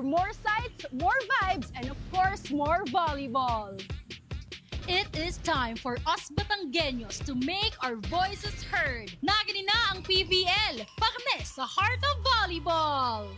for more sights, more vibes, and of course, more volleyball. It is time for us Batanggenyos to make our voices heard. Nagini na ang PVL, Pacres sa Heart of Volleyball!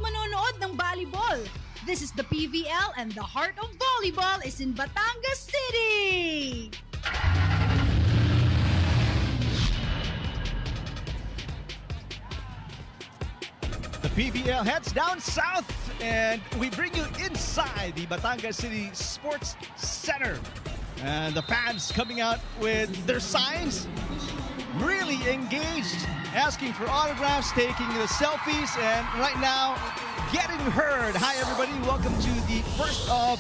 Manonood ng volleyball. This is the PVL and the heart of volleyball is in Batangas City. The PVL heads down south and we bring you inside the Batangas City Sports Center. And the fans coming out with their signs, really engaged, asking for autographs, taking the selfies, and right now, getting heard. Hi, everybody. Welcome to the first of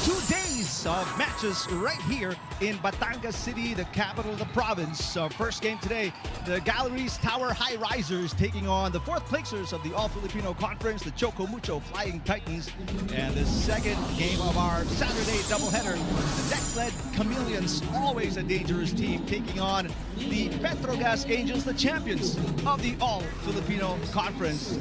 2 days of matches right here in Batangas City, the capital of the province. First game today, the Galeries Tower Highrisers taking on the 4th placers of the All-Filipino Conference, the Choco Mucho Flying Titans. And the second game of our Saturday doubleheader, the Next-led Chameleons, always a dangerous team, taking on the Petrogas Angels, the champions of the All-Filipino Conference.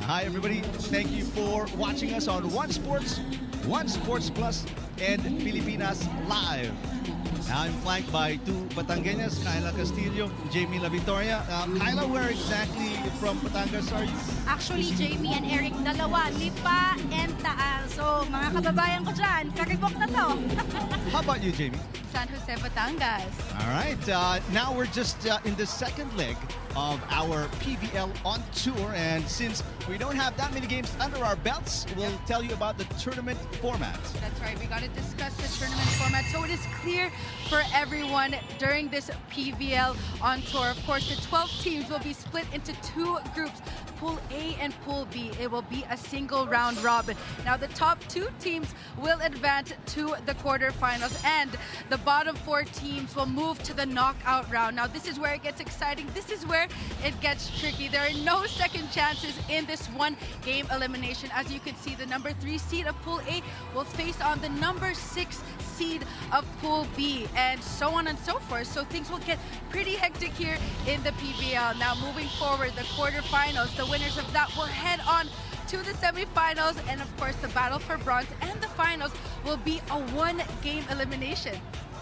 Hi, everybody. Thank you for watching us on One Sports, One Sports Plus, and Pilipinas Live. Now I'm flanked by 2 Batangueñas, Kyla Castillo, Jamie La Victoria. Kyla, where exactly from Batangas are you? Actually, Jamie and Eric, dalawa, Lipa and Taal. So, mga kababayan ko dyan, kakibok na to. How about you, Jamie? San Jose, Batangas. All right. Now we're just in the second leg of our PVL on tour, and since we don't have that many games under our belts, we'll tell you about the tournament format. That's right, we got to discuss the tournament format so it is clear for everyone during this PVL on tour. Of course, the 12 teams will be split into 2 groups, Pool A and Pool B. It will be a single round robin. Now the top 2 teams will advance to the quarterfinals and the bottom 4 teams will move to the knockout round. Now this is where it gets exciting. This is where it gets tricky. There are no second chances in this one game elimination. As you can see, the number 3 seed of Pool A will face on the number 6 seed of Pool B, and so on and so forth. So things will get pretty hectic here in the PVL. Now moving forward, the quarterfinals, the winners of that will head on to the semifinals, and of course the battle for bronze and the finals will be a 1-game elimination.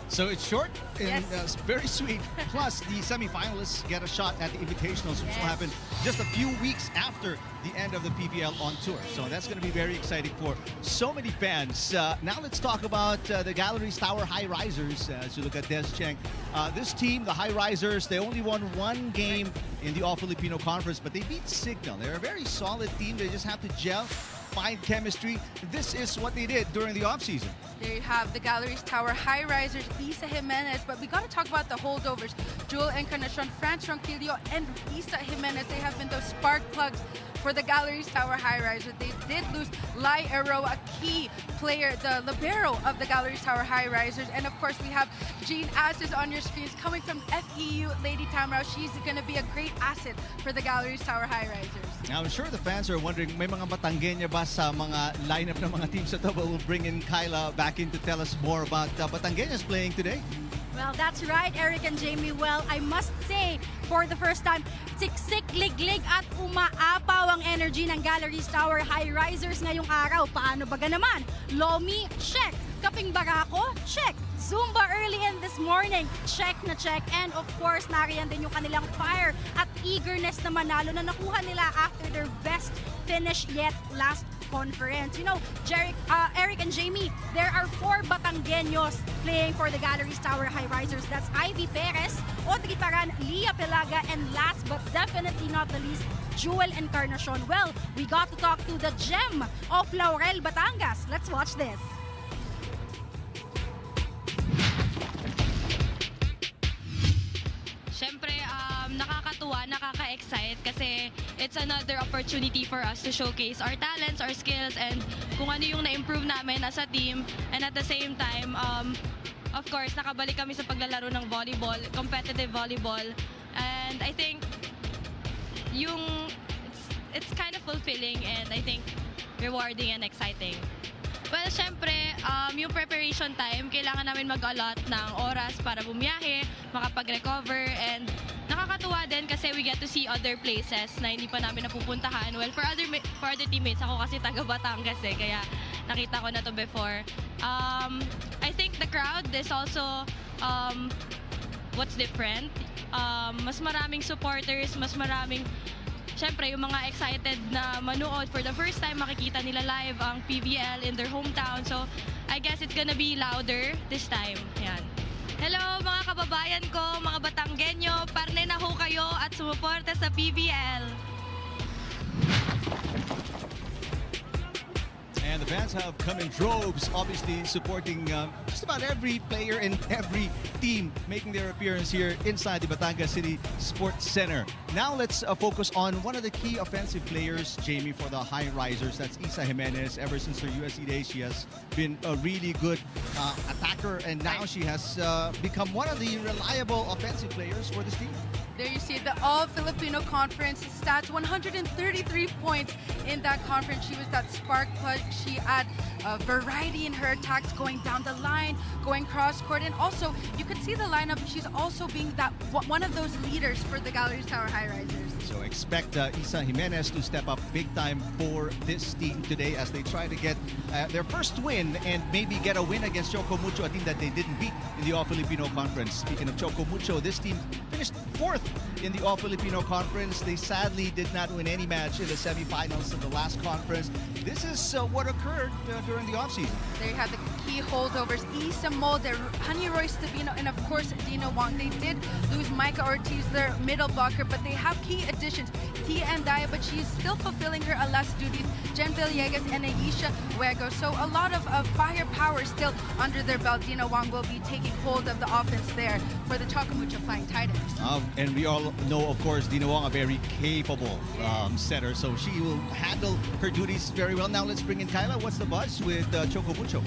So it's short and Yes. very sweet. Plus, the semifinalists get a shot at the Invitationals, which will happen just a few weeks after the end of the PVL on tour. So that's going to be very exciting for so many fans. Now let's talk about the Galeries Tower Highrisers. As you look at Des Cheng, this team, the Highrisers, they only won 1 game in the All-Filipino Conference, but they beat Signal. They're a very solid team. They just have to gel, find chemistry. This is what they did during the offseason. There you have the Galeries Tower Highrisers, Isa Jimenez, but we got to talk about the holdovers. Jewel Incarnacion, Franz Ronquillo, and Isa Jimenez. They have been those spark plugs for the Galeries Tower Highrisers. They did lose Lai Ero, a key player, the libero of the Galeries Tower Highrisers. And of course, we have Jean Asses on your screens coming from FEU Lady Tamrao. She's going to be a great asset for the Galeries Tower Highrisers. Now, I'm sure the fans are wondering, may mga Batangueña ba sa mga lineup ng mga teams ito? But we'll bring in Kyla back in to tell us more about Batangueñas playing today. Well, that's right, Eric and Jamie. Well, I must say, for the first time, siksik, liglig at umaapaw ang energy ng Galeries Tower Highrisers ngayong araw. Paano baga naman? Lomi, check. Kaping Barako, check. Zumba early in this morning, check na check. And of course, nariyan din yung kanilang fire at eagerness na manalo na nakuha nila after their best finish yet last conference. You know, Eric and Jamie, there are 4 Batangueños playing for the Galeries Tower Highrisers. That's Ivy Perez, Audrey Paran, Leah Pelaga, and last but definitely not the least, Jewel Incarnacion. Well, we got to talk to the gem of Laurel, Batangas. Let's watch this. Siyempre, nakakatuwa, nakaka-excite kasi it's another opportunity for us to showcase our talents, our skills, and kung ano yung na-improve namin as a team. And at the same time, of course, nakabalik kami sa paglalaro ng volleyball, competitive volleyball. And I think it's kind of fulfilling and I think rewarding and exciting. Well, syempre, yung preparation time, kailangan namin mag-allot ng oras para bumiyahe, makapag-recover, and nakakatuwa din kasi we get to see other places na hindi pa namin napupuntahan. Well, for other teammates, ako kasi taga Batangas kaya nakita ko na to before. I think the crowd is also what's different. Mas maraming supporters, mas maraming syempre, yung mga excited na manood for the first time, makikita nila live ang PVL in their hometown. So, I guess it's gonna be louder this time. Yan. Hello mga kababayan ko, mga Batanggenyo, parne na ho kayo at sumuporta sa PVL. And the fans have come in droves, obviously supporting just about every player and every team making their appearance here inside the Batangas City Sports Center. Now let's focus on one of the key offensive players, Jamie, for the Highrisers. That's Isa Jimenez. Ever since her USC days, she has been a really good attacker, and now she has become one of the reliable offensive players for this team. There you see the All-Filipino Conference stats, 133 points in that conference. She was that spark plug. She had variety in her attacks, going down the line, going cross-court, and also you could see the lineup. She's also being that one of those leaders for the Galeries Tower Highrisers. So expect Isa Jimenez to step up big time for this team today as they try to get their first win and maybe get a win against Choco Mucho, a team that they didn't beat in the All-Filipino Conference. Speaking of Choco Mucho, this team finished 4th in the All-Filipino Conference. They sadly did not win any match in the semifinals of the last conference. This is what occurred during the offseason. There you have the key holdovers. Isa Molde, Honey Roy Stabino, and of course Dino Wong. They did lose Micah Ortiz, their middle blocker, but they have key additions. Tia Andaya, but she is still fulfilling her alas duties. Jen Villegas and Aisha Huego. So a lot of firepower still under their belt. Dino Wong will be taking hold of the offense there for the Choco Mucho Flying Titans. And we all know, of course, Dino Wong, a very capable setter, so she will handle her duties very well. Now let's bring in Kyla. What's the buzz with Choco Mucho?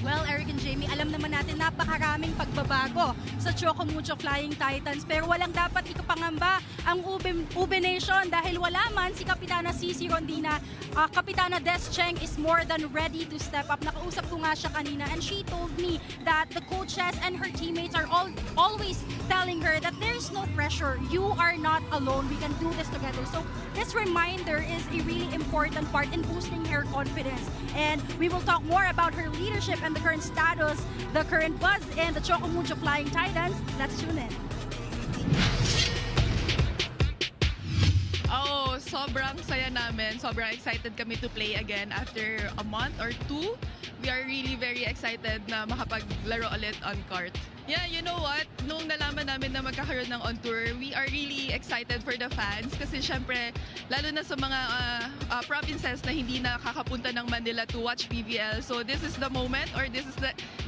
Well, Eric and Jamie, alam naman natin napakaraming pagbabago sa Choco Mucho Flying Titans, pero walang dapat ikapangamba ang Ube Nation dahil wala man si Kapitana Cici Rondina. Kapitana Des Cheng is more than ready to step up. Nakausap ko nga siya kanina and she told me that the coaches and her teammates are always telling her that there's no pressure. You are not alone. We can do this together. So this reminder is a really important part in boosting her confidence. And we will talk more about her leadership and the current status, the current buzz, and the Choco Mucho Flying Titans. Let's tune in. Oh, sobrang saya namin. Sobrang excited kami to play again after a month or two. We are really very excited na makapaglaro ulit on court. Yeah, you know what? Nung nalaman namin na magkakaroon ng on tour, we are really excited for the fans kasi syempre, lalo na sa mga provinces na hindi nakakapunta ng Manila to watch PVL. So this is the moment or this is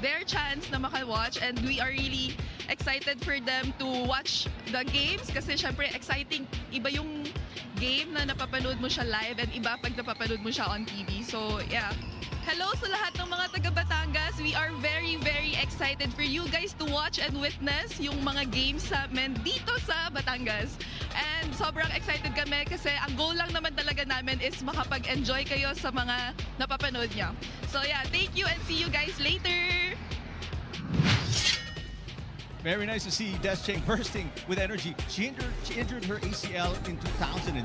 their chance na maka-watch, and we are really excited for them to watch the games kasi syempre exciting. Iba yung game na napapanood mo siya live and iba pag napapanood mo siya on TV. So yeah. Hello sa lahat ng mga taga Batangas. We are very, very excited for you guys to watch and witness yung mga games namin dito sa Batangas. And sobrang excited kami kasi ang goal lang naman talaga namin is makapag-enjoy kayo sa mga napapanood niya. So yeah, thank you and see you guys later! Very nice to see Des Cheng bursting with energy. She injured her ACL in 2003,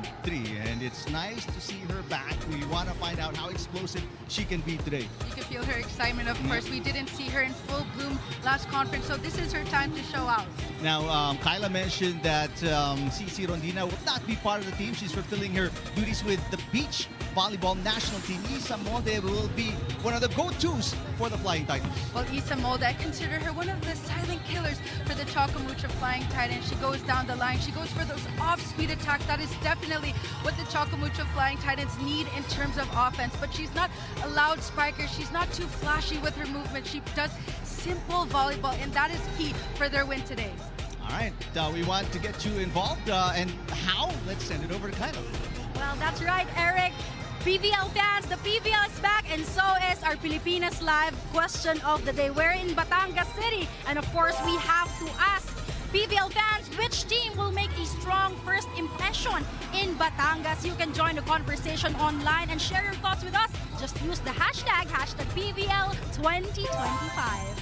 and it's nice to see her back. We want to find out how explosive she can be today. You can feel her excitement, of course. We didn't see her in full bloom last conference, so this is her time to show out. Now, Kyla mentioned that Cici Rondina will not be part of the team. She's fulfilling her duties with the beach volleyball national team. Isa Molde will be one of the go-tos for the Flying Titans. Well, Isa Molde, I consider her one of the silent killers for the Choco Mucho Flying Titans. She goes down the line. She goes for those off-speed attacks. That is definitely what the Choco Mucho Flying Titans need in terms of offense. But she's not a loud spiker. She's not too flashy with her movement. She does simple volleyball, and that is key for their win today. All right, we want to get you involved. And how? Let's send it over to Kylo. Well, that's right, Eric. PVL fans, the PVL is back, and so is our Pilipinas Live question of the day. We're in Batangas City, and of course, we have to ask PVL fans which team will make a strong first impression in Batangas. You can join the conversation online and share your thoughts with us. Just use the hashtag PVL2025.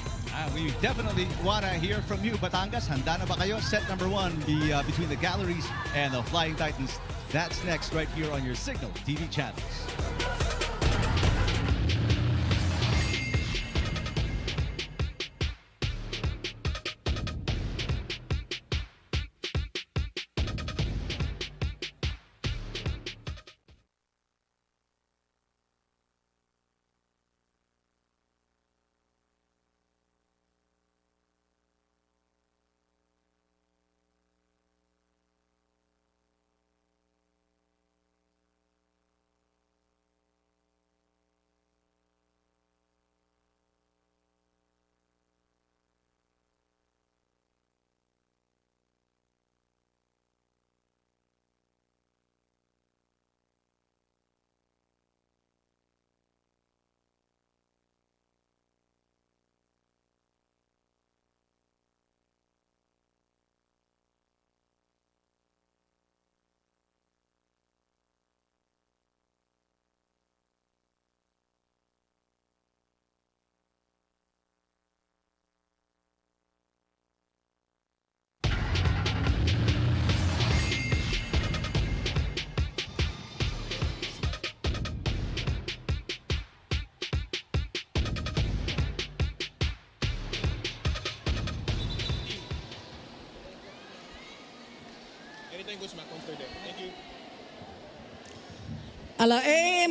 We definitely want to hear from you, Batangas. Handa na ba kayo? Set number 1 between the Galleries and the Flying Titans. That's next right here on your Signal TV channels.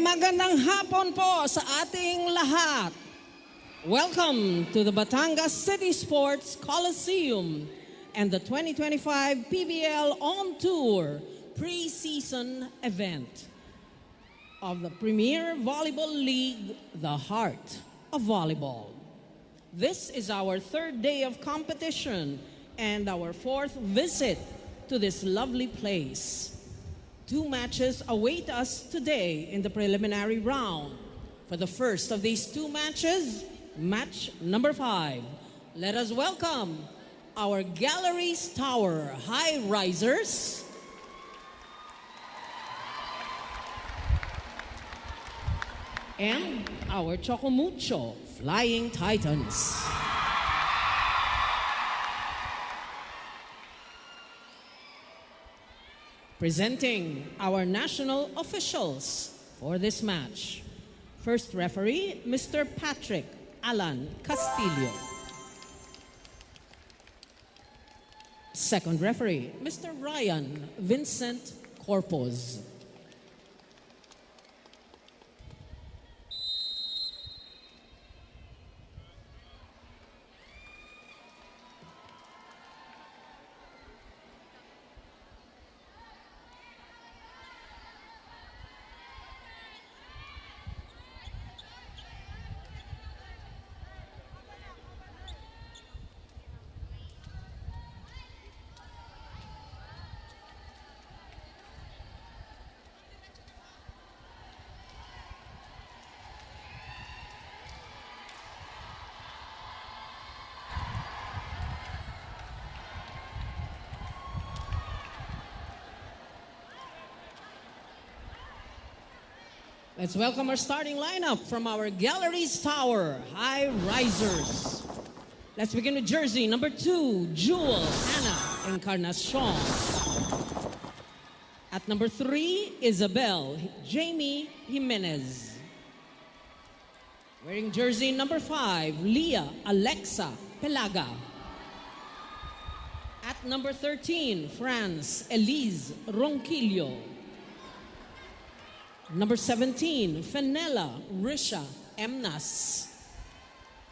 Magandang hapon po sa ating lahat. Welcome to the Batangas City Sports Coliseum and the 2025 PVL On Tour pre-season event of the Premier Volleyball League, the heart of volleyball. This is our 3rd day of competition and our 4th visit to this lovely place. 2 matches await us today in the preliminary round. For the first of these 2 matches, match number 5, let us welcome our Galeries Tower Highrisers and our Choco Mucho Flying Titans. Presenting our national officials for this match. First referee, Mr. Patrick Alan Castillo. Second referee, Mr. Ryan Vincent Corpos. Let's welcome our starting lineup from our Galeries Tower Highrisers. Let's begin with jersey number 2, Jewel Incarnacion. At number 3, Isabel Jamie Jimenez. Wearing jersey number 5, Leah Alexa Pelaga. At number 13, France Elise Ronquillo. Number 17, Fenella Risha Emnas.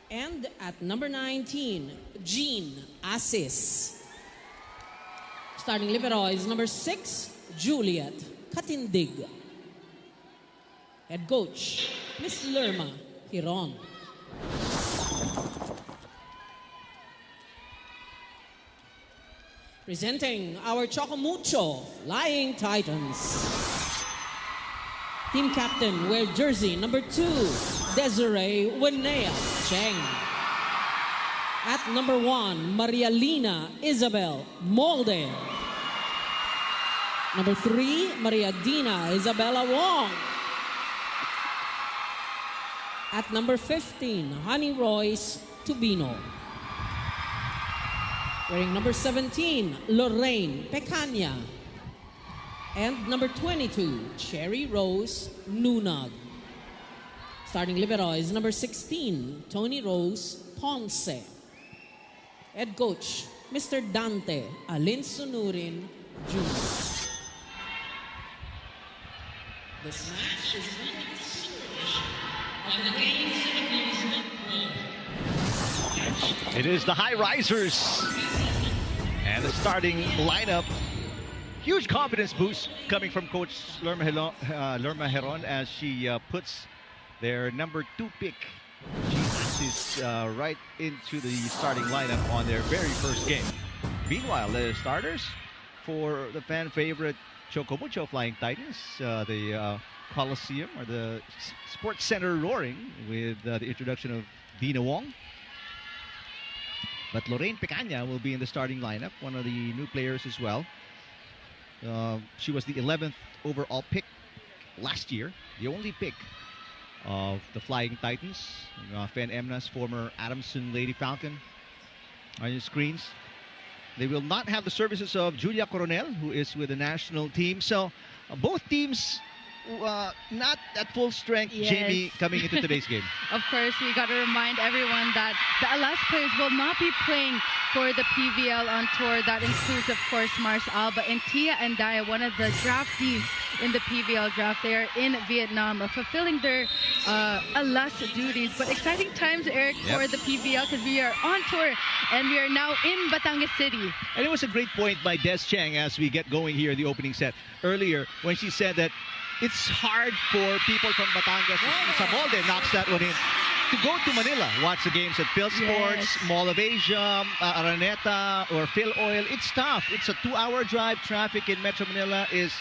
And at number 19, Jean Assis. Starting libero is number 6, Juliet Katindig. Head coach, Miss Lerma Hiron. Presenting our Choco Mucho Flying Titans. Team captain wear jersey number 2, Desiree Winea Cheng. At number 1, Maria Lina Isabel Molde. Number 3, Maria Dina Isabella Wong. At number 15, Honey Royce Tubino. Wearing number 17, Lorraine Pecania. And number 22, Cherry Rose Nunag. Starting libero is number 16, Tony Rose Ponce. Head coach, Mr. Dante Alin Sunurin Jr. This match is under the supervision of the Games Amusement Board. It is the Highrisers. And the starting lineup. Huge confidence boost coming from Coach Lerma Heron as she puts their number 2 pick. She is right into the starting lineup on their very first game. Meanwhile, the starters for the fan favorite Choco Mucho Flying Titans, the Coliseum or the Sports Center roaring with the introduction of Dina Wong. But Lorraine Pecania will be in the starting lineup, one of the new players as well. She was the 11th overall pick last year, the only pick of the Flying Titans. Fan Emna's former Adamson Lady Falcon on your screens. They will not have the services of Julia Coronel, who is with the national team. So both teams not at full strength, Yes. Jamie, coming into today's game. Of course, we got to remind everyone that the Alas players will not be playing for the PVL on tour. That includes, of course, Mars Alba and Tia and Daya, one of the draftees in the PVL draft. They are in Vietnam, fulfilling their Alas duties. But exciting times, Eric, for the PVL because we are on tour and we are now in Batangas City. And it was a great point by Des Cheng as we get going here in the opening set earlier when she said that it's hard for people from Batangas. Isa Molde knocks that one in. To go to Manila, watch the games at Phil Sports, Mall of Asia, Araneta, or Phil Oil. It's tough. It's a 2-hour drive. Traffic in Metro Manila is,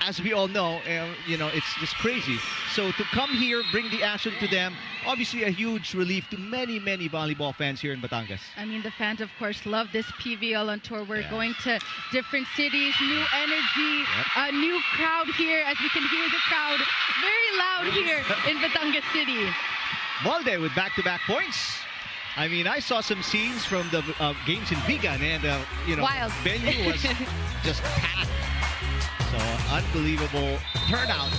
as we all know, it's just crazy. So to come here, bring the action to them, obviously a huge relief to many, many volleyball fans here in Batangas. I mean, the fans, of course, love this PVL on tour. We're going to different cities, new energy, a new crowd here, as we can hear the crowd very loud here in Batangas City. Molde with back-to-back points. I mean, I saw some scenes from the games in Vigan, and Wild. venue was just packed. So unbelievable turnout.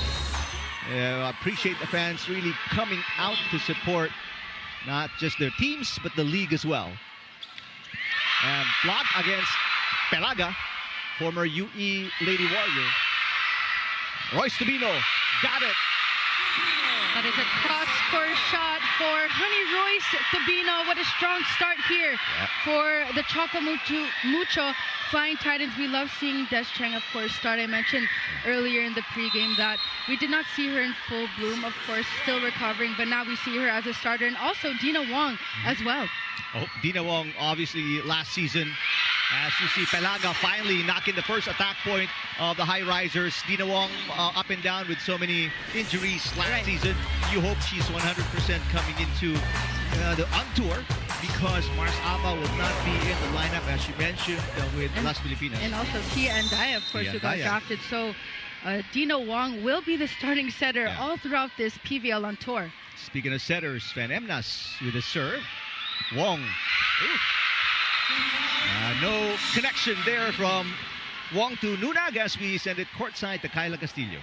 I appreciate the fans really coming out to support not just their teams, but the league as well. And block against Pelaga, former UE Lady Warrior. Royce Tubino got it. That is a cross-court shot for Honey Royce Tubino. What a strong start here for the Choco Mucho Flying Titans. We love seeing Des Cheng, of course, start. I mentioned earlier in the pregame that we did not see her in full bloom, of course, still recovering, but now we see her as a starter, and also Dina Wong as well. Oh, Dina Wong, obviously, last season, as you see Pelaga finally knocking the first attack point of the Highrisers. Dina Wong up and down with so many injuries last season. You hope she's 100% coming into the on tour because Mars Alba will not be in the lineup, as you mentioned, with Las Filipinas. And also Tia and Daya, of course, who got drafted. So Dina Wong will be the starting setter all throughout this PVL on tour. Speaking of setters, Fan Emnas with a serve. Wong. No connection there from Wong to Nunag as we send it courtside to Kyla Castillo.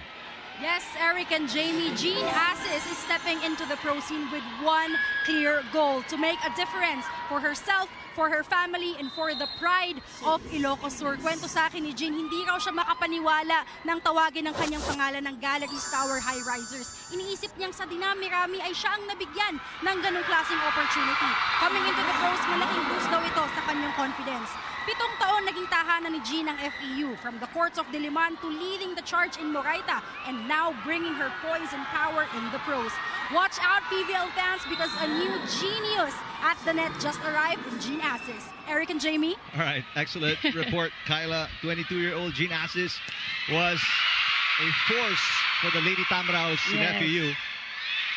Yes, Eric and Jamie, Jean Assis is stepping into the pro scene with one clear goal: to make a difference for herself, for her family, and for the pride of Ilocos Sur. Kwento sa akin ni Jean, hindi raw siya makapaniwala nang tawagin ng kanyang pangalan ng Galeries Tower Highrisers. Iniisip niyang sa dinami-rami ay siya ang nabigyan ng ganong klaseng opportunity. Coming into the pros, malaking boost daw ito sa kanyang confidence. 7 taon naging tahanan ni G ng FEU, from the courts of Diliman to leading the charge in Moraita, and now bringing her poise and power in the pros. Watch out, PVL fans, because a new genius at the net just arrived in Jean Assis. Eric and Jamie? All right, excellent report, Kyla. 22-year-old Jean Assis was a force for the Lady Tamaraos in FEU.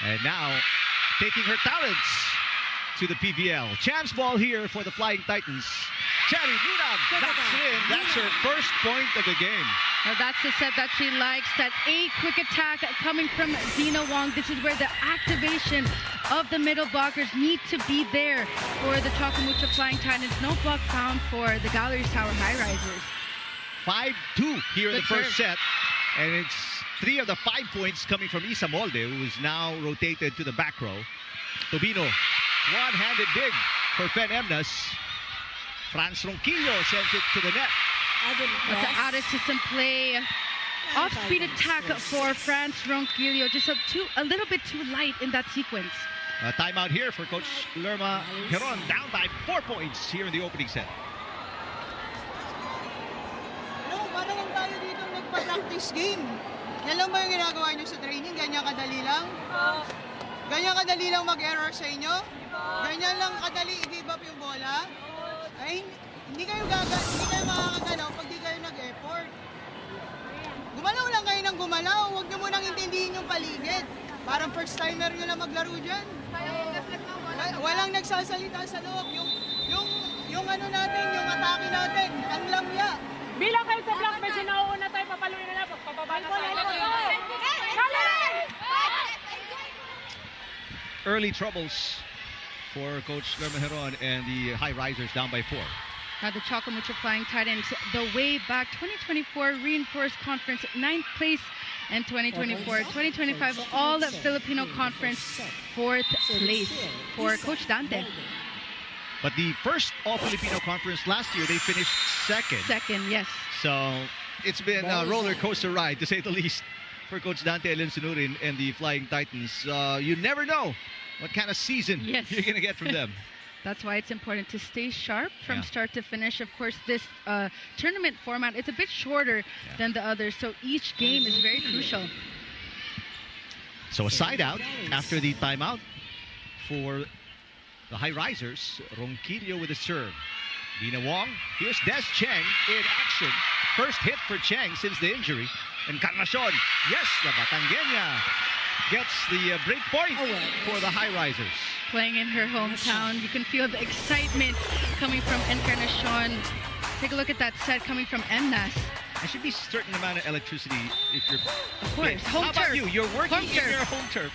And now, taking her talents to the PVL. Chance ball here for the Flying Titans. Cherry Lunag knocks it in. That's her first point of the game. Now that's the set that she likes, that A quick attack coming from Zina Wong. This is where the activation of the middle blockers need to be there for the Choco Mucho Flying Titans. No block found for the Galeries Tower Highrisers. 5-2 here in the Good first set. And it's 3 of the 5 points coming from Isa Molde, who is now rotated to the back row. Tobino, one-handed dig for Fen Emnas. Franz Ronquillo sends it to the net. But the out-of-system play, off-speed attack for Franz Ronquillo, just a little bit too light in that sequence. A timeout here for Coach Lerma Heron, down by 4 points here in the opening set. No, parang lang tayo dito nagpa-practice game. Yan lang ba yung ginagawa nyo sa training? Ganyan kadali lang? Ganyan kadali lang mag-error sa inyo? Ganyan lang kadali i-give up yung bola? Ay, hindi kayo makakagalaw pag di kayo nag-effort. Gumalaw lang kayo ng gumalaw. Huwag nyo munang intindihin yung paligid. Parang first timer nyo lang maglaro dyan. Walang nagsasalita sa loob. Yung ano natin, yung atake natin, ang lamya. Bilang kayo sa block, medyo nauuna tayo, papaluin na lang, pababa na tayo. Early troubles for Coach Lerma Heron and the Highrisers, down by 4. Now the Choco Mucho Flying Titans, the way back 2024 Reinforced Conference 9th place, and 2024-2025 All Filipino Conference 4th place for Coach Dante. But the first All Filipino Conference last year, they finished second. Second, yes. So it's been a roller coaster ride, to say the least, for Coach Dante Alinsunurin and the Flying Titans. You never know what kind of season you're going to get from them. That's why it's important to stay sharp from start to finish. Of course, this tournament format is a bit shorter than the others, so each game is very crucial. So a side out after the timeout for the Highrisers. Ronquillo with a serve. Dina Wong. Here's Des Cheng in action. First hit for Cheng since the injury. Encarnacion. Yes, the Batangueña gets the break point for the Highrisers. Playing in her hometown, you can feel the excitement coming from Encarnacion. Take a look at that set coming from Emnas. There should be a certain amount of electricity if you're... Of course, home How turf. about you? You're working Home in turf. your home turf.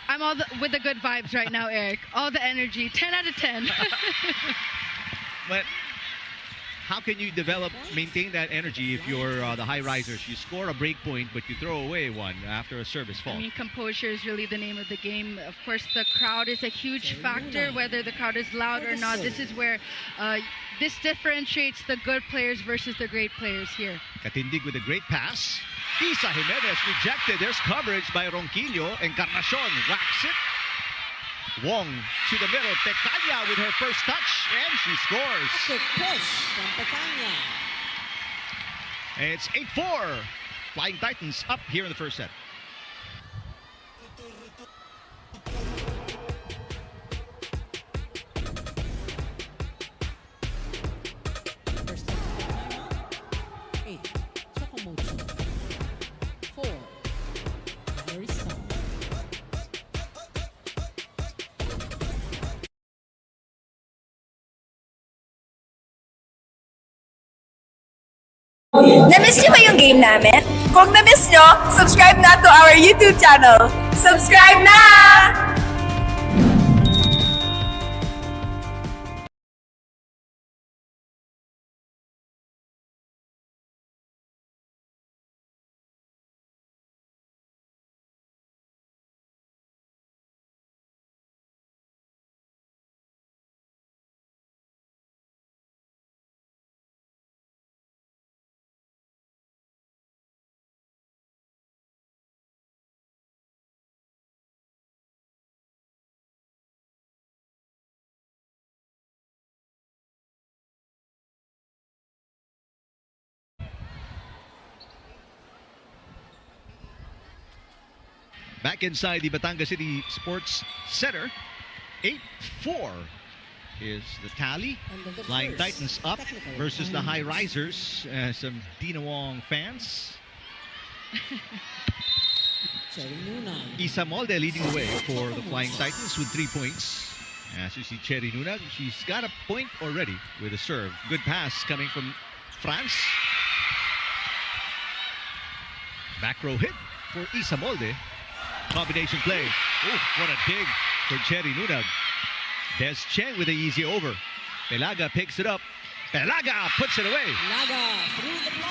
I'm with the good vibes right now, Eric. All the energy, 10 out of 10. But how can you maintain that energy if you're the Highrisers? You score a break point, but you throw away one after a service fault. I mean, composure is really the name of the game. Of course, the crowd is a huge factor, whether the crowd is loud or not. This is where this differentiates the good players versus the great players here. Katindig with a great pass. Isa Jimenez rejected. There's coverage by Ronquillo. Encarnacion whacks it. Wong to the middle. Pecanya with her first touch, and she scores. Quick push from Pecanya. And it's 8-4. Flying Titans up here in the first set. First timeout. 8. Choco Mucho. 4. Very sound. Na-miss niyo ba yung game namin? Kung na-miss niyo, subscribe na to our YouTube channel. Subscribe na! Back inside the Batangas City Sports Center. 8-4 is the tally. Flying Titans up versus the Highrisers. Some Dina Wong fans. Isa Molde leading the way for the Flying Titans with 3 points. As you see Cherry Nunag, she's got a point already with a serve. Good pass coming from France. Back row hit for Isa Molde. Combination play. Oh, what a dig for Cherry Nunag. Des Cheng with the easy over. Pelaga picks it up. Pelaga puts it away.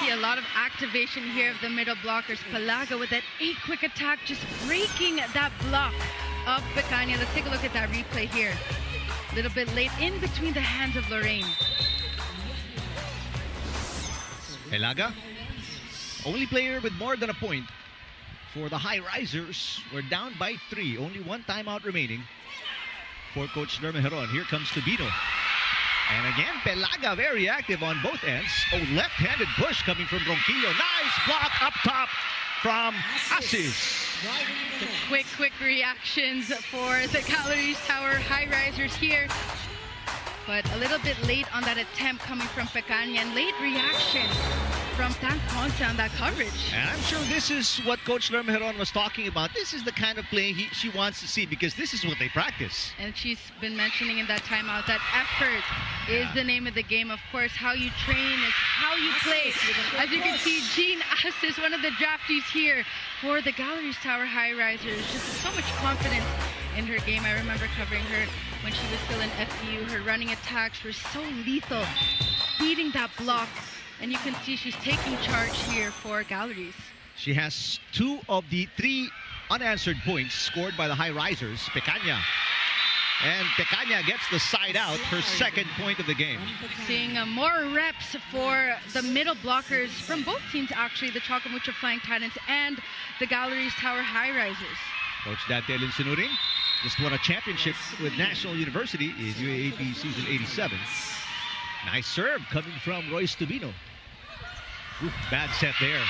See a lot of activation here of the middle blockers. Pelaga with that quick attack, just breaking that block of Pecania. Let's take a look at that replay here. A little bit late in between the hands of Lorraine. Pelaga, only player with more than a point for the Highrisers. We're down by 3. Only 1 timeout remaining for Coach Lerma Heron. Here comes Tubino. And again, Pelaga very active on both ends. Oh, left-handed push coming from Ronquillo. Nice block up top from Asis. The quick reactions for the Galeries Tower Highrisers here. But a little bit late on that attempt coming from Pecania, and late reaction from Tan Ponce on that coverage. And I'm sure this is what Coach Lerma Heron was talking about. This is the kind of play she wants to see, because this is what they practice. And she's been mentioning in that timeout that effort is the name of the game. Of course, how you train is how you play. As you can see, Jean Asis, one of the draftees here for the Galeries Tower Highrisers. Just so much confidence in her game. I remember covering her when she was still in FEU. Her running attacks were so lethal, beating that block. And you can see she's taking charge here for Galeries. She has 2 of the 3 unanswered points scored by the Highrisers. Pecania. And Pecania gets the side out, her 2nd point of the game. Seeing more reps for the middle blockers from both teams, actually, the Choco Mucho Flying Titans and the Galeries Tower Highrisers. Coach Dante Linsinuring just won a championship with National University in UAAP season 87. Nice serve coming from Royce Tubino. Ooh, bad set there.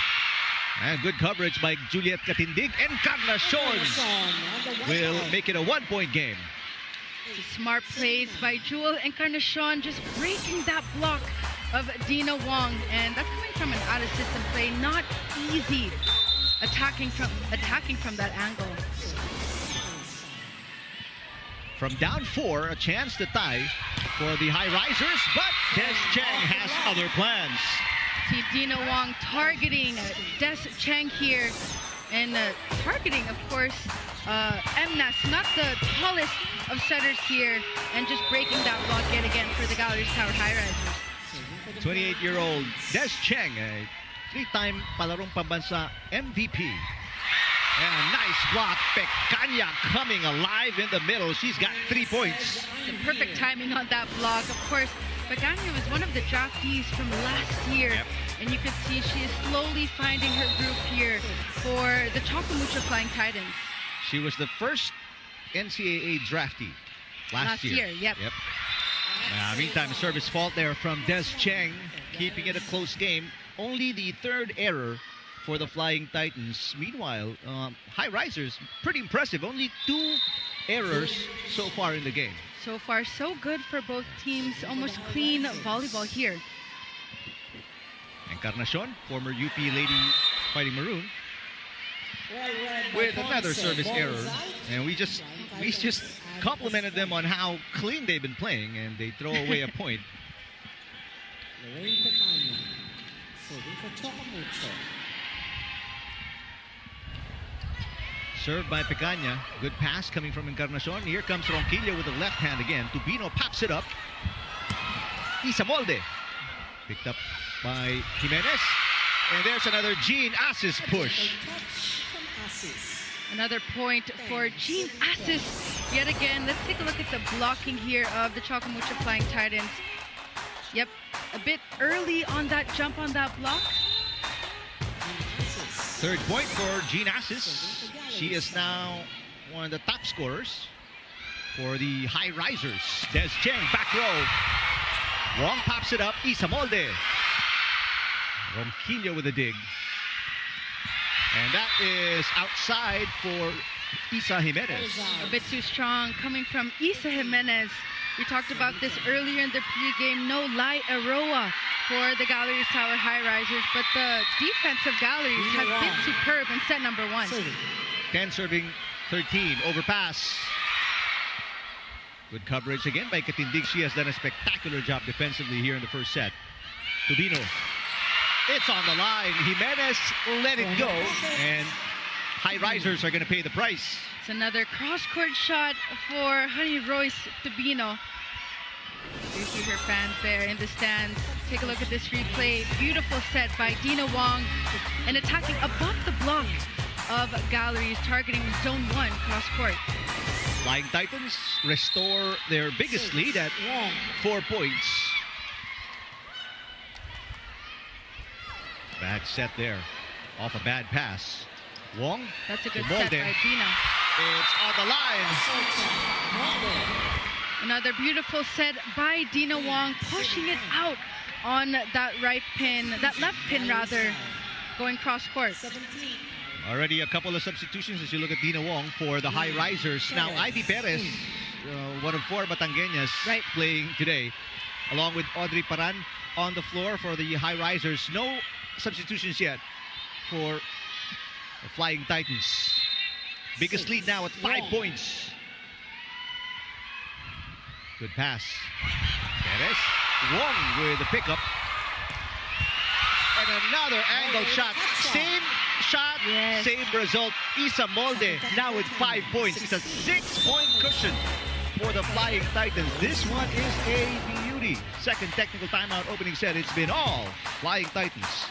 And good coverage by Juliet Catindig. Encarnacion will make it a 1-point game. Smart plays by Jewel Incarnacion, just breaking that block of Dina Wong. And that's coming from an out-of-system play. Not easy attacking from that angle. From down 4, a chance to tie for the Highrisers, but Des Cheng has other plans. See Dina Wong targeting Des Cheng here, and targeting, of course, Emnas, not the tallest of setters here, and just breaking that block yet again for the Galeries Tower Highrisers. 28-year-old Des Cheng, a 3-time Palarong Pambansa MVP. And a nice block. Pecania coming alive in the middle. She's got 3 points. The perfect timing on that block. Of course, Pecania was one of the draftees from last year. Yep. And you can see she is slowly finding her group here for the Choco Mucho Flying Titans. She was the first NCAA draftee last year. Yep. Meantime, a service fault there from Des Cheng, keeping it a close game. Only the 3rd error for the Flying Titans. Meanwhile, Highrisers, pretty impressive. Only 2 errors so far in the game. So far, so good for both teams. Almost clean volleyball here. Encarnacion, former UP Lady Fighting Maroon, with another service error. And we just complimented them on how clean they've been playing, and they throw away a point. Served by Pecania. Good pass coming from Encarnacion. Here comes Ronquillo with the left hand again. Tubino pops it up. Isa Molde. Picked up by Jimenez. And there's another Jean Asis push. Another point for Jean Asis. Yet again, let's take a look at the blocking here of the Choco Mucho Flying Titans. Yep, a bit early on that jump on that block. 3rd point for Jean Asis. She is now one of the top scorers for the Highrisers. Des Cheng, back row. Wong pops it up. Isa Molde. Ronquillo with a dig. And that is outside for Isa Jimenez. A bit too strong coming from Isa Jimenez. We talked about this earlier in the pregame. No Lai Aroa for the Galeries Tower Highrisers, but the defense of Galeries has been superb in set number 1. 10 serving 13. Overpass. Good coverage again by Katindig. She has done a spectacular job defensively here in the first set. Tubino. It's on the line. Jimenez let it go. And Highrisers are going to pay the price. It's another cross-court shot for Honey Royce Tubino. You see her fans there in the stands. Take a look at this replay. Beautiful set by Dina Wong and attacking above the block of Galeries, targeting zone 1 cross-court. Flying Titans restore their biggest lead at 4 points. Bad set there. Off a bad pass. Wong. That's a good Molde. set by Dina. It's on the line. Another beautiful set by Dina Wong, pushing it out on that right pin, that left pin rather, going cross court. Already a couple of substitutions as you look at Dina Wong for the Highrisers. Now Ivy Perez, one of 4 Batangueñas playing today, along with Audrey Paran on the floor for the Highrisers. No substitutions yet for the Flying Titans. Biggest lead now at 5 points. Good pass. Perez. Wong with the pickup. And another angle shot. Same shot, same result. Isa Molde now with 5 points. It's a 6-point cushion for the Flying Titans. This one is a beauty. Second technical timeout opening set. It's been all Flying Titans.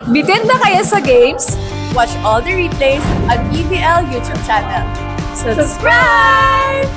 Bitin na kayo sa games? Watch all the replays on PVL YouTube channel. Subscribe!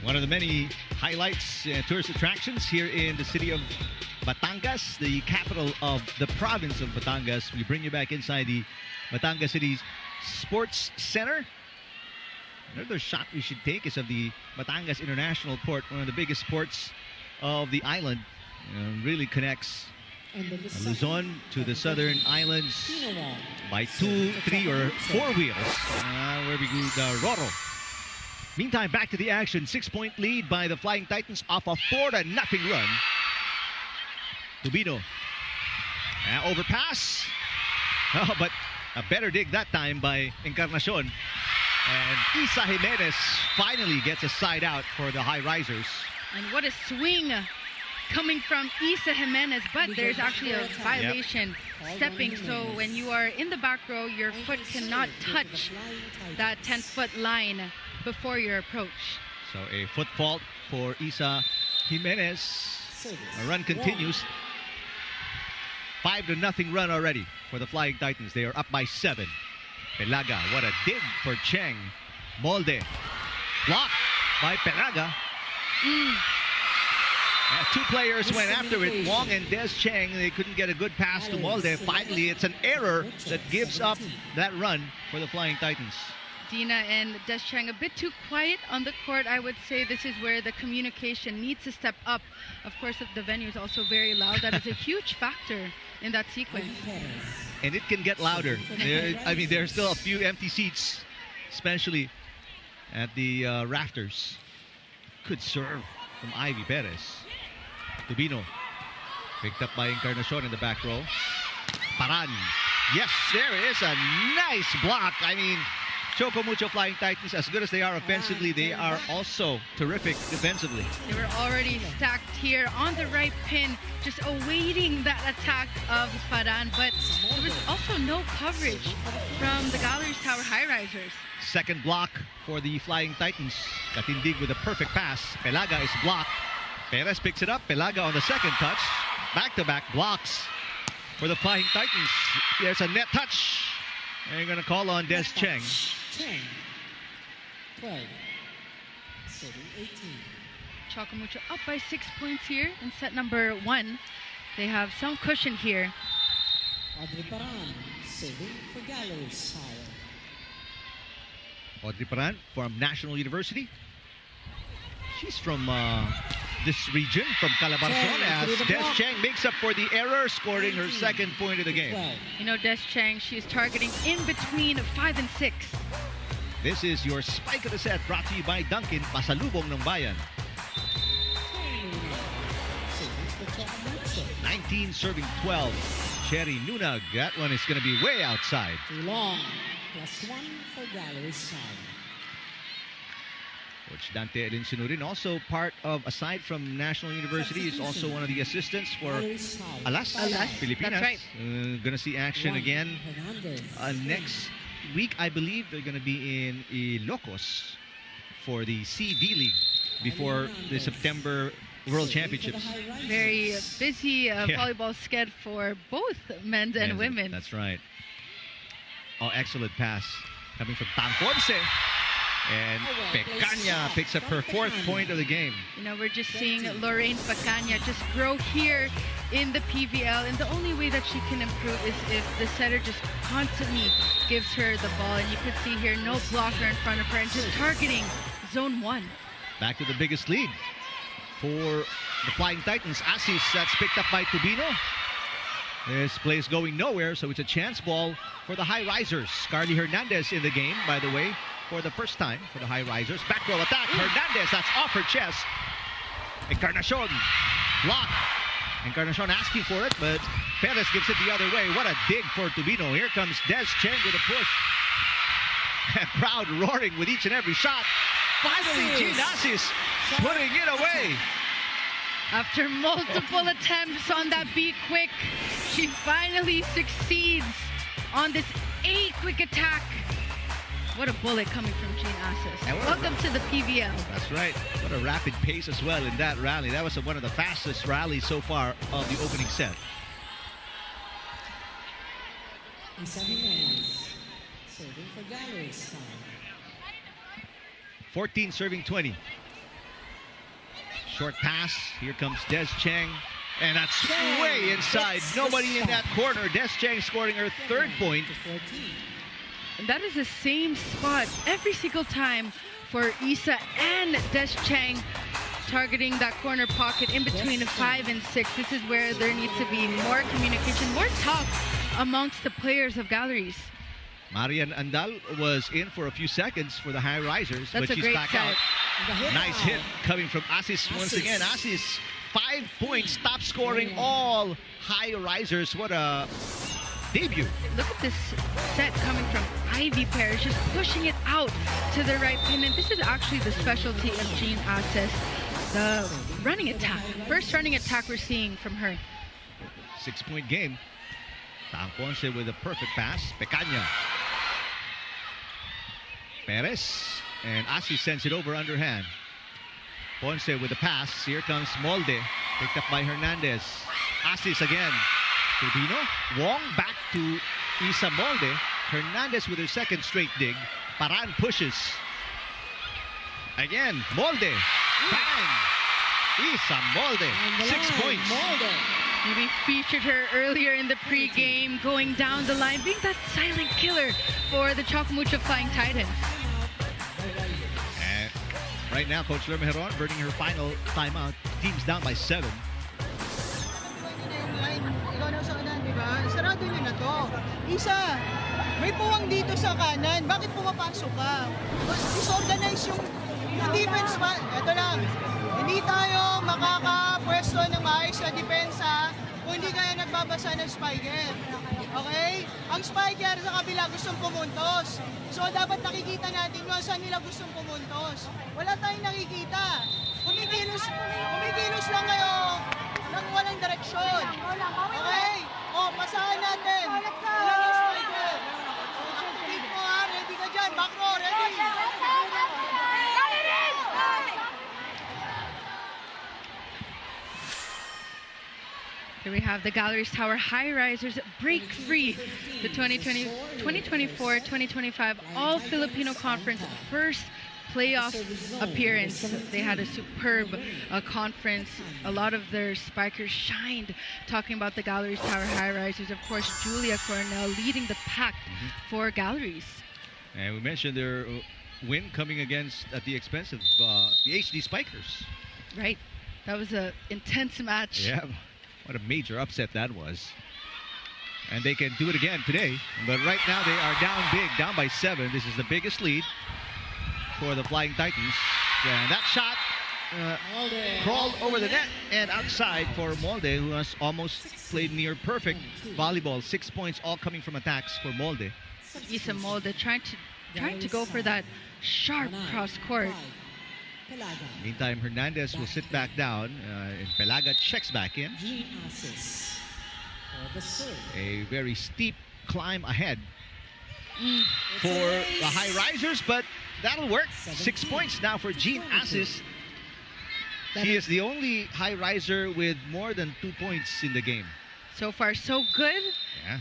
One of the many highlights, tourist attractions here in the city of Batangas, the capital of the province of Batangas. We bring you back inside the Batangas City Sports Center. Another shot we should take is of the Batangas International Port, one of the biggest ports of the island. Really connects Luzon to the southern islands by 2, 3, or 4 wheels. Where we go, the Roro. Meantime, back to the action. 6-point lead by the Flying Titans off a 4-0 run. Tubino. Overpass. Oh, but a better dig that time by Encarnacion. And Isa Jimenez finally gets a side out for the Highrisers. And what a swing coming from Isa Jimenez, but there's actually a violation stepping. So when you are in the back row, your foot cannot touch that 10-foot line before your approach. So a foot fault for Isa Jimenez. A run continues. 5-0 run already for the Flying Titans. They are up by 7. Pelaga, what a dig for Cheng. Molde, blocked by Pelaga. 2 players went after it, Wong and Des Cheng. They couldn't get a good pass to Molde. Finally, it's an error that gives up that run for the Flying Titans. Dina and Des Cheng a bit too quiet on the court. I would say this is where the communication needs to step up. Of course, if the venue is also very loud, that is a huge factor in that sequence. And it can get louder. There are still a few empty seats, especially at the rafters. Good serve from Ivy Perez. Tubino, picked up by Encarnacion in the back row. Paran. Yes, there is a nice block. Choco Mucho Flying Titans, as good as they are offensively, they are also terrific defensively. They were already stacked here on the right pin, just awaiting that attack of Faran, but there was also no coverage from the Galeries Tower Highrisers. Second block for the Flying Titans. Katindig with a perfect pass. Pelaga is blocked. Perez picks it up. Pelaga on the second touch. Back-to-back blocks for the Flying Titans. There's a net touch. And you're going to call on Des Cheng. 12, serving 18. Choco Mucho up by 6 points here in set number 1. They have some cushion here. Audrey Paran, serving for Galeries Tower. Audrey Paran from National University. She's from this region, from Calabarzon, as Des Cheng makes up for the error, scoring her second point of the game. You know, Des Cheng, she's targeting in between 5 and 6. This is your spike of the set, brought to you by Dunkin', pasalubong ng bayan. 19 serving 12. Cherry Nunag, that one is going to be way outside. Too long, +1 for Galeries Tower. Coach Dante Elinsinurin, also part of, aside from National University, is also one of the assistants for Alas, Pilipinas. That's right. Gonna see action again next week. I believe they're gonna be in Ilocos for the CV League before the September World Championships. Very busy volleyball sked for both men's and women. That's right. Oh, excellent pass coming from Ponce. And Pacania picks up her 4th point of the game. You know, we're just seeing Lorraine Pacania just grow here in the PVL, and the only way that she can improve is if the setter just constantly gives her the ball. And you could see here, no blocker in front of her and just targeting zone 1. Back to the biggest lead for the Flying Titans. Asis, that's picked up by Tubino. This play's going nowhere, so it's a chance ball for the Highrisers. Carly Hernandez in the game, by the way, for the first time for the Highrisers. Back row attack. Hernandez, that's off her chest. Encarnacion, block. Encarnacion asking for it, but Perez gives it the other way. What a dig for Tubino. Here comes Des Cheng with a push. And crowd roaring with each and every shot. Finally, Jean Asis putting it away. After multiple attempts on that be quick, she finally succeeds on this quick attack. What a bullet coming from Jean Asis. Welcome to the PVL. That's right. What a rapid pace as well in that rally. That was one of the fastest rallies so far of the opening set. Isa Molde, serving for Galeries Tower. 14 serving 20. Short pass. Here comes Des Cheng. And that's way inside. Nobody in that corner. Des Cheng scoring her 3rd point. And that is the same spot every single time for Isa and Des Cheng, targeting that corner pocket in between 5 and 6. This is where there needs to be more communication, more talk amongst the players of Galleries. Marian Andal was in for a few seconds for the Highrisers, but she's great back set. out. Nice hit coming from Asis once again. Asis, 5 points, top scoring all Highrisers. What a debut. Look at this set coming from Ivy Paris, just pushing it out to the right pin. And this is actually the specialty of Jean Asis, the running attack. First running attack we're seeing from her. 6-point game. Ponce with a perfect pass. Pacania. Perez. And Asis sends it over underhand. Ponce with the pass. Here comes Molde. Picked up by Hernandez. Asis again. Tubino. Wong back to Isa Molde. Hernandez with her 2nd straight dig. Paran pushes. Again, Molde. Bang! Isa Molde. 6 points. We featured her earlier in the pregame, going down the line, being that silent killer for the Choco Mucho Flying Titans. And right now, Coach Lerma Heron burning her final timeout. Team's down by 7. Ikaw na sa kanan, di ba? Sarado nyo na to. Isa, may puwang dito sa kanan. Bakit pumapasok ka? Disorganize yung defense man. Ito lang. Hindi tayo makakapwesto ng maayos na depensa kung kung hindi kayo nagbabasa ng spiker. Okay? Ang spiker sa kabila gustong pumuntos. So dapat nakikita natin kung saan nila gustong pumuntos. Wala tayong nakikita. Kumikilos lang kayo ng walang direksyon. Okay? O, pasahan natin. Ilan yung spiker? Activate mo ha. Ready ka dyan. Back row. Ready. Here we have the Galeries Tower Highrisers break free the 2024-2025 All-Filipino Conference first playoff appearance. They had a superb conference. A lot of their spikers shined. Talking about the Galeries Tower Highrisers, of course, Julia Cornell leading the pack for Galleries. And we mentioned their win coming against at the expense of the HD Spikers. Right. That was an intense match. Yeah. What a major upset that was. And they can do it again today. But right now they are down big, down by 7. This is the biggest lead for the Flying Titans. And that shot crawled over the net and outside for Molde, who has almost played near perfect volleyball. 6 points all coming from attacks for Molde. Isa Molde trying to go for that sharp cross court. Meantime, Hernandez will sit back down and Pelaga checks back in. A very steep climb ahead for the Highrisers, but that'll work. 6 points now for Jean Assis. She is the only Highriser with more than 2 points in the game. So far, so good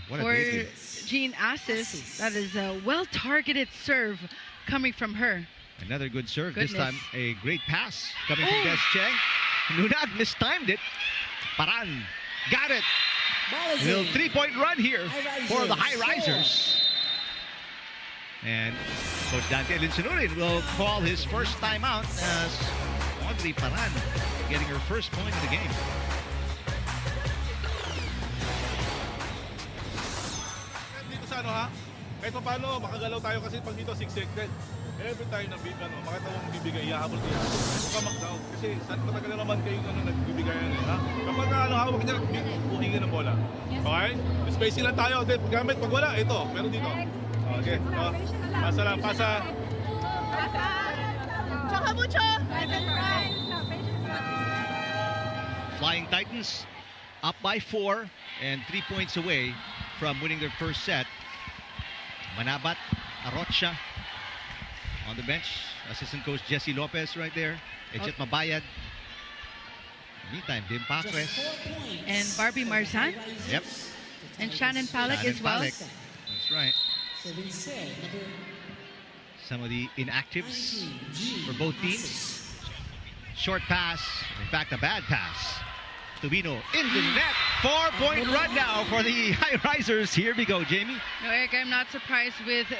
for Jean Assis. That is a well-targeted serve coming from her. Another good serve. This time a great pass coming from Des Cheng. Nunag mistimed it. Paran got it. A little 3-point run here for the Highrisers. And Coach Dante Linsunurin will call his first timeout as Audrey Paran getting her first point of the game. Dito sa ano ha? Kahit paano makagalaw tayo kasi pag dito siksik din. Every time na makita mong bibigay, iyahabol ko yan. Huwag ka mag-down. Kasi matagal na naman kayong nagbibigayan eh, ha? Kapag hawak niya, bukingin ng bola. Okay? Spacing lang tayo. Gamit, pag wala, ito. Meron dito. Okay. Pasa lang, pasa. Choco Mucho! Flying Titans up by 4 and 3 points away from winning their first set. Manabat, Arocha on the bench. Assistant coach Jesse Lopez right there. Ejit Mabayad. Meantime, Timi Pacres. And Barbie Marzan. Yep. And Shannon Palick as well. That's right. Some of the inactives for both teams. Short pass. In fact, a bad pass. Tubino in the net. 4-point run now for the Highrisers. Here we go, Jamie. No, Eric, I'm not surprised with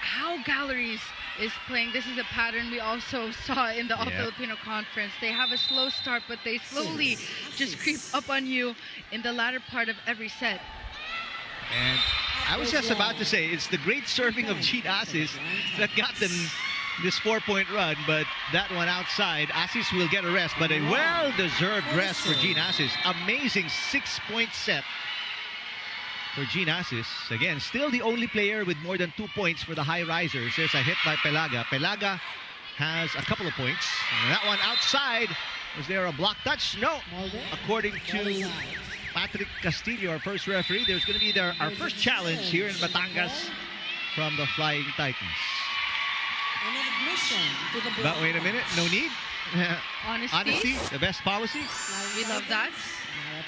how Galleries is playing. This is a pattern we also saw in the All-Filipino Conference. They have a slow start, but they slowly just creep up on you in the latter part of every set. And I was just about to say, it's the great serving of Jean Assis that got them this 4-point run, but that one outside. Assis will get a rest, but a well-deserved rest for Jean Assis. Amazing 6-point set for Jean Assis. Again, still the only player with more than 2 points for the Highrisers. There's a hit by Pelaga. Pelaga has a couple of points. And that one outside. Was there a block touch? No. According to Patrick Castillo, our first referee, there's going to be our first challenge here in Batangas from the Flying Titans. But wait a minute, no need. Honesty, the best policy. We love that.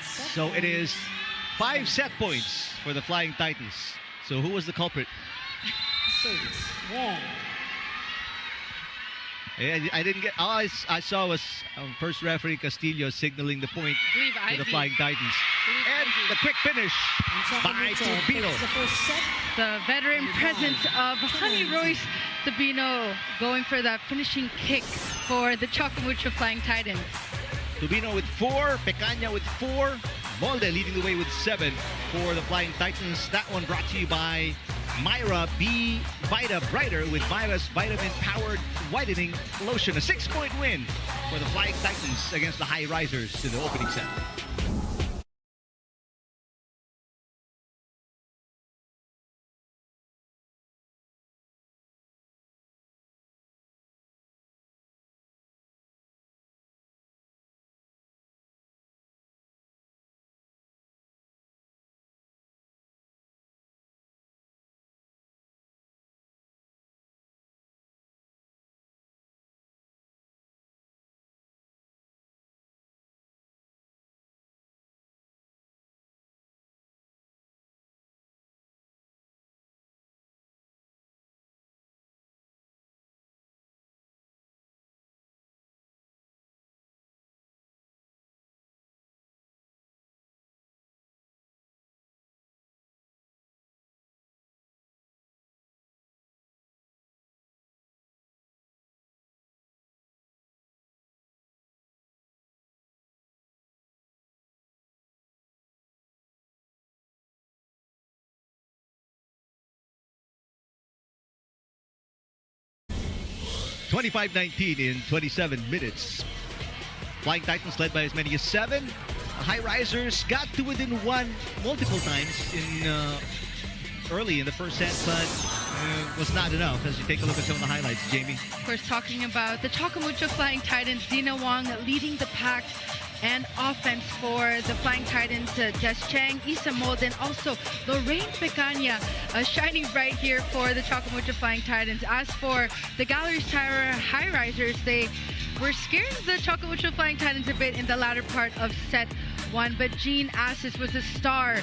So it is 5 set points for the Flying Titans. So who was the culprit? I didn't get. All I saw was first referee Castillo signaling the point to the Flying Titans. And the quick finish by Tubino. The veteran presence of Honey Royce Tubino going for that finishing kick for the Choco Mucho Flying Titans. Tubino with 4, Pecaña with 4, Molde leading the way with 7 for the Flying Titans. That one brought to you by Myra B Vita Brighter with Myra's vitamin-powered whitening lotion. A 6-point win for the Flying Titans against the Highrisers in the opening set. 25-19 in 27 minutes. Flying Titans led by as many as 7. Highrisers got to within 1 multiple times in early in the first set, but was not enough as you take a look at some of the highlights, Jamie. Of course, talking about the Choco Mucho Flying Titans, Dina Wong leading the pack and offense for the Flying Titans, Des Cheng, Isa Molde, and also Lorraine Picania shining bright here for the Choco Mucho Flying Titans. As for the Galeries Tower Highrisers, they were scaring the Choco Mucho Flying Titans a bit in the latter part of set 1, but Jean Assis was a star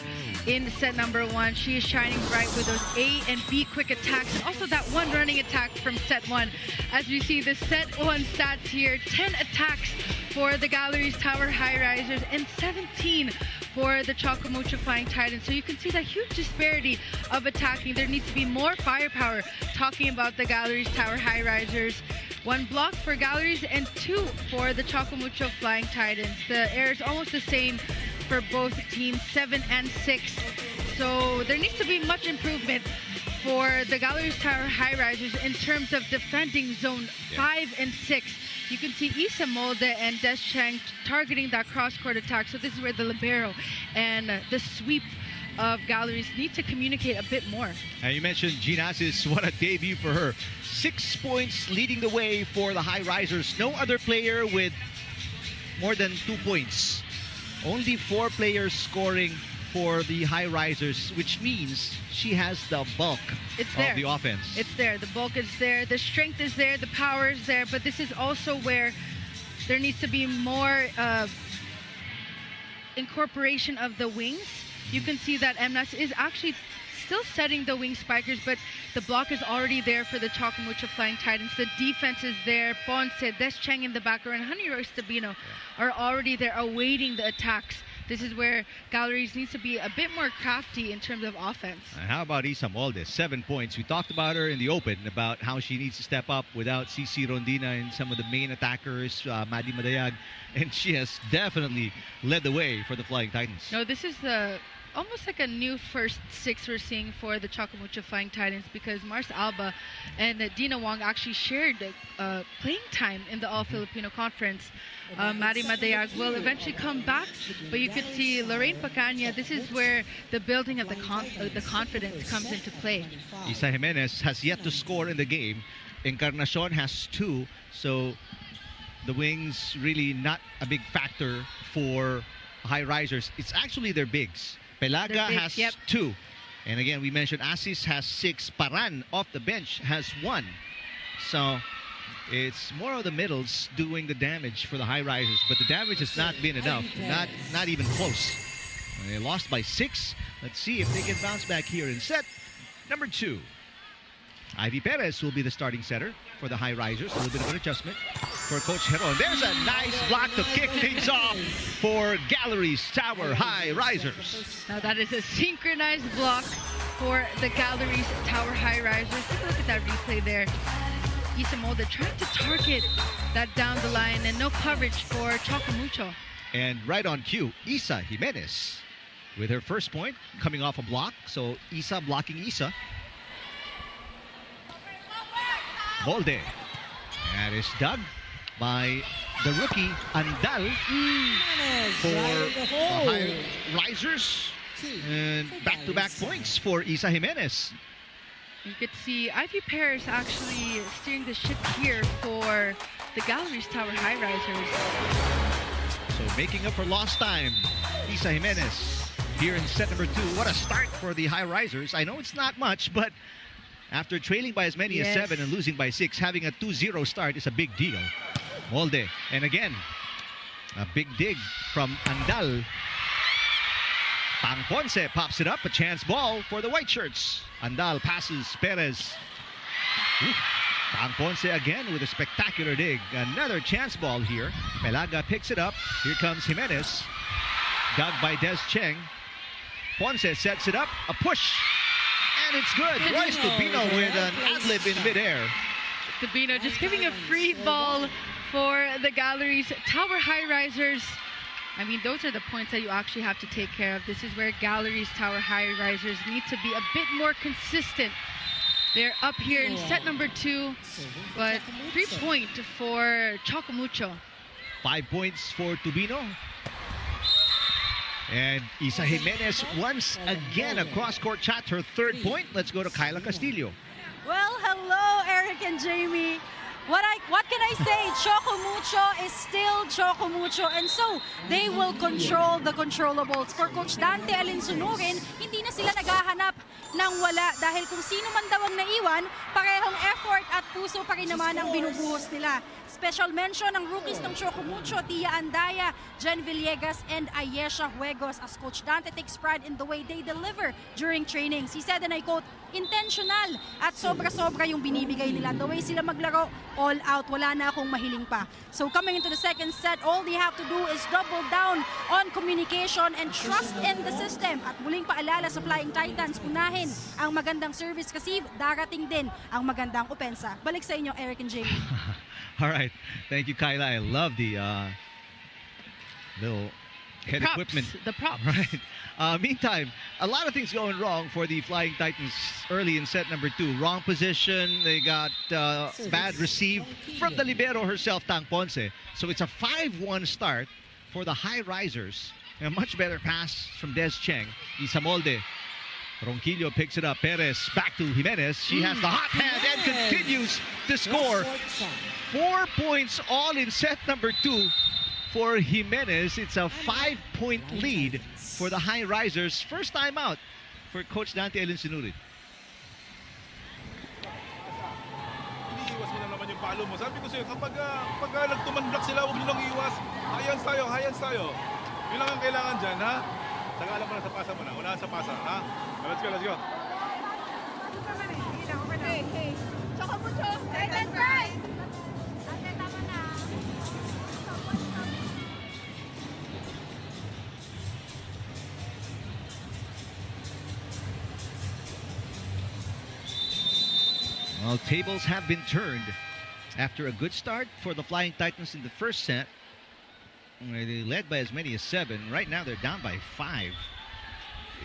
in set number 1. She is shining bright with those A and B quick attacks, and also that one running attack from set 1. As we see the set 1 stats here, 10 attacks for the Galeries Tower Highrisers and 17 for the Choco Mucho Flying Titans. So you can see that huge disparity of attacking. There needs to be more firepower. Talking about the Galeries Tower Highrisers, 1 block for Galeries and 2 for the Choco Mucho Flying Titans. The air is almost the same for both teams, 7 and 6. So there needs to be much improvement for the Galeries Tower Highrisers in terms of defending zone 5 and 6. You can see Isa Molde and Des Cheng targeting that cross-court attack. So this is where the libero and the sweep of Galeries need to communicate a bit more. And you mentioned Jean Assis, what a debut for her. 6 points leading the way for the Highrisers. No other player with more than 2 points. Only 4 players scoring for the Highrisers, which means she has the bulk of the offense. It's there. The bulk is there. The strength is there. The power is there. But this is also where there needs to be more incorporation of the wings. You can see that MNAS is actually still setting the wing spikers, but the block is already there for the Choco Mucho Flying Titans. The defense is there. Ponce, Des Cheng in the background, and Honey Roy Stabino are already there awaiting the attacks. This is where Galeries needs to be a bit more crafty in terms of offense. And how about Isa Molde? 7 points. We talked about her in the open about how she needs to step up without CC Rondina and some of the main attackers, Maddie Madayag, and she has definitely led the way for the Flying Titans. No, this is almost like a new first 6 we're seeing for the Choco Mucho Flying Titans, because Mars Alba and Dina Wong actually shared playing time in the All-Filipino Conference. Maddie Madayag will eventually come back, but you could see Lorraine Pacania. This is where the building of the confidence comes into play. Isa Jimenez has yet to score in the game. Encarnacion has 2, so the wings really not a big factor for Highrisers. It's actually their bigs. Pelaga has 2. And again, we mentioned Assis has 6. Paran off the bench has 1. So it's more of the middles doing the damage for the Highrisers, but the damage has not been enough. Not even close. They lost by 6. Let's see if they can bounce back here in set number 2. Ivy Perez will be the starting setter for the Highrisers. A little bit of an adjustment for Coach Heron. There's a nice block to kick things off for Galeries Tower Highrisers. Now that is a synchronized block for the Galeries Tower Highrisers. Take a look at that replay there. Isa Molde trying to target that down the line, and no coverage for Choco Mucho. And right on cue, Isa Jimenez with her first point coming off a block. So Isa blocking Isa. Molde. That is dug by the rookie Andal for the Highrisers. And back-to-back points for Isa Jimenez. You could see Ivy Paris actually steering the ship here for the Galeries Tower Highrisers. So making up for lost time, Isa Jimenez here in set number 2. What a start for the Highrisers. I know it's not much, but after trailing by as many as 7 and losing by 6, having a 2-0 start is a big deal. Molde, and again, a big dig from Andal. Pang Ponce pops it up, a chance ball for the white shirts. Andal passes Perez. Pang Ponce again with a spectacular dig. Another chance ball here. Pelaga picks it up. Here comes Jimenez. Dug by Des Cheng. Ponce sets it up, a push. And it's good. Royce Tubino with an ad-lib in midair. Tubino just giving a free ball for the Galeries Tower Highrisers. I mean, those are the points that you actually have to take care of. This is where Galeries Tower Highrisers need to be a bit more consistent They're up here in set number 2, but 3-point for Choco Mucho. 5 points for Tubino. And Isa Jimenez once again a cross-court shot, her 3rd point. Let's go to Kyla Castillo. Well, hello, Eric and Jamie. What can I say? Choco Mucho is still Choco Mucho, and so they will control the controllables. For Coach Dante Alinsunurin, hindi na sila naghahanap ng wala dahil kung sino man daw ang naiwan, parehong effort at puso pa rin naman ang binubuhos nila. Special mention ang rookies ng Choco Mucho, Tia Andaya, Jen Villegas, and Ayesha Juegos as Coach Dante takes pride in the way they deliver during trainings. He said, and I quote, intentional at sobra-sobra yung binibigay nila. The way sila maglaro, all out, wala na akong mahiling pa. So coming into the second set, all they have to do is double down on communication and trust in the system. At muling paalala sa Flying Titans, unahin ang magandang service kasi darating din ang magandang opensa. Balik sa inyo, Eric and Jamie. All right. Thank you, Kyla. I love the little head equipment. The props. Right. Meantime, a lot of things going wrong for the Flying Titans early in set number 2. Wrong position. They got bad receive from the libero herself, Tang Ponce. So it's a 5-1 start for the Highrisers. A much better pass from Des Cheng. Isa Molde. Ronquillo picks it up. Perez back to Jimenez. She has the hot hand and continues to score. 4 points all in set number 2 for Jimenez. It's a 5-point lead for the Highrisers. First time out for Coach Dante Alinsunurin. Iniiwas mo na naman yung palo mo. Sabi ko sa'yo, kapag nagtumandak sila, huwag nyo lang iiwas. Hayans tayo. Yun lang ang kailangan dyan, ha? Tagalan mo na sa pasa mo na. Unahan sa pasa, ha? Let's go. Hey. Choco Mucho, Titan Pride! Well, tables have been turned after a good start for the Flying Titans in the first set. They led by as many as 7. Right now, they're down by 5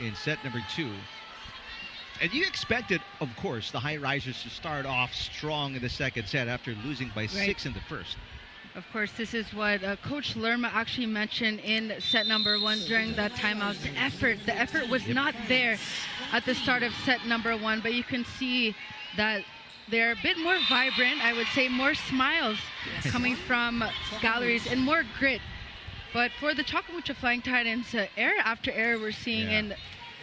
in set number 2. And you expected, of course, the Highrisers to start off strong in the second set after losing by 6 in the first. Of course, this is what Coach Lerma actually mentioned in set number 1 during that timeout. The effort was not there at the start of set number 1, but you can see that they're a bit more vibrant. I would say more smiles coming from Galleries and more grit. But for the Choco Mucho Flying Titans, error after error we're seeing, and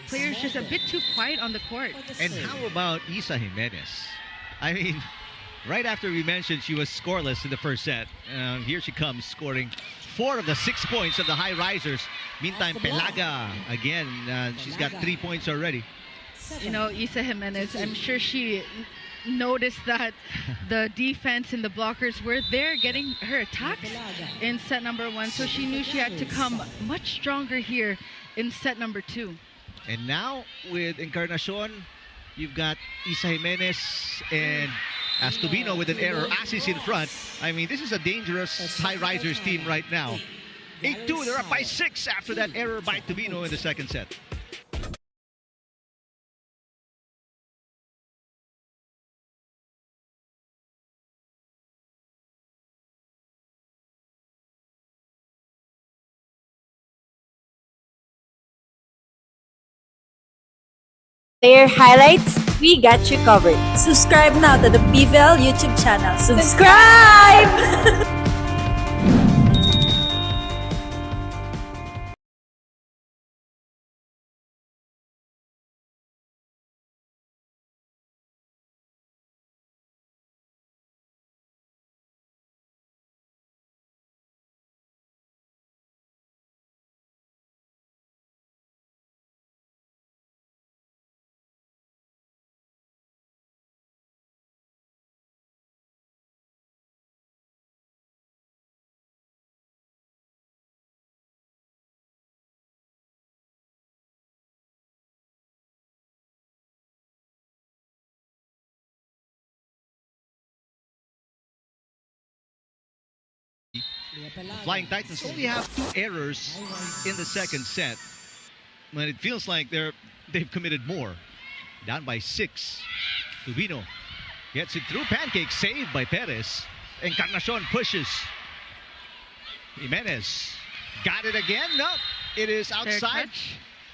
players just a bit too quiet on the court. And how about Isa Jimenez? I mean, right after we mentioned she was scoreless in the first set, here she comes scoring 4 of the 6 points of the Highrisers. Meantime, Pelaga, again, she's got 3 points already. You know, Isa Jimenez, I'm sure she noticed that the defense and the blockers were there getting her attacks in set number 1, so she knew she had to come much stronger here in set number 2. And now with Encarnacion, you've got Isa Jimenez and Astubino with an error. Asis in front. I mean, this is a dangerous Highrisers team right now. 8-2, they're up by 6 after that error by Tubino in the second set. Player highlights, we got you covered. Subscribe now to the PVL YouTube channel. Subscribe! Flying Titans only have 2 errors in the second set, but it feels like they've committed more. Down by 6 Tubino gets it through. Pancake saved by Perez. Encarnacion pushes. Jimenez got it again. No, it is outside.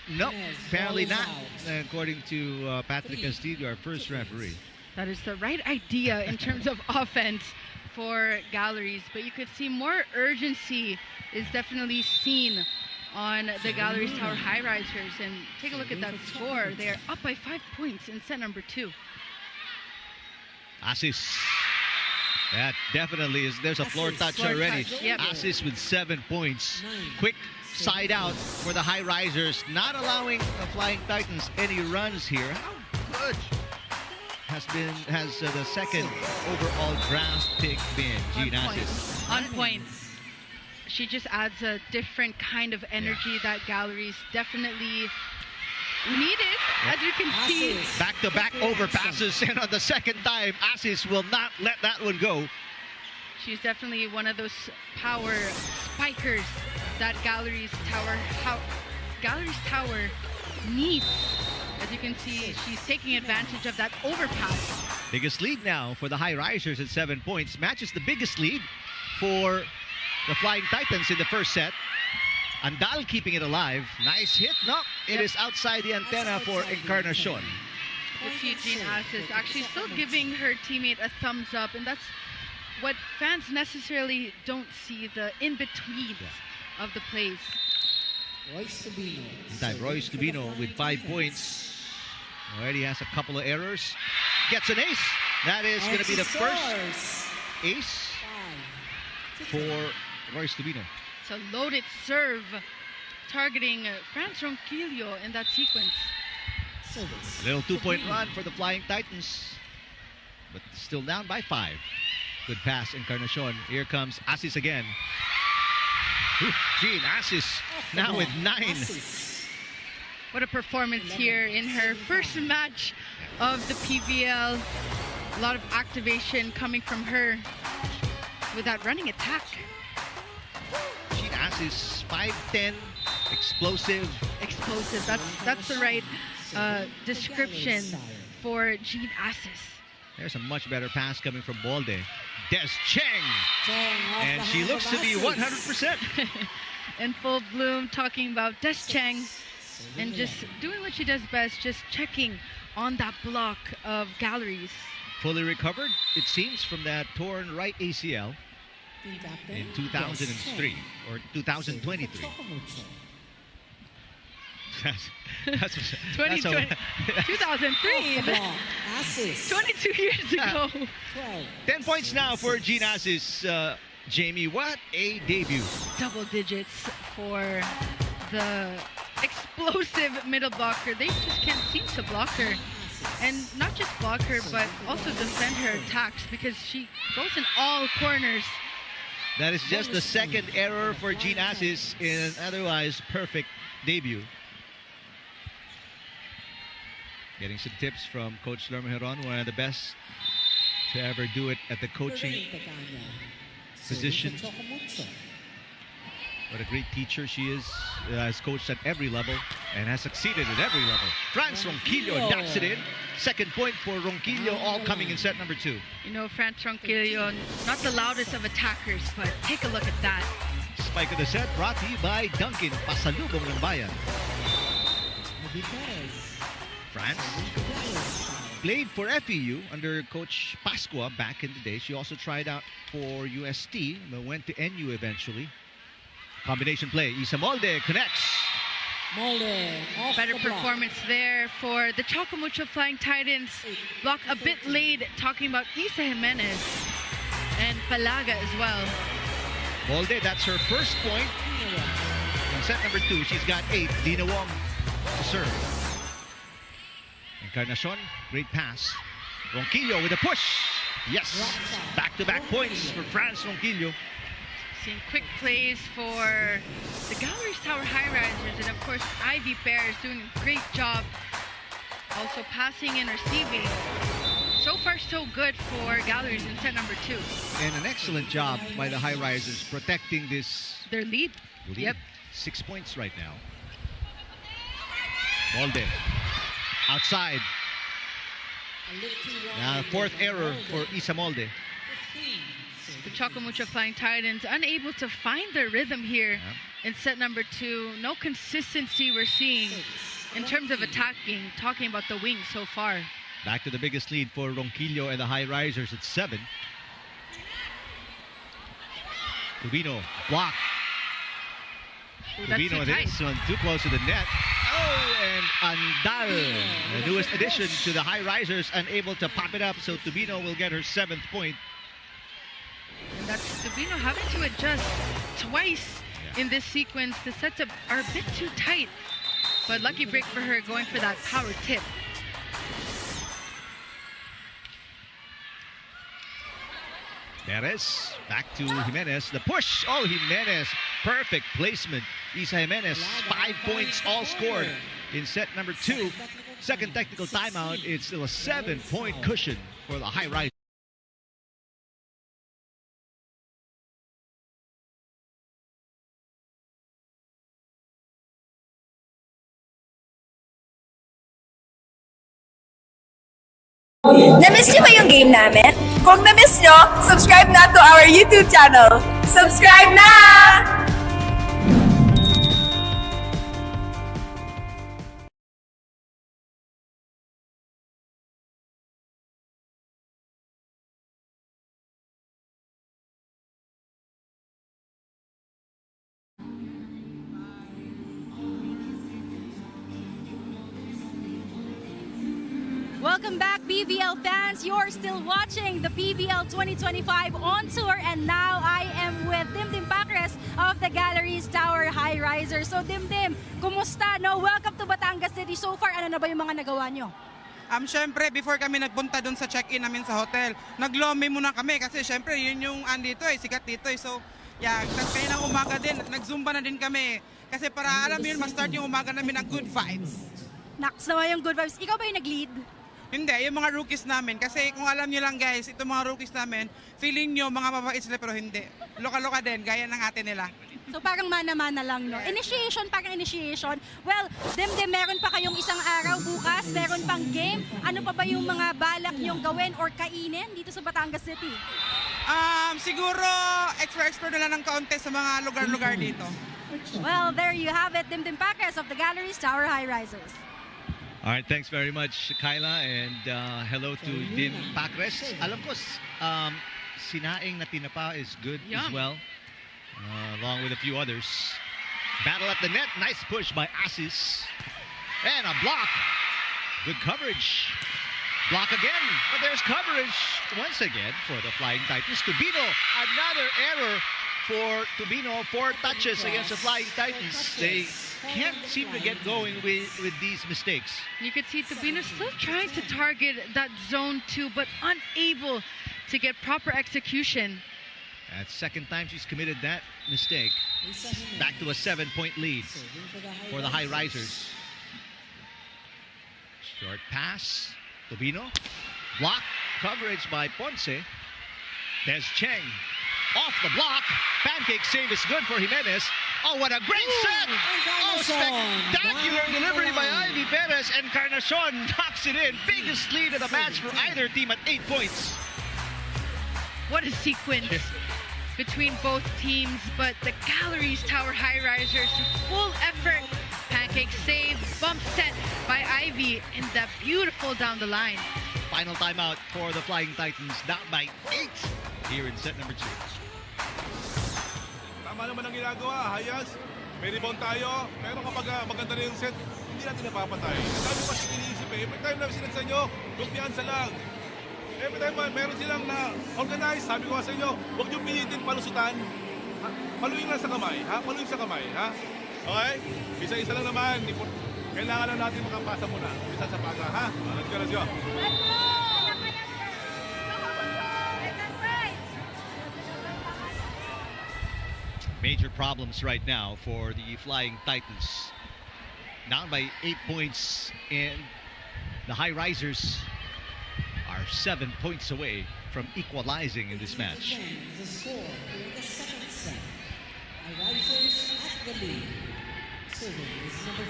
No, apparently not, according to Patrick Castillo, our first referee. That is the right idea in terms of offense for Galleries, but you could see more urgency is definitely seen on the Galeries Tower Highrisers. And take a look at that score. They are up by 5 points in set number 2. Asis. That definitely is. There's a floor touch already. Yep. Asis with 7 points. Quick side out for the Highrisers, not allowing the Flying Titans any runs here. How good has the second overall draft pick been, Jean Asis? On points. She just adds a different kind of energy that Galleries definitely needed, as you can see. Back-to-back overpasses, and on the second time, Asis will not let that one go. She's definitely one of those power spikers that Galeries Tower needs. As you can see, she's taking advantage of that overpass. Biggest lead now for the Highrisers at 7 points. Matches the biggest lead for the Flying Titans in the first set. Andal keeping it alive. Nice hit. No, it is outside the antenna for Encarnacion. You see Jean Asis actually still giving her teammate a thumbs up, and that's what fans necessarily don't see, the in-betweens of the plays. Royce Tubino with 5 points. Already has a couple of errors. Gets an ace. That is going to be the first ace for Royce Tubino. It's a loaded serve targeting France Ronquillo in that sequence. Little 2-point run for the Flying Titans, but still down by 5. Good pass, Encarnacion. Here comes Asis again. Jean Asis now with 9. What a performance here in her first match of the PVL. A lot of activation coming from her with that running attack. Jean Asis, 5'10", explosive. Explosive, that's the right description for Jean Asis. There's a much better pass coming from Molde. Des Cheng. And she looks to be 100%. In full bloom, talking about Des Cheng and just doing what she does best, just checking on that block of Galleries. Fully recovered, it seems, from that torn right ACL in 2003 or 2023. That's 2003. 22 years ago. 10 points now for Jean Asis. Jamie, what a debut. Double digits for the explosive middle blocker. They just can't seem to block her. And not just block her, but also defend her attacks, because she goes in all corners. That is just the second error for Jean Asis in an otherwise perfect debut. Getting some tips from Coach Lerma Heron, one of the best to ever do it at the coaching position. What a great teacher she is. Has coached at every level and has succeeded at every level. France Ronquillo knocks it in. Second point for Ronquillo, all coming in set number 2. You know, France Ronquillo, not the loudest of attackers, but take a look at that. Spike of the set brought to you by Dunkin', pasalubong ng bayan. France played for FEU under Coach Pascua back in the day. She also tried out for UST, but went to NU eventually. Combination play. Isa Molde connects. Better performance there for the Choco Mucho Flying Titans. Block a bit late, talking about Isa Jimenez and Palaga as well. Molde, that's her first point. In set number 2, she's got 8. Dina Wong to serve. Encarnacion, great pass. Ronquillo with a push. Yes, back-to-back points for France Ronquillo. Seeing quick plays for the Galeries Tower Highrisers, and of course Ivy Bear is doing a great job also passing and receiving. So far so good for Galleries in set number 2. And an excellent job by the Highrisers protecting their lead. Yep. 6 points right now. Molde outside. Fourth error for Isa Molde. The Choco Mucho Flying Titans unable to find their rhythm here in set number 2. No consistency we're seeing in terms of attacking, talking about the wings so far. Back to the biggest lead for Ronquillo and the Highrisers at 7. Tubino, block. Tubino, this one too close to the net. Oh, and Andal, the newest addition to the Highrisers, unable to pop it up, so Tubino will get her 7th point. And that's Tubino having to adjust twice in this sequence. The sets are a bit too tight, but lucky break for her going for that power tip. Perez, back to Jimenez. The push. Oh, Jimenez. Perfect placement. Isa Jimenez, 5 points all scored in set number 2. Second technical timeout. It's still a 7-point cushion for the Highrisers. Na-miss niyo ba yung game namin? Kung na-miss niyo, subscribe na to our YouTube channel. Subscribe na! Welcome back, PVL fans. You're still watching the PVL 2025 on tour, and now I am with Timi Pacres of the Galeries Tower Highrisers. So Dimdim, kumusta? No, welcome to Batangas City. So far, ano na ba yung mga nagawa nyo? Syempre, before kami nagpunta doon sa check-in namin sa hotel, nag-lommy muna kami kasi syempre yun yung andito sikat dito So, tapos kayo ng umaga din, nag-zumba na din kami. Kasi para alam yun, ma-start yung umaga namin ng good vibes. Naks naman yung good vibes. Ikaw ba yung nag-lead? Hindi, yung mga rookies namin. Kasi kung alam nyo lang guys, itong mga rookies namin, feeling nyo mga mababait sila pero hindi. Loka-loka din, gaya ng ate nila. So parang mana-mana lang, no? Initiation, parang initiation. Well, Dimdim, meron pa kayong isang araw bukas, meron pang game. Ano pa ba yung mga balak nyong gawin or kainin dito sa Batangas City? Siguro, explore na lang ng kaunti sa mga lugar-lugar dito. Well, there you have it, Timi Pacres of the Galeries Tower Highrisers. All right, thanks very much, Kyla, and hello to Timi Pacres. Alam ko, sinaing na tinapa is good as well, along with a few others. Battle at the net, nice push by Asis. And a block. Good coverage. Block again, but there's coverage once again for the Flying Titans. Tubino, another error for Tubino. 4 touches against the Flying Titans. They can't seem to get going with these mistakes. You could see Tubino still trying to target that zone 2, but unable to get proper execution. That's second time she's committed that mistake. Back to a 7-point lead for the Highrisers. Short pass. Tubino. Block. Coverage by Ponce. Des Cheng. Off the block. Pancake save is good for Jimenez. Oh, what a great set! Oh, spectacular delivery by Ivy Perez, and Encarnacion knocks it in. Biggest lead of the match for either team at 8 points. What a sequence between both teams, but the Galeries Tower Highrisers, full effort. Pancake save, bump set by Ivy, and that beautiful down the line. Final timeout for the Flying Titans, down by 8 here in set number 2. Tama naman ang ginagawa, Hayas. May rebound tayo, pero kapag maganda na yung set, hindi natin napapatay. Ang dami kasi iniisip Every time na sinabi sa inyo, kumpiyansa lang. Every time meron silang na organize, sabi ko sa inyo, huwag nyo pilitin palusutan. Paluin lang sa kamay, ha? Paluin sa kamay, ha? Okay? Isa-isa lang naman. Kailangan lang natin makapasa muna. Isa sa paga, ha? Let's go. Major problems right now for the Flying Titans. Down by 8 points, and the Highrisers are 7 points away from equalizing in this match. The score in the second set. Highrisers at the lead. Serving is number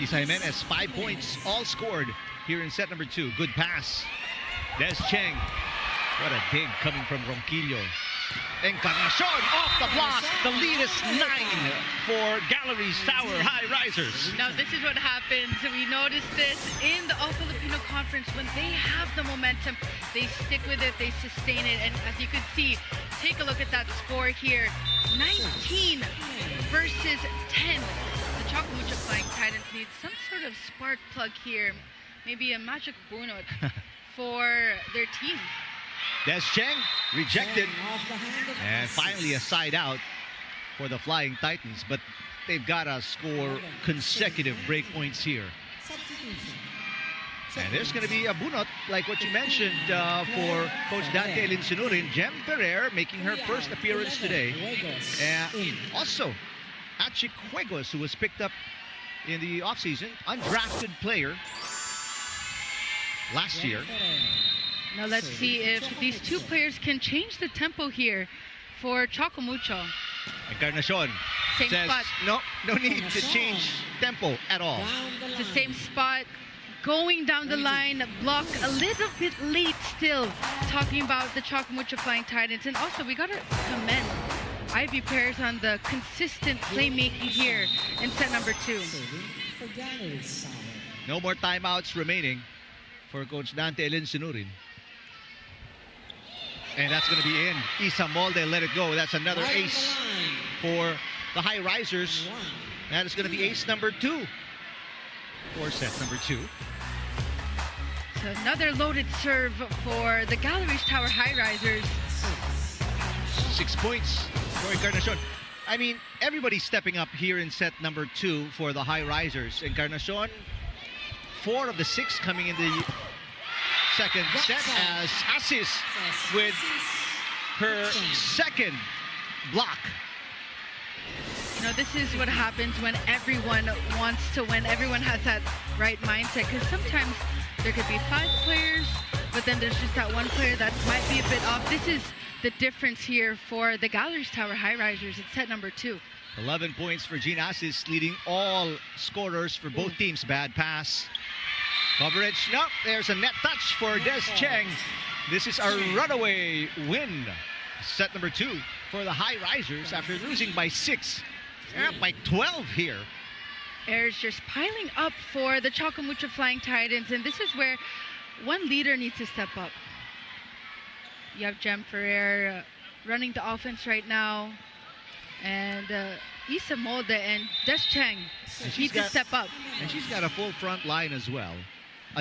3. Isa Jimenez, 5 points, all scored here in set number 2. Good pass. Des Cheng. What a dig coming from Ronquillo. Encarnacion off the block. The lead is 9 for Galeries Tower Highrisers. Now this is what happens. We noticed this in the All-Filipino Conference. When they have the momentum, they stick with it, they sustain it. And as you can see, take a look at that score here. 19 versus 10. The Choco Mucho Flying Titans need some sort of spark plug here. Maybe a magic bunot for their team. Des Cheng rejected, and finally a side out for the Flying Titans, but they've got to score consecutive break points here. And there's going to be a bunot, like what you mentioned, for Coach Dante Linsinurin. Jem Ferrer making her first appearance today. And also, Achik Juegos, who was picked up in the offseason, undrafted player last year. Now let's see if these two players can change the tempo here for Choco Mucho. Encarnacion Same says spot. no need to change tempo at all. The same spot, going down the line, block a little bit late still. Talking about the Choco Mucho Flying Titans. And also we gotta commend Ivy Pairs on the consistent playmaking here in set number 2. No more timeouts remaining for Coach Dante Linsinurin. And that's going to be in. Isa Molde let it go. That's another ace for the Highrisers. That is going to be ace number 2 for set number 2. So another loaded serve for the Galeries Tower Highrisers. 6 points for Encarnacion. I mean, everybody's stepping up here in set number 2 for the Highrisers. Encarnacion, 4 of the 6 coming in the second set as Asis with her second block. You know, this is what happens when everyone wants to win. Everyone has that right mindset, because sometimes there could be 5 players, but then there's just that one player that might be a bit off. This is the difference here for the Galeries Tower Highrisers in set number 2. 11 points for Jean Asis, leading all scorers for both teams. Bad pass. Coverage. No, there's a net touch for Des Cheng. This is a runaway win. Set number 2 for the Highrisers after losing by 6. They're up by 12 here. Errors just piling up for the Choco Mucho Flying Titans, and this is where one leader needs to step up. You have Jem Ferrer running the offense right now, and Isa Molde and Des Cheng need to step up. And she's got a full front line as well.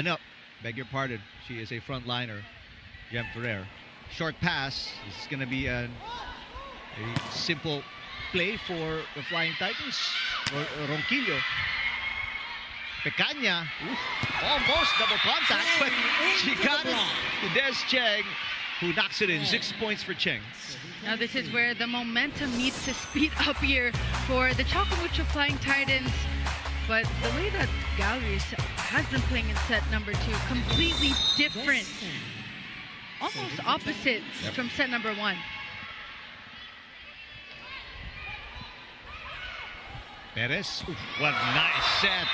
No, beg your pardon. She is a front liner, Jem Ferrer. Short pass. This is going to be a simple play for the Flying Titans. Ronquillo. Pecaña. Almost double contact, but she got it to Des Cheng, who knocks it in. 6 points for Cheng. Now this is where the momentum needs to speed up here for the Choco Mucho Flying Titans. But the way that Galeries has been playing in set number 2, completely different. Almost opposite from set number 1. Perez, what a nice set.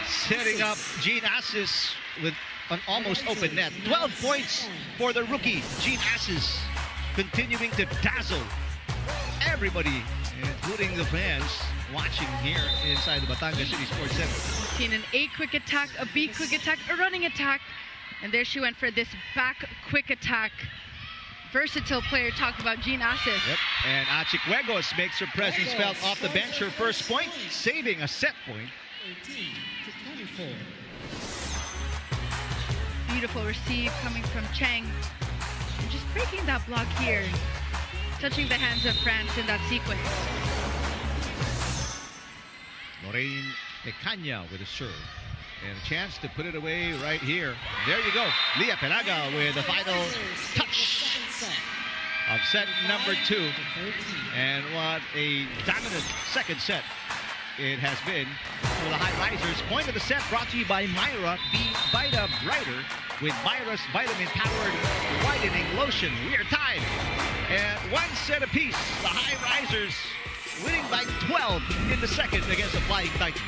Setting up Jean Asis with an almost open net. 12 points for the rookie, Jean Asis, continuing to dazzle everybody, including the fans watching here inside the Batangas City Sports Center. Seen an A quick attack, a B quick attack, a running attack, and there she went for this back quick attack. Versatile player, talking about Jean Asis. Yep, and Achik Juegos makes her presence felt off the bench. Her first point, saving a set point. 18-24. Beautiful receive coming from Cheng. And just breaking that block here. Touching the hands of France in that sequence. Lorraine Pecaña with a serve. And a chance to put it away right here. There you go. Leah Pelaga with the final touch of set number 2. And what a dominant second set it has been for the Highrisers. Point of the set brought to you by Myra, the Vita Brighter with Myra's vitamin-powered whitening lotion. We are tied. And 1 set apiece. The Highrisers winning by 12 in the second against the Flying Titans.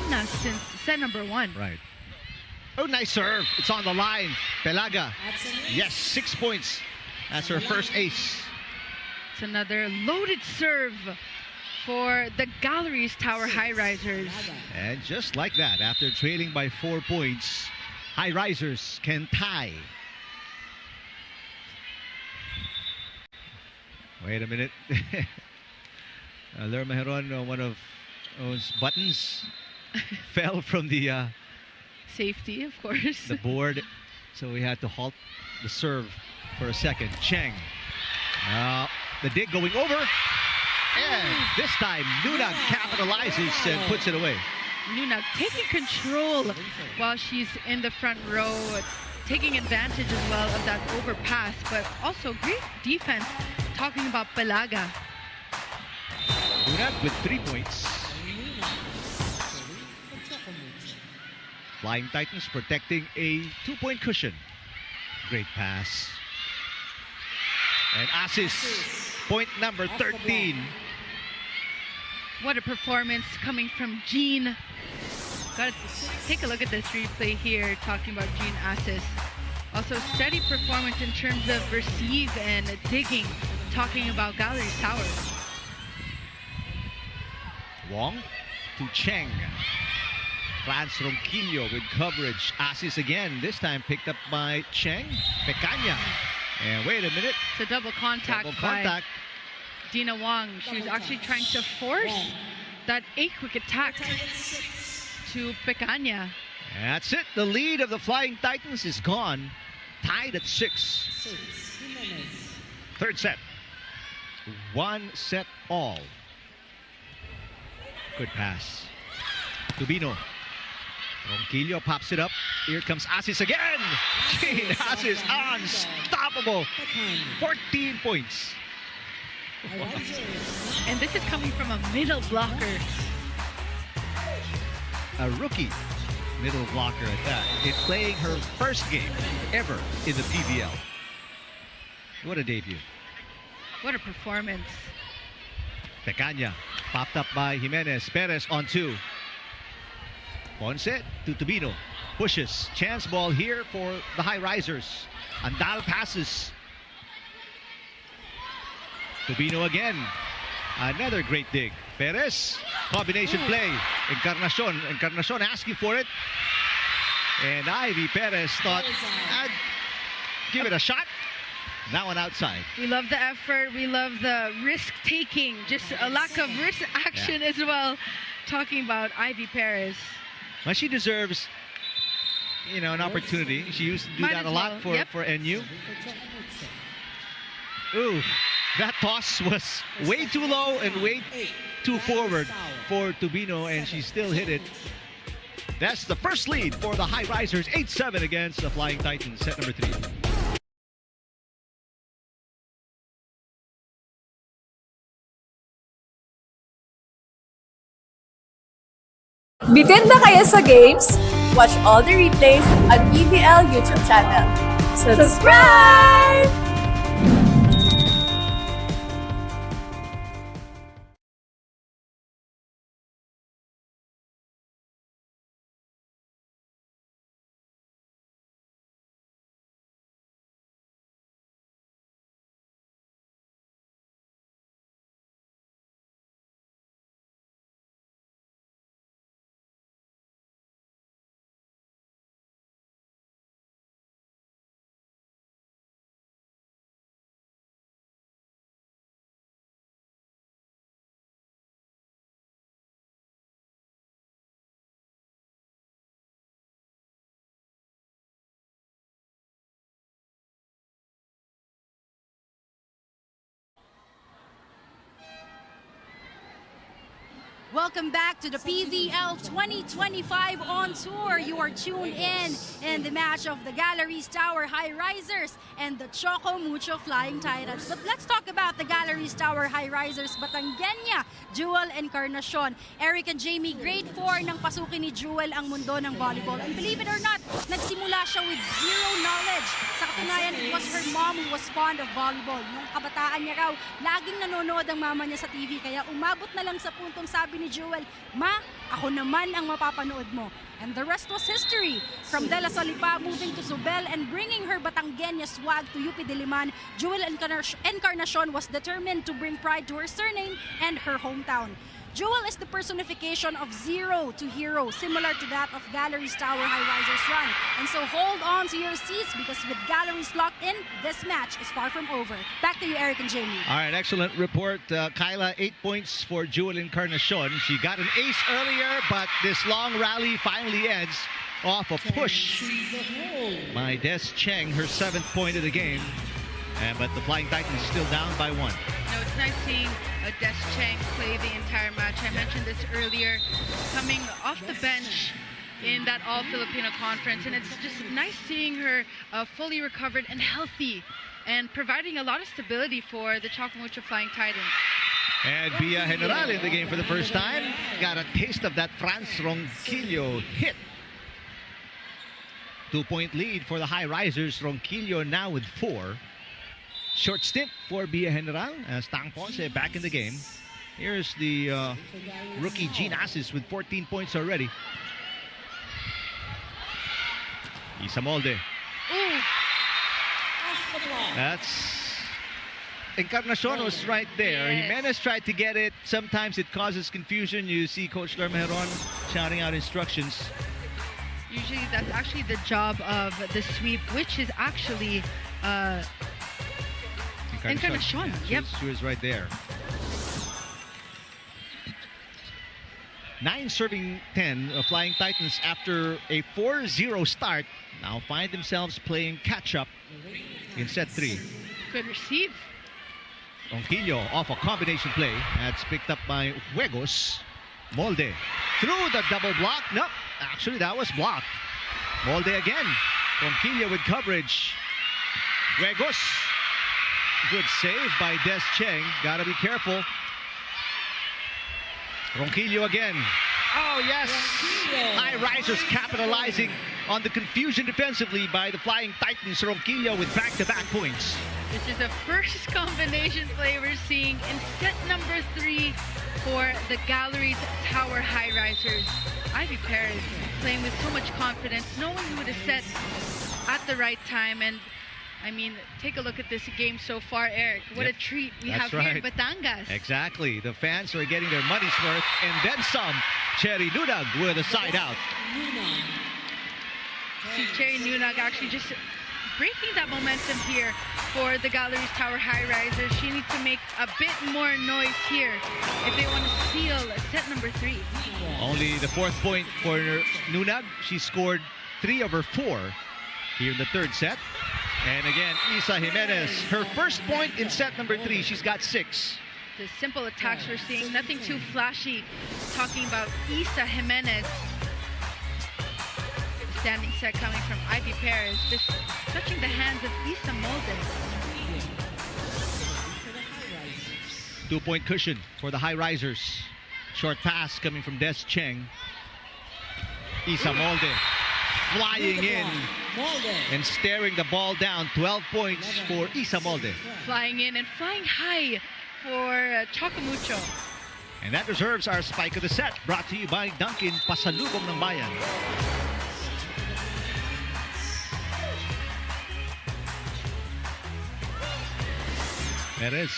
Una since set number 1. Right. Oh, nice serve. It's on the line. Pelaga. Yes, 6 points. That's her first ace. It's another loaded serve for the Galeries Tower Highrisers. And just like that, after trailing by 4 points, Highrisers can tie. Wait a minute. Lerma Heron, one of those buttons fell from the Safety, of course. the board, so we had to halt the serve for a second. Cheng. The dig going over. And this time, Nunag capitalizes and puts it away. Nunag taking control while she's in the front row, taking advantage as well of that overpass, but also great defense, talking about Pelaga. Nunag with 3 points. Flying Titans protecting a 2-point cushion. Great pass. And assist. Point number 13. What a performance coming from Jean. Gotta take a look at this replay here, talking about Jean Assis. Also steady performance in terms of receive and digging, talking about Galeries Tower. Wong to Cheng. Lance Ronquillo with coverage. Assis again, this time picked up by Cheng. Pecanya. And wait a minute. It's a double contact, by Dina Wong. She was actually trying to force that a quick attack to Pecanya. That's it. The lead of the Flying Titans is gone. Tied at 6. Third set. 1 set all. Good pass. Tubino. Ronquillo pops it up. Here comes Assis again. Jean Assis, unstoppable. 14 points. And this is coming from a middle blocker. A rookie middle blocker at that. In playing her first game ever in the PVL. What a debut. What a performance. Pecanya popped up by Jimenez. Perez on 2. Ponce to Tubino. Pushes. Chance ball here for the Highrisers. Andal passes. Tubino again. Another great dig. Perez. Combination play. Encarnacion asking for it. And Ivy Perez thought, I'd give it a shot. Now an outside. We love the effort. We love the risk-taking. Just a lack of risk action as well. Talking about Ivy Perez. Well, she deserves, an opportunity. She used to do that a lot for NU. Ooh, that toss was way too low and way too forward for Tubino, and she still hit it. That's the first lead for the Highrisers, 8-7 against the Flying Titans, set number 3. Bitin na kayo sa games? Watch all the replays on PVL YouTube channel. Subscribe! Welcome back to the PVL 2025 on tour. You are tuned in the match of the Galeries Tower Highrisers and the Choco Mucho Flying Titans. But let's talk about the Galeries Tower Highrisers Batangueña, Jewel Incarnacion. Eric and Jamie, grade 4 nang pasukin ni Jewel ang mundo ng volleyball. And believe it or not, nagsimula siya with zero knowledge. Sa katunayan, it was her mom who was fond of volleyball. Nung kabataan niya raw, laging nanonood ang mama niya sa TV. Kaya umabot na lang sa puntong sabi ni Jewel, Ma, Ako naman ang mapapanood mo. And the rest was history. From De La Salipa moving to Zobel and bringing her Batangueña swag to UP Diliman, Jewel Incarnacion was determined to bring pride to her surname and her hometown. Jewel is the personification of zero to hero, similar to that of Galeries Tower Highrisers run. And so hold on to your seats because with Galleries locked in, this match is far from over. Back to you, Eric and Jamie. All right, excellent report. Kyla, 8 points for Jewel Incarnacion. She got an ace earlier, but this long rally finally ends off a push by Des Cheng, her 7th point of the game. But the Flying Titans still down by 1. No, it's nice seeing Des Cheng play the entire match. I mentioned this earlier, coming off the bench in that All-Filipino conference, and it's just nice seeing her fully recovered and healthy and providing a lot of stability for the Choco Mucho Flying Titans. And Villa General in the game for the first time. Got a taste of that Franz Ronquillo hit. 2-point lead for the Highrisers. Ronquillo now with 4. Short stint for Villa General as Tang Ponce back in the game. Here's the rookie Gene Asis with 14 points already. Isa Molde. That's... Encarnacion was right there. Yes. Jimenez tried to get it. Sometimes it causes confusion. You see Coach Lermeron shouting out instructions. Usually that's actually the job of the sweep, which is actually Encarnacion. Yep. She was right there. 9 serving 10 Flying Titans after a 4-0 start. Now find themselves playing catch-up in set 3. Good receive. Ronquillo off a combination play. That's picked up by Juegos. Molde through the double block. Nope, actually that was blocked. Molde again. Ronquillo with coverage. Juegos. Good save by Des Cheng. Gotta be careful. Ronquillo again. Oh, yes. Highrisers capitalizing on the confusion defensively by the Flying Titans. Ronquillo with back-to-back points. This is the first combination play we're seeing in set number 3 for the Galeries Tower Highrisers. Ivy Perez playing with so much confidence, knowing who to set at the right time. And I mean, take a look at this game so far, Eric. What a treat we have here in Batangas. Exactly. The fans are getting their money's worth and then some. Cherry Nunag with a side out. See Cherry Nunag actually just breaking that momentum here for the Galeries Tower Highrisers. She needs to make a bit more noise here if they want to seal set number 3. Only the 4th point for Nunag. She scored 3 of her 4 here in the 3rd set. And again, Isa Jimenez, her first point in set number 3. She's got 6. The simple attacks we're seeing, nothing too flashy. Talking about Isa Jimenez. The standing set coming from Ivy Perez, just touching the hands of Isa Molde. 2-point cushion for the Highrisers. Short pass coming from Des Cheng. Isa Molde flying in and staring the ball down. 12 points for Isa Molde. Flying in and flying high for Choco Mucho. And that deserves our spike of the set. Brought to you by Dunkin' Pasalubong ng Bayan. Perez.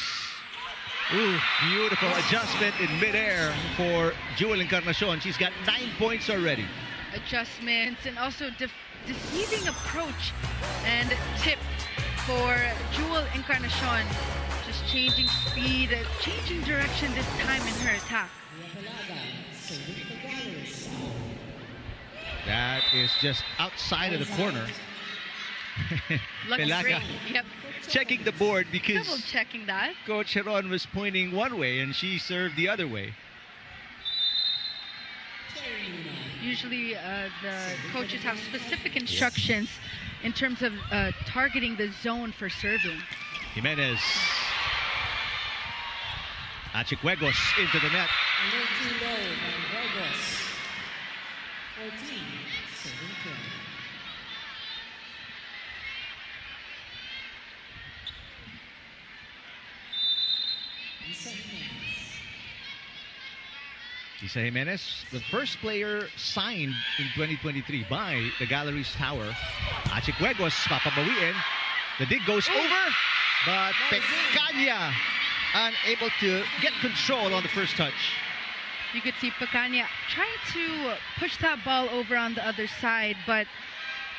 Ooh, beautiful adjustment in midair for Jewel Encarnacion. She's got 9 points already. Adjustments and also deceiving approach and tip for Jewel Incarnacion. Just changing speed, changing direction this time in her attack. That is just outside of the corner. Lucky break. Yep. Checking the board because double checking that. Coach Heron was pointing one way and she served the other way. Usually the coaches have specific instructions in terms of targeting the zone for serving. Jimenez. Achicuegos into the net. 14-17. Isa Jimenez, the first player signed in 2023 by the Galeries Tower. Achicuegos papabawiin. The dig goes over, but Pecania unable to get control on the first touch. You could see Pacania trying to push that ball over on the other side, but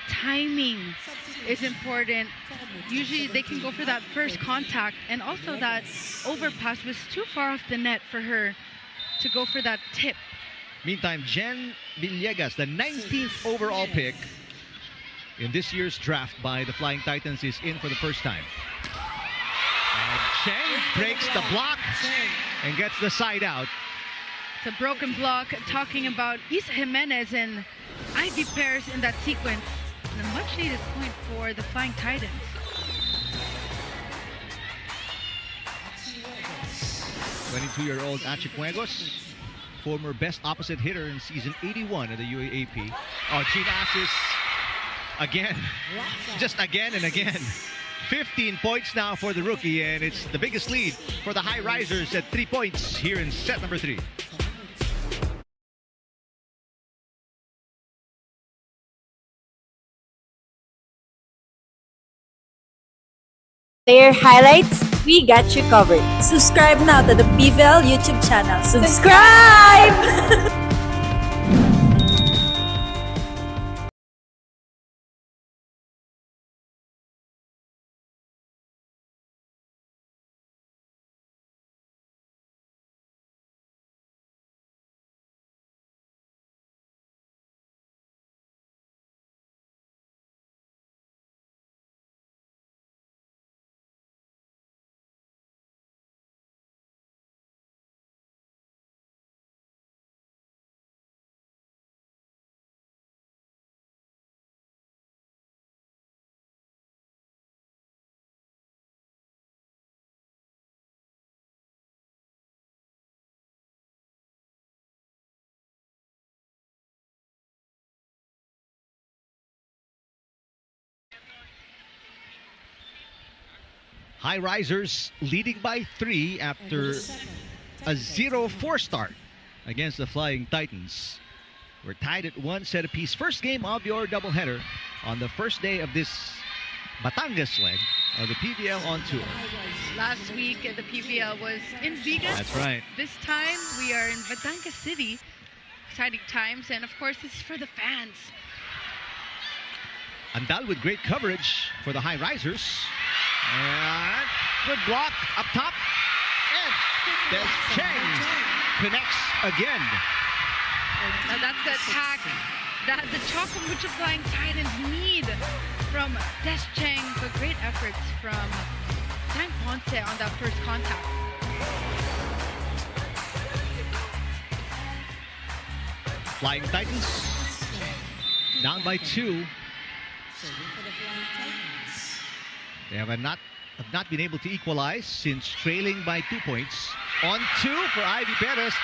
timing is important. Usually they can go for that first contact, and also that overpass was too far off the net for her to go for that tip. Meantime, Jen Villegas, the 19th overall pick in this year's draft by the Flying Titans, is in for the first time. And Cheng breaks the block and gets the side out. It's a broken block, talking about Isa Jimenez and Ivy Pairs in that sequence. And a much needed point for the Flying Titans. Twenty-two-year-old Achicuegos, former best opposite hitter in season 81 of the UAAP. Oh, Gina Assis again, just again and again. 15 points now for the rookie, and it's the biggest lead for the Highrisers at 3 points here in set number 3. Player highlights, we got you covered. Subscribe now to the PVL YouTube channel. Subscribe! Highrisers leading by 3 after a 0-4 start against the Flying Titans. We're tied at 1 set apiece. First game of your doubleheader on the first day of this Batangas leg of the PVL on tour. Last week the PVL was in Vegas. That's right. This time we are in Batangas City. Exciting times, and of course this is for the fans. Andal with great coverage for the Highrisers. And good block up top. And Des Cheng connects again. Now that's the attack that the Choco Mucho Flying Titans need from Des Cheng, but great efforts from Tang Ponce on that first contact. Flying Titans down by 2. They have not been able to equalize since trailing by 2 points. On 2 for Ivy Perez.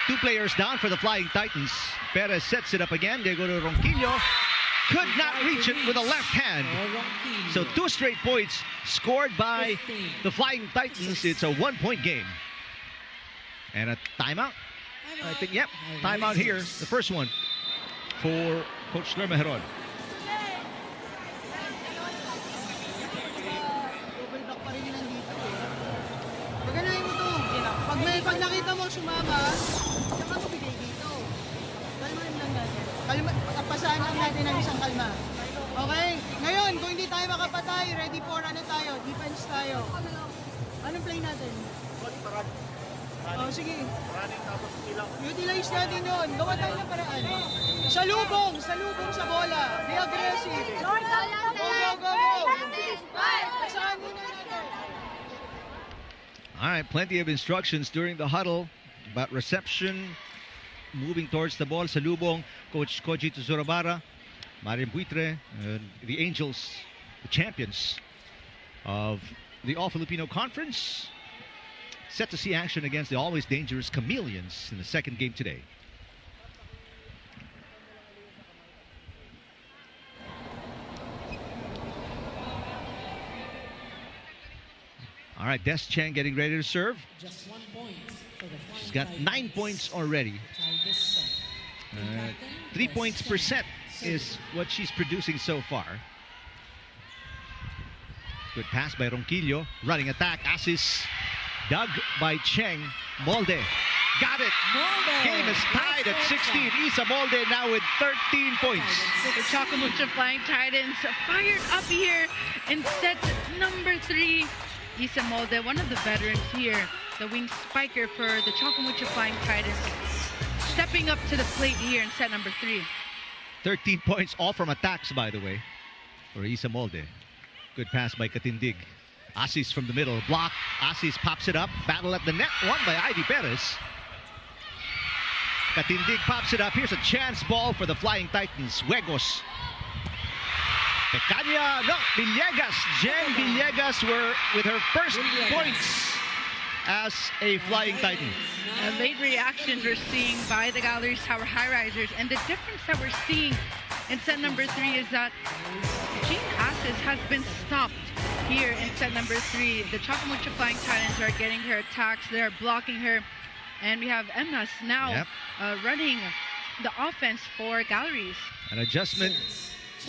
2 players down for the Flying Titans. Perez sets it up again. They go to Ronquillo. Could not reach it with a left hand. So 2 straight points scored by the Flying Titans. It's a 1-point game. And a timeout. I think, yep, timeout here. The first one for Coach Lerma Heron. Pag nakita mo sumama, saka mo bigay dito. Kalmahin lang natin. Pasahan lang natin ang isang kalma. Okay? Ngayon, kung hindi tayo makapatay, ready for ano tayo? Defense tayo. Anong play natin? Oh, sige. Utilize natin yun. Gawa tayo ng paraan. Salubong sa bola. Be aggressive. Go, go, go, go. Pasahan muna natin. All right, plenty of instructions during the huddle about reception, moving towards the ball. Salubong, Coach Koji Tuzurabara, Marian Buitre, and the Angels, the champions of the All-Filipino Conference, set to see action against the always dangerous Chameleons in the second game today. All right, Des Cheng getting ready to serve. Just 1 point for the Flying She's got Titans. 9 points already. Tie this set. 3 points per set is what she's producing so far. Good pass by Ronquillo. Running attack. Assist. Dug by Cheng. Molde. Got it. Molde. Game is tied at 16. Isa Molde now with 13 points. The Choco Mucho Flying Titans fired up here in set number 3. Isa Molde, one of the veterans here, the wing spiker for the Choco Mucho Flying Titans, stepping up to the plate here in set number 3. 13 points, all from attacks, by the way, for Isa Molde. Good pass by Katindig. Asis from the middle. Block. Asis pops it up. Battle at the net. Won by Ivy Perez. Katindig pops it up. Here's a chance ball for the Flying Titans. Huegos. Pecaña. No, Villegas. Jen Villegas were with her first points as a Flying Titan. Late reactions we're seeing by the Galeries Tower Highrisers, and the difference that we're seeing in set number 3 is that Jean Assis has been stopped here in set number 3. The Choco Mucho Flying Titans are getting her attacks, they're blocking her, and we have Emnas now running the offense for Galeries. An adjustment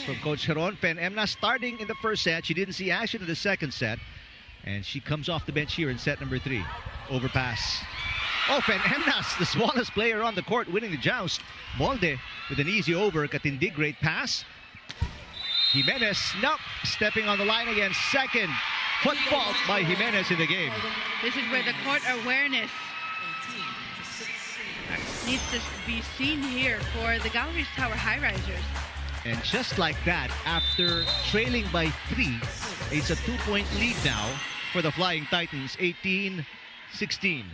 from Coach Heron. Pen Emnas starting in the first set. She didn't see action in the second set, and she comes off the bench here in set number 3. Overpass. Oh, Pen Emnas, the smallest player on the court, winning the joust. Molde with an easy over. Katindig, great pass. Jimenez, nope, stepping on the line again. Second foot fault by Jimenez in the game. This is where the court awareness needs to be seen here for the Galeries Tower Highrisers. And just like that, after trailing by 3, it's a 2-point lead now for the Flying Titans, 18-16.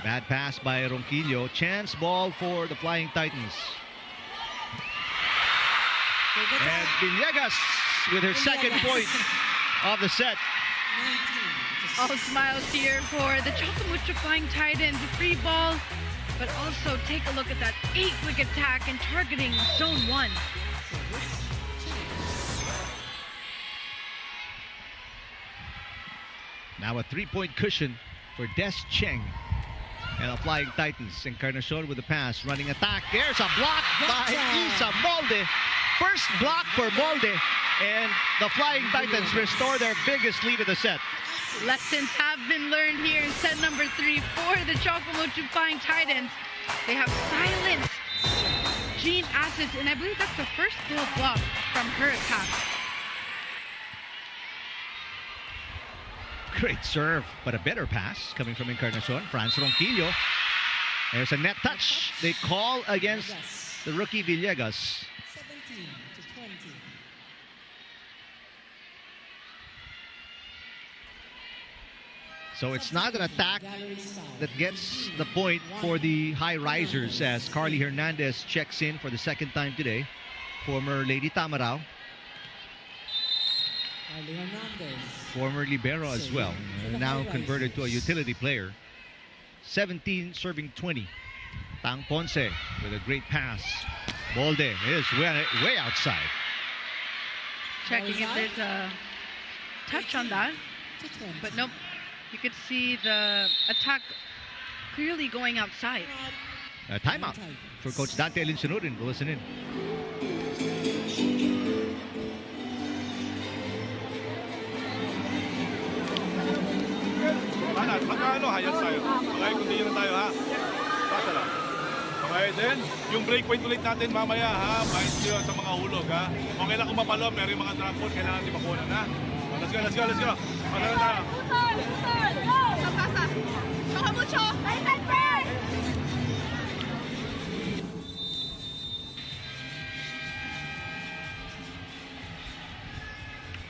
Bad pass by Ronquillo. Chance ball for the Flying Titans. And Villegas with her second point of the set. All smiles here for the Choco Mucho Flying Titans. Free ball, but also take a look at that 8-quick attack and targeting zone 1. Now a 3-point cushion for Des Cheng and the Flying Titans. Encarnacion with the pass, running attack. There's a block by Isa Molde. First block for Molde, and the Flying Titans restore their biggest lead of the set. Lessons have been learned here in set number 3 for the Choco Mucho Flying Titans. They have silenced Jean Assis, and I believe that's the first full block from her attack. Great serve, but a better pass coming from Encarnacion. Franz Ronquillo. There's a net touch. They call against the rookie Villegas. 17-20. So it's not an attack that gets the point for the high risers as Carly Hernandez checks in for the second time today. Former Lady Tamarao. Carly Hernandez. Former libero as well. Now converted to a utility player. 17 serving 20. Tang Ponce with a great pass. Molde is way outside. Checking if there's a touch on that, but nope. You could see the attack clearly going outside. A timeout for Coach Dante Linsunurin. We'll listen in. Magkano hayas tayo? Okay, kundi na tayo ha. Basta lang. Okay, then, yung break point ulit natin mamaya ha. Mind you sa mga hulog ha. Okay lang kung mapalo, pero yung mga drop point kailangan di makuha na. Let's go, let's go, let's go. Ano na tayo? Choco Mucho!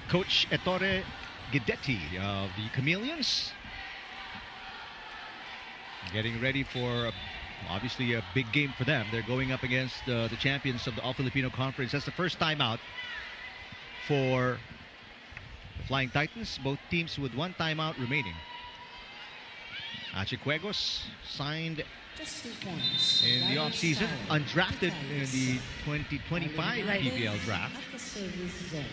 Coach Ettore Guidetti of the Chameleons. Getting ready for obviously a big game for them. They're going up against the champions of the All-Filipino Conference. That's the first time out for the Flying Titans. Both teams with one timeout remaining. Achicuegos signed Just 2 points. in the offseason, undrafted in the 2025 PVL draft. At the service zone.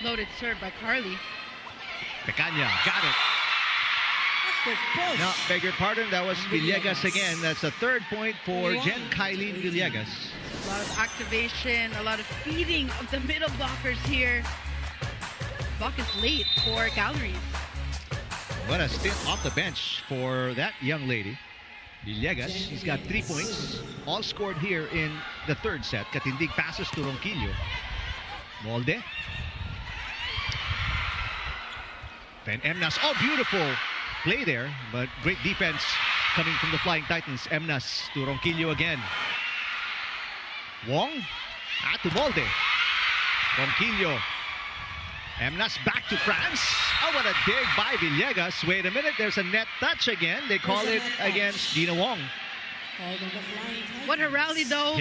Loaded serve by Carly. Pecaña got it. No, beg your pardon, that was Villegas again. That's the third point for Jen Kylene Villegas. A lot of activation, a lot of feeding of the middle blockers here. Block is late for Galleries. What a stint off the bench for that young lady. Villegas, she's got 3 points, all scored here in the third set. Katindig passes to Ronquillo. Molde. Then Emnas, oh, beautiful play there, but great defense coming from the Flying Titans. Emnas to Ronquillo again. Wong, to Molde. Ronquillo. Emnas back to France. Oh, what a dig by Villegas. Wait a minute, there's a net touch again. They call it against Gina Wong. What a rally, though,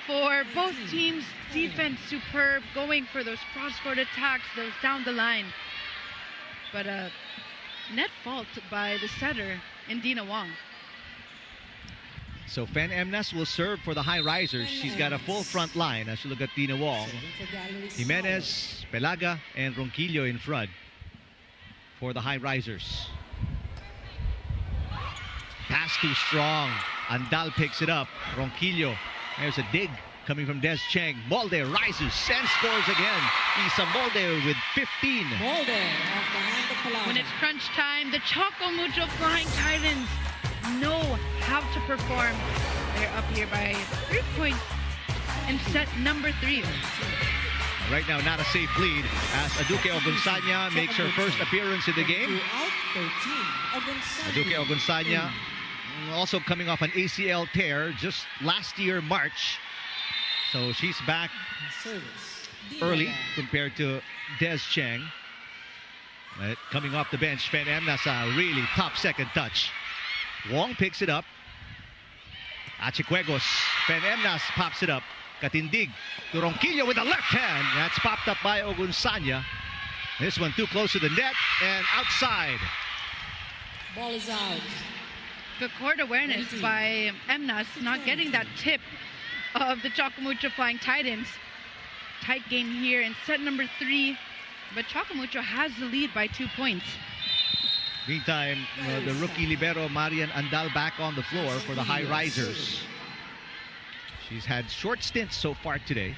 for both teams. Defense superb, going for those cross-court attacks, those down the line. But a net fault by the setter, Indina Wong. So Fan Emnas will serve for the Highrisers. She's got a full front line as you look at Dina Wong. Jimenez, Pelaga, and Ronquillo in front for the Highrisers. Pass too strong. Andal picks it up. Ronquillo. There's a dig coming from Des Cheng. Molde rises and scores again. Isa Molde with 15. When it's crunch time, the Choco Mucho Flying Titans know how to perform. They're up here by 3 points in set number 3. Right now, not a safe lead as Aduke Ogunsanya makes her first appearance in the game. Aduke Ogunsanya also coming off an ACL tear just last year, March. So she's back early compared to Des Cheng. But coming off the bench, Fan Emnas, a really top second touch. Wong picks it up. Achicuegos. Fan Emnas pops it up. Katindig to Ronquillo with the left hand. That's popped up by Ogunsanya. This one too close to the net and outside. Ball is out. Good court awareness by Emnas, not getting that tip of the Choco Mucho Flying Titans. Tight game here in set number 3, but Choco Mucho has the lead by 2 points. Meantime, the rookie libero Marian Andal back on the floor for the Highrisers. She's had short stints so far today.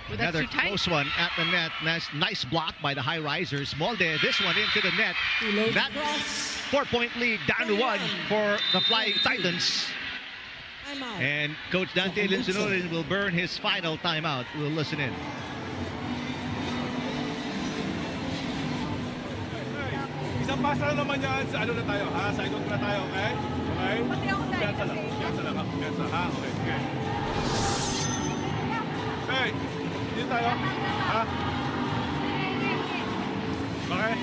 Well, another close one at the net. Nice block by the Highrisers. Molde, this one into the net. That 4-point lead down to 1 for the Flying Titans. And Coach Dante Linsonorin will burn his final timeout. We'll listen in. Isang pasa lang naman yan. Sa ano na tayo, ha? Sa ikot na tayo, okay? Okay? Piyansa lang. Piyansa lang, ha? Piyansa, ha? Okay, sige. Hey! Dito tayo. Ha? Okay?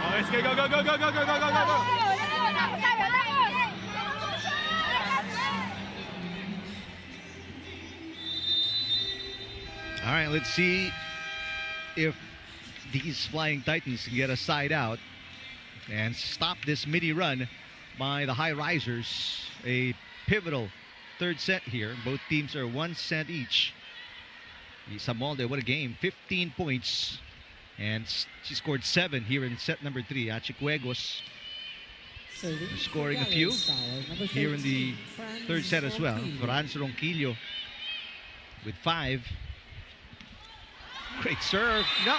Okay, sige. Go, go, go, go, go, go, go, go, go! All right, let's see if these Flying Titans can get a side out and stop this mini run by the Highrisers. A pivotal third set here. Both teams are 1 set each. Isa Molde, what a game. 15 points. And she scored 7 here in set number 3. Achicuegos scoring a few here in the third set as well. Franz Ronquillo with 5. Great serve. No.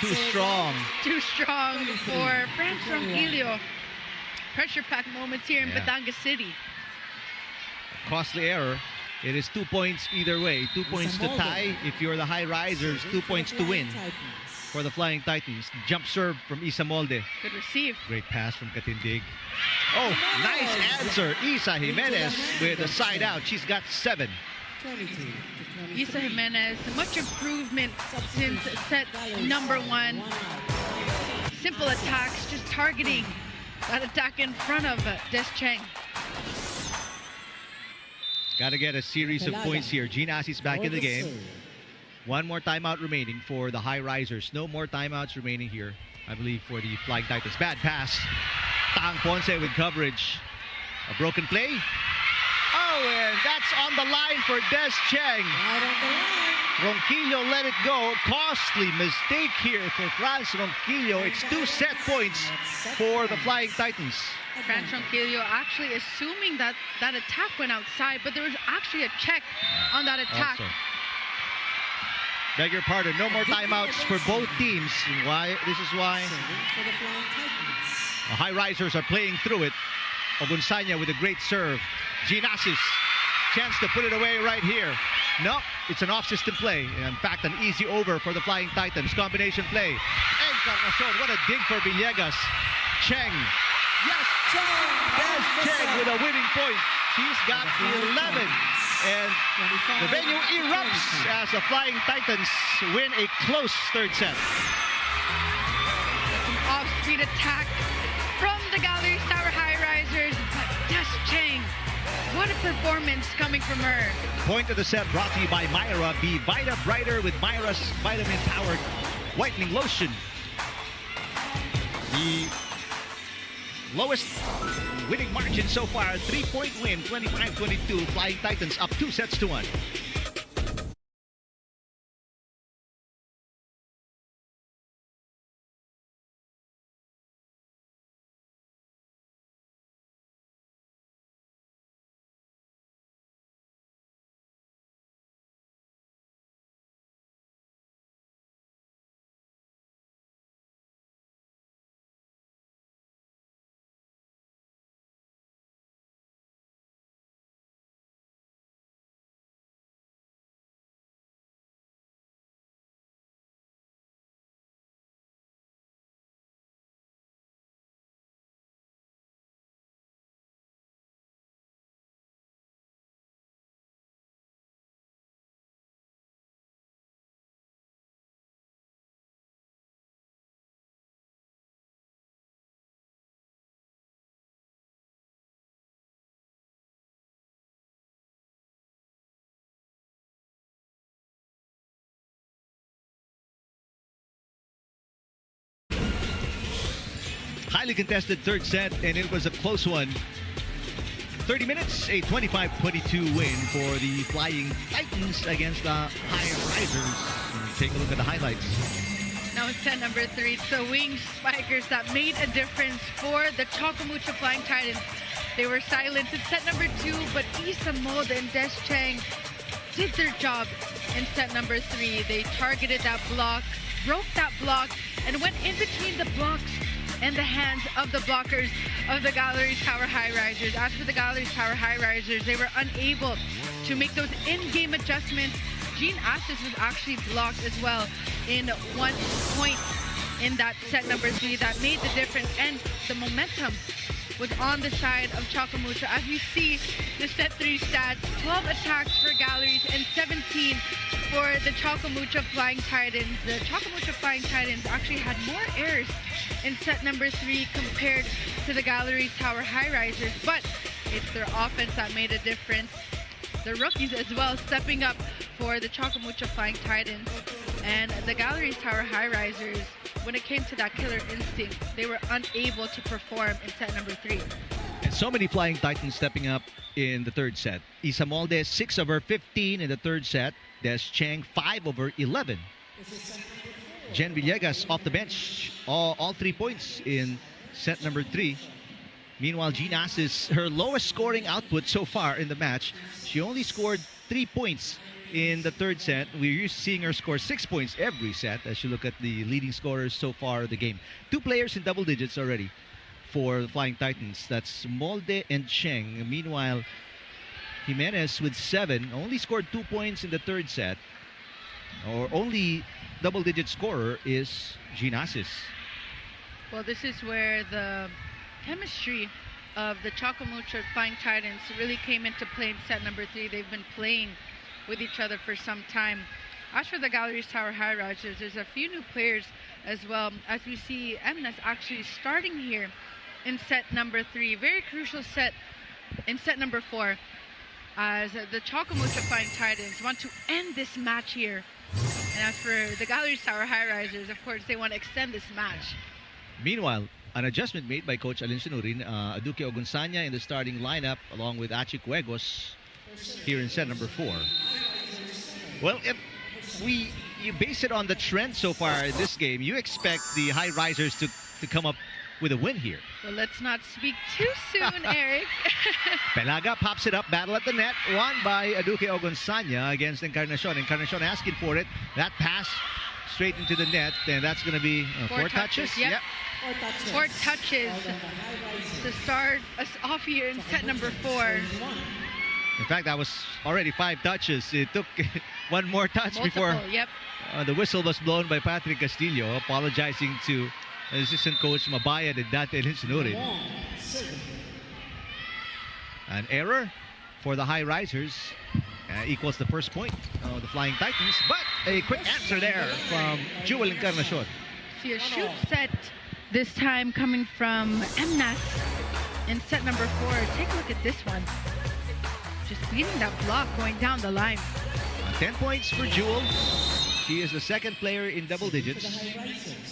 Too strong. Too strong for Franz Ronquillo. Pressure-packed moments here in Batangas City. Costly error. It is 2 points either way. 2 points to tie if you're the Highrisers. 2 points to win for the Flying Titans. Jump serve from Isa Molde. Good receive. Great pass from Katindig. Oh, nice answer. Isa Jimenez with a side out. She's got 7. Isa Jimenez, much improvement since set number 1. Simple attacks, just targeting that attack in front of Des Cheng. Got to get a series of points here. Gina Asi's back in the game. 1 more timeout remaining for the Highrisers. No more timeouts remaining here, I believe, for the Flying Titans. Bad pass. Tang Ponce with coverage. A broken play. Oh, and that's on the line for Des Cheng. Right on the line. Ronquillo let it go. Costly mistake here for Franz Ronquillo. It's 2 set points for the Flying Titans. Franz Ronquillo actually assuming that that attack went outside, but there was actually a check on that attack. Also, beg your pardon, no more timeouts for both teams. This is why the Highrisers are playing through it. Ogunsanya with a great serve. Ginasis, chance to put it away right here. No, it's an off-system play. In fact, an easy over for the Flying Titans. Combination play. Encarnacion, what a dig for Villegas. Cheng. Yes, Des Cheng with a winning point. She's got 11. And the venue erupts as the Flying Titans win a close third set. That's an off-speed attack from the Galeries Tower Highrisers. But Des Cheng, what a performance coming from her. Point of the set brought to you by Myra. Be Vita Brighter with Myra's vitamin-powered whitening lotion. The lowest winning margin so far, 3-point win, 25-22. Flying Titans up 2 sets to 1. Highly contested third set, and it was a close one. 30 minutes, a 25-22 win for the Flying Titans against the Highrisers. Take a look at the highlights. Now it's set number 3. It's the wing spikers that made a difference for the Choco Mucho Flying Titans. They were silent in set number 2, but Isa Molde and Des Cheng did their job in set number 3. They targeted that block, broke that block, and went in between the blocks and the hands of the blockers of the Galeries Tower Highrisers. As for the Galeries Tower Highrisers, they were unable to make those in-game adjustments. Jean Astis was actually blocked as well in 1 point in that set number 3 that made the difference, and the momentum was on the side of Choco Mucho. As we see the set 3 stats, 12 attacks for Galeries and 17 for the Choco Mucho Flying Titans. The Choco Mucho Flying Titans actually had more errors in set number 3 compared to the Galeries Tower Highrisers, but it's their offense that made a difference. The rookies as well stepping up for the Choco Mucho Flying Titans, and the Galeries Tower Highrisers, when it came to that killer instinct, they were unable to perform in set number 3. And so many Flying Titans stepping up in the third set. Isa Molde, 6 over 15 in the third set. Des Cheng, 5 over 11. Jen Villegas off the bench, all 3 points in set number 3. Meanwhile, Ginas is her lowest scoring output so far in the match. She only scored 3 points in the third set. We're used to seeing her score 6 points every set as you look at the leading scorers so far of the game. 2 players in double digits already for the Flying Titans. That's Molde and Cheng. Meanwhile, Jimenez with 7 only scored 2 points in the third set. Or only double-digit scorer is Ginasis. Well, this is where the chemistry of the Choco Mucho Flying Titans really came into play in set number 3. They've been playing with each other for some time. As for the Galeries Tower Highrisers, there's a few new players as well. As we see, Emna's actually starting here in set number 3. Very crucial set in set number 4, as the Choco Mucho Flying Titans want to end this match here. And as for the Galeries Tower Highrisers, of course, they want to extend this match. Meanwhile, an adjustment made by Coach Alin Sinurin, Aduke Ogunsanya in the starting lineup along with Achi Cuegos here in set number 4. Well, you base it on the trend so far in this game. You expect the High Risers to come up with a win here. Well, let's not speak too soon, Eric. Pelaga pops it up, battle at the net, won by Aduke Ogonsanya against Encarnacion. Encarnacion asking for it. That pass straight into the net, and that's going to be four touches. Yep. 4 touches to start us off here in set number 4. In fact, that was already 5 touches. It took one more touch before the whistle was blown by Patrick Castillo, apologizing to assistant coach Mabayan and Dante Linsunurin. An error for the High Risers equals the first point of the Flying Titans, but a quick answer there from Jewel Incarnacion. See a shoot set this time coming from MNAS in set number 4. Take a look at this one. Just beating that block going down the line. 10 points for Jewel. She is the second player in double digits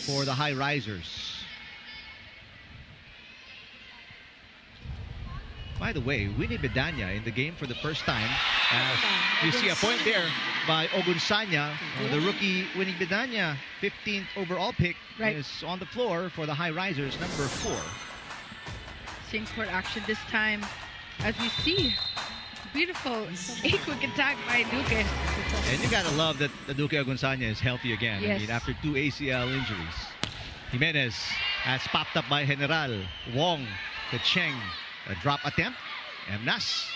for the High Risers. By the way, Winnie Bedanya in the game for the first time. You see a point there by Ogunsanya. The rookie Winnie Bedanya, 15th overall pick, is on the floor for the High Risers, number 4. Seeing court action this time as we see beautiful quick attack by Duque. And you gotta love that Duque Ogonsanya is healthy again. Yes. I mean, after 2 ACL injuries. Jimenez has popped up by General. Wong to Cheng. A drop attempt. MNAS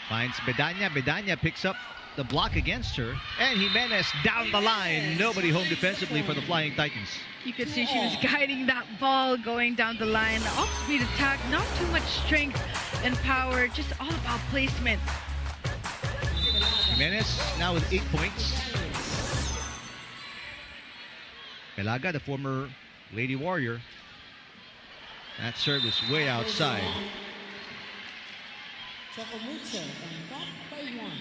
finds Bedanya. Bedanya picks up the block against her. And Jimenez down the line. Nobody home defensively for the Flying Titans. You could see she was guiding that ball going down the line. Off-speed attack, not too much strength and power, just all about placement. Jimenez now with 8 points. Pelaga, the former Lady Warrior. That serve is way outside. Choco Mucho and top by 1.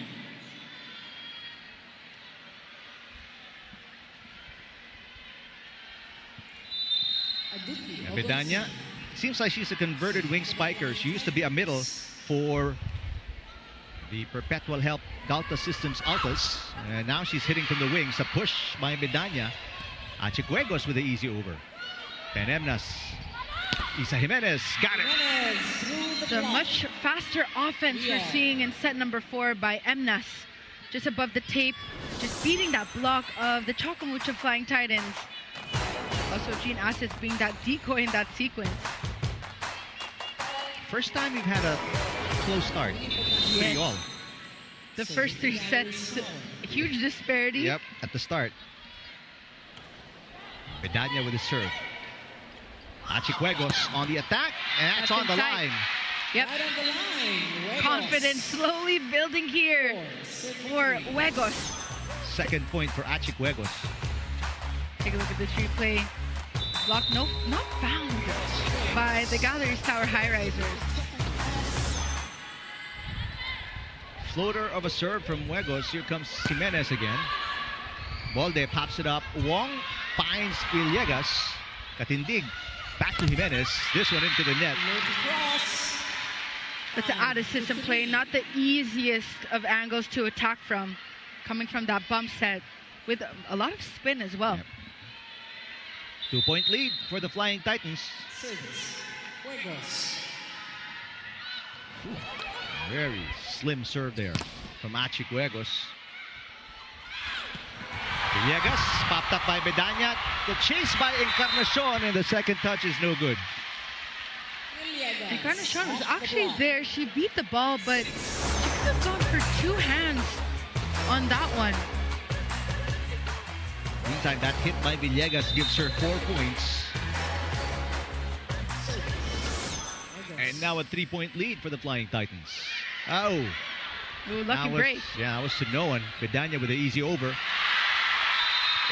And Bedanya seems like she's a converted wing spiker. She used to be a middle for the Perpetual Help Delta Systems Altas. And now she's hitting from the wings. A push by Bedanya. Chicuegos with the easy over. Penemnas. Isa Jimenez got it. It's a much faster offense we're seeing in set number 4 by MNAS. Just above the tape, just beating that block of the Choco Mucho Flying Titans. Also, Gene Assets being that decoy in that sequence. First time we've had a close start. 3-all. The first 3 sets, huge disparity. Yep, at the start. Bedanya with the serve. Chicuegos on the attack, and that's on the line. Yep. Right on the line. Confidence slowly building here for Huegos. Second point for Chicuegos. Take a look at this replay. Block not found by the Galeries Tower Highrisers. Floater of a serve from Huegos. Here comes Jimenez again. Molde pops it up. Wong finds Villegas. Katindig. Back to Jimenez. This one into the net. That's an out-of-system play. Not the easiest of angles to attack from. Coming from that bump set with a lot of spin as well. Yep. 2-point lead for the Flying Titans. Very slim serve there from Chicuegos. Villegas popped up by Bedanya. The chase by Encarnacion, and the second touch is no good. Encarnacion was actually there. She beat the ball, but she could have gone for 2 hands on that one. Meantime, that hit by Villegas gives her 4 points. And now a 3-point lead for the Flying Titans. Oh. Ooh, lucky break. Yeah, that was to no one. Bedanya with the easy over.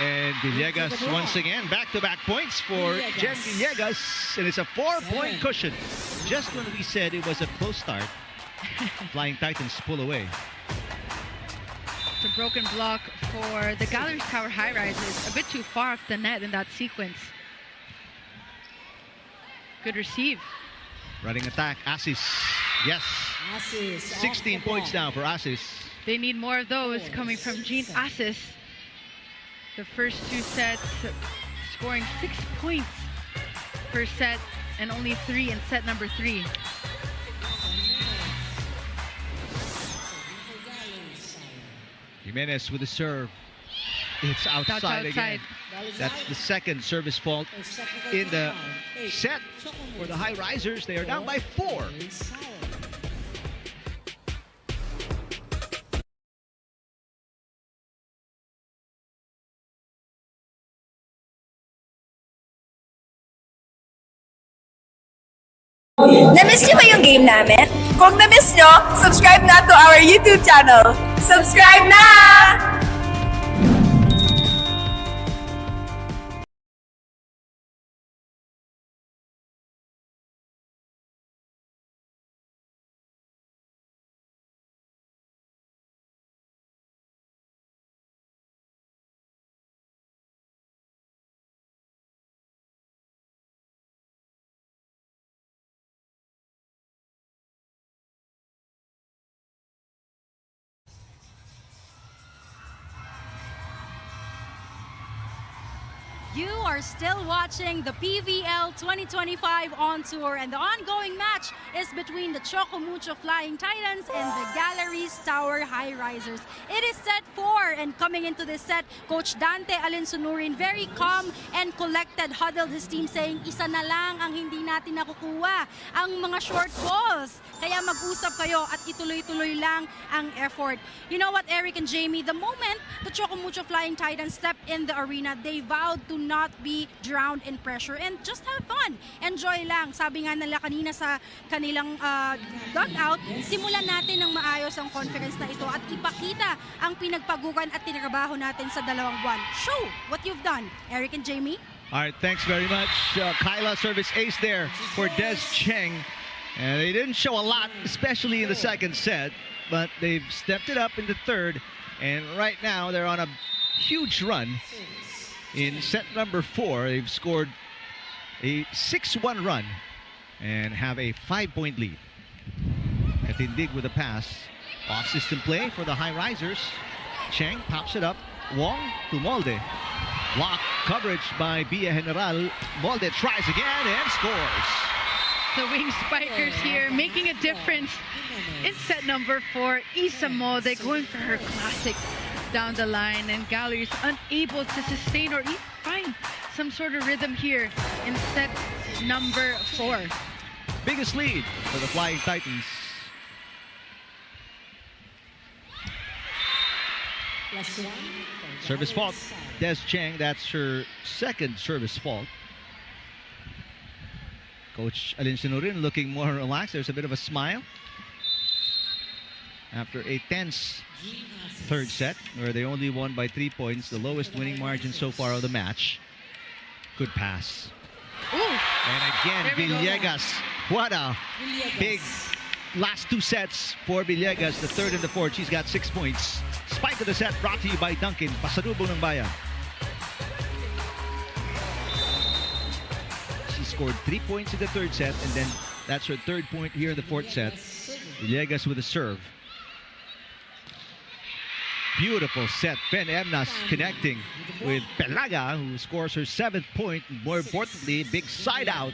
And Villegas once again, back-to-back points for Jen Villegas. And it's a 4-point cushion. Just when we said it was a close start, Flying Titans pull away. It's a broken block for the Galeries Tower Highrisers. A bit too far off the net in that sequence. Good receive. Running attack, Asis. Yes. 16 points now for Asis. They need more of those coming from Jean Assis. The first 2 sets scoring 6 points per set and only 3 in set number 3. Jimenez with the serve. It's outside again. That's the second service fault in the set for the Highrisers. They are down by 4. Na-miss niyo ba yung game namin? Kung na-miss niyo, subscribe na to our YouTube channel. Subscribe na! You are still watching the PVL 2025 on tour, and the ongoing match is between the Choco Mucho Flying Titans and the Galeries Tower Highrisers. It is set 4, and coming into this set, Coach Dante Alinsunurin, very calm and collected, huddled his team saying, isa na lang ang hindi natin nakukuha, ang mga short balls. Kaya mag-usap kayo at ituloy-tuloy lang ang effort. You know what, Eric and Jamie, the moment the Choco Mucho Flying Titans stepped in the arena, they vowed to not be drowned in pressure and just have fun. Enjoy lang. Sabi nga nila kanina sa kanilang dugout, simulan natin ng maayos ang conference na ito at ipakita ang pinagpaguran at tinrabaho natin sa 2 buwan. Show what you've done, Eric and Jamie. All right, thanks very much. Kyla service ace there for Des Cheng. And they didn't show a lot, especially in the second set, but they've stepped it up in the third. And right now, they're on a huge run. In set number 4, they've scored a 6-1 run and have a 5-point lead. Katindig with a pass. Off-system play for the Highrisers. Cheng pops it up. Wong to Molde. Block coverage by Bia General. Molde tries again and scores. The wing spikers here making a difference in set number 4. Isa Molde going for her classic down the line, and Galleries unable to sustain or even find some sort of rhythm here in set number 4. Biggest lead for the Flying Titans. Service fault. Des Cheng, that's her second service fault. Coach Alinsunurin looking more relaxed. There's a bit of a smile after a tense third set where they only won by 3 points, the lowest winning margin so far of the match. Good pass. Ooh. And again, Villegas. What a big last 2 sets for Villegas, the third and the fourth. She's got 6 points. Spike of the set brought to you by Dunkin'. Pasalubong ng bayan. She scored 3 points in the third set, and then that's her third point here in the fourth set. Villegas with a serve. Beautiful set. Ben Emnas connecting with Pelaga, who scores her 7th point. More importantly, big side out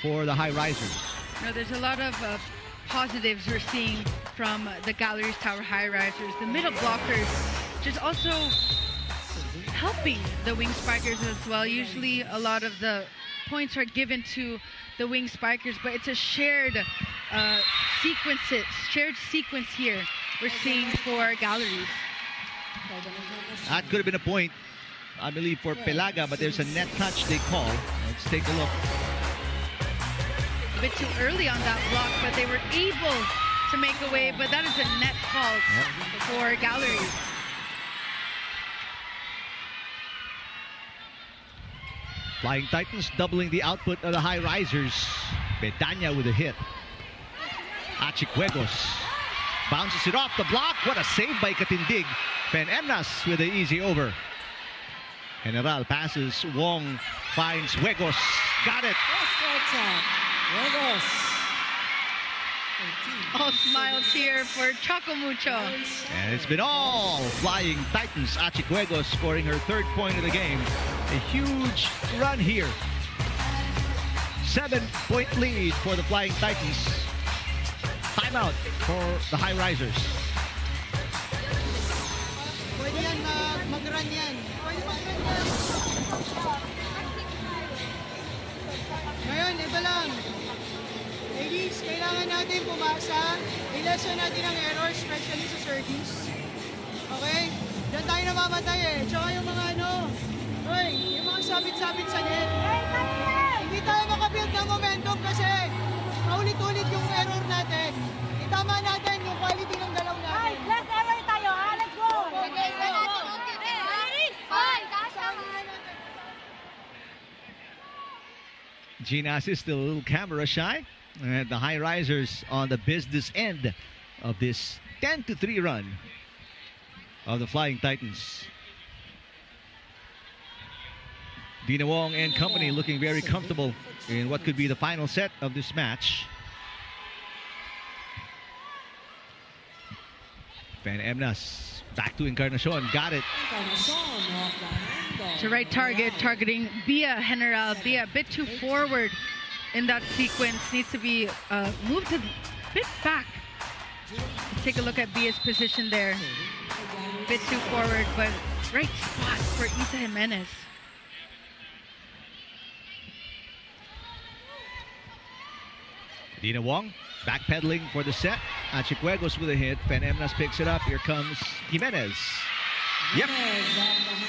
for the Highrisers. No, there's a lot of positives we're seeing from the Galeries Tower Highrisers. The middle blockers just also helping the wing spikers as well. Usually a lot of the points are given to the wing spikers, but it's a shared sequence here we're seeing for Galleries. That could have been a point, I believe, for Pelaga, but there's a net touch they call. Let's take a look. A bit too early on that block, but they were able to make a way, but that is a net fault for Galleries. Flying Titans doubling the output of the Highrisers. Bedanya with a hit. Achicuegos bounces it off the block. What a save by Katindig. Ben Emnas with the easy over. General passes. Wong finds Huegos. Got it. All smiles here for Choco Mucho. And it's been all Flying Titans. Achicuego scoring her 3rd point of the game. A huge run here. 7-point lead for the Flying Titans. Timeout for the Highrisers. Pwede yan mag-run yan. Pwede mag-run yan. Ngayon, ito lang. Ladies, kailangan natin pumasa. I-lesson natin ang error, especially sa service. Okay? Diyan tayo namamatay eh. Tsaka yung mga yung mga sabit-sabit sa net. Hindi tayo makabuild ng momentum kasi paulit-ulit yung error natin. Itama natin yung quality ng galaw natin. Guys, last error tayo ha. Let's go! Gina is still a little camera shy. And the Highrisers on the business end of this 10-3 run of the Flying Titans. Dina Wong and company looking very comfortable in what could be the final set of this match. Van Emnas back to Encarnacion, got it. It's the right target, targeting Bia General. Bia a bit too forward in that sequence, needs to be moved a bit back. Take a look at Bia's position there. A bit too forward, but right spot for Isa Jimenez. Dina Wong backpedaling for the set. Achicuegos with a hit. Van Emnas picks it up. Here comes Jimenez. Yep.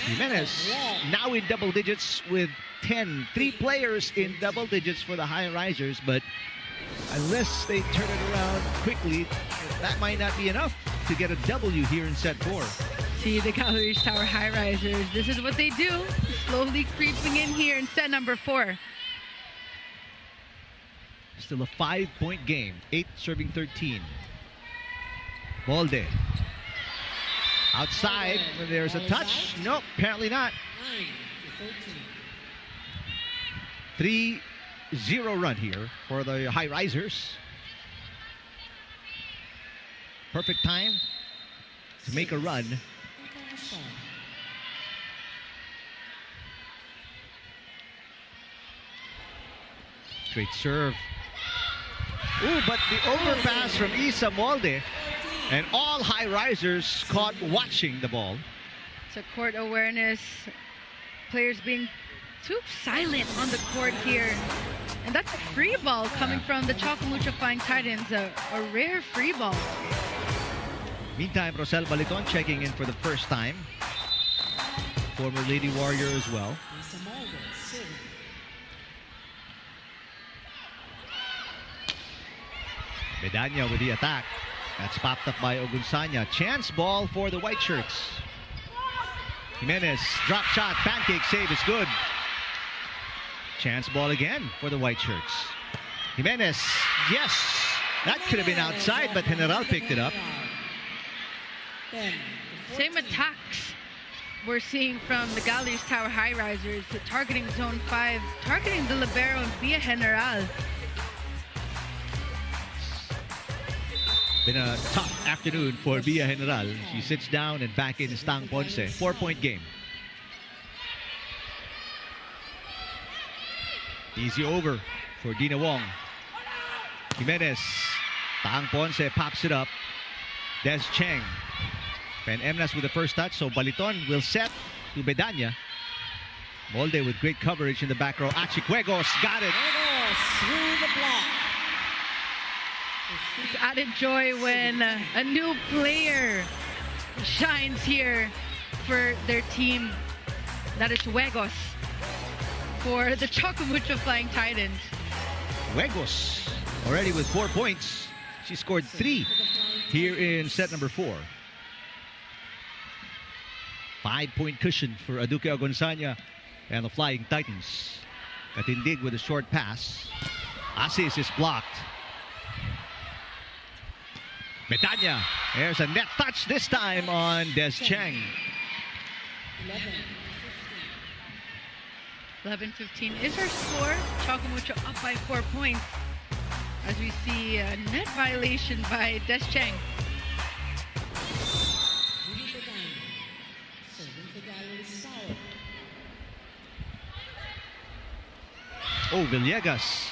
Jimenez now in double digits with 10. 3 players in double digits for the Highrisers, but unless they turn it around quickly, that might not be enough to get a W here in set 4. See the Galeries Tower Highrisers. This is what they do. Slowly creeping in here in set number 4. Still a 5-point game. 8 serving 13. Molde. Outside, there's a touch. Nope, apparently not. 3-0 run here for the Highrisers. Perfect time to make a run. Straight serve. Ooh, but the overpass from Isa Molde. And all Highrisers caught watching the ball. It's a court awareness. Players being too silent on the court here. And that's a free ball coming from the Choco Mucho Flying Titans. A rare free ball. Meantime, Rosel Baliton checking in for the first time. Former Lady Warrior as well. Medanya with the attack. That's popped up by Ogunsanya. Chance ball for the white shirts. Jimenez, drop shot, pancake save is good. Chance ball again for the white shirts. Jimenez, yes, that could have been outside, but General picked it up. Same attacks we're seeing from the Galeries Tower Highrisers, targeting zone 5, targeting the libero and Bia General. Been a tough afternoon for Bia General. She sits down and back in Stang Ponce. 4-point game. Easy over for Dina Wong. Jimenez. Stang Ponce pops it up. Des Cheng. Van Emnas with the first touch. So Baliton will set to Bedanya. Molde with great coverage in the back row. Achicuegos got it. Through the block. It's added joy when a new player shines here for their team. That is Huegos for the Choco Mucho Flying Titans. Huegos already with 4 points. She scored 3 here in set number 4. 5-point cushion for Aduke Agonsanya and the Flying Titans. Katindig with a short pass. Asis is blocked. Medanya, there's a net touch this time on Des Cheng. 11-15 is our score. Choco Mucho up by 4 points. as we see a net violation by Des Cheng. Oh, Villegas.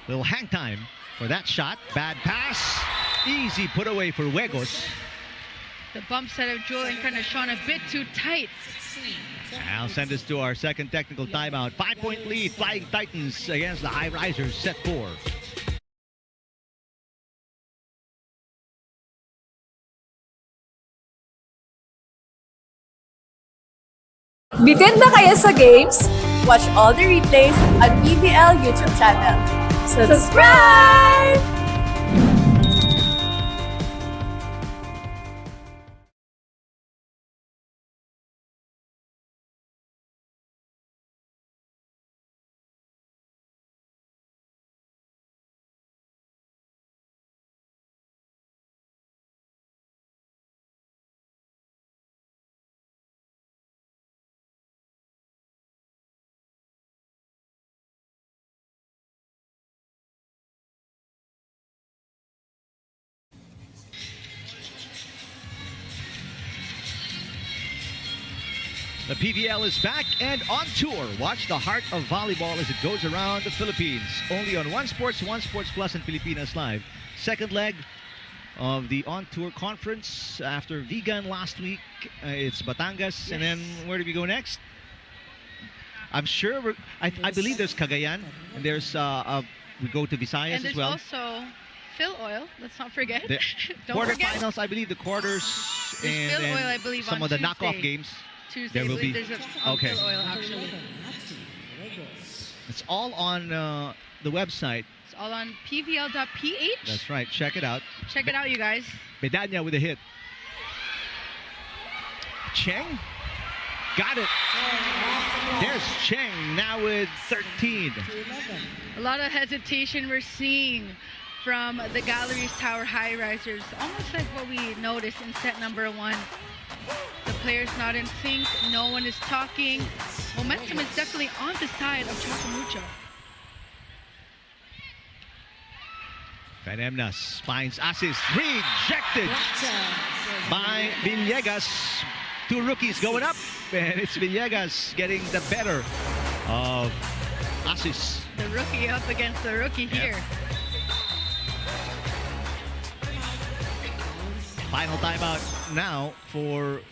Little hang time for that shot. Bad pass. Easy put away for Huegos. The bump set of Jewel Incarnacion a bit too tight. I'll send us to our second technical timeout. 5-point lead, Flying Titans against the Highrisers, set 4. Bitin na kaya sa games? Watch all the replays on PVL YouTube channel. Subscribe! The PVL is back and on tour. Watch the heart of volleyball as it goes around the Philippines. Only on One Sports Plus and Pilipinas Live. Second leg of the on-tour conference after Vigan last week. It's Batangas, yes. And then where do we go next? I'm sure I believe there's Cagayan, and there's we go to Visayas as well. And there's also Phil Oil. Let's not forget. The quarterfinals, I believe the quarters, and Phil Oil, I believe, some of the knockoff games. Tuesday, there will be. There's okay. Phil Oil actually. It's all on the website. It's all on pvl.ph. That's right. Check it out. Check it out, you guys. Medanya with a hit. Cheng got it. There's Cheng now with 13. A lot of hesitation we're seeing from the Galeries Tower Highrisers. Almost like what we noticed in set number 1. The players not in sync. No one is talking. Momentum is definitely on the side of Choco Mucho. Fanemnas finds assist. Rejected by Villegas. 2 rookies going up. And it's Villegas getting the better of Asis. The rookie up against the rookie here. Final timeout now for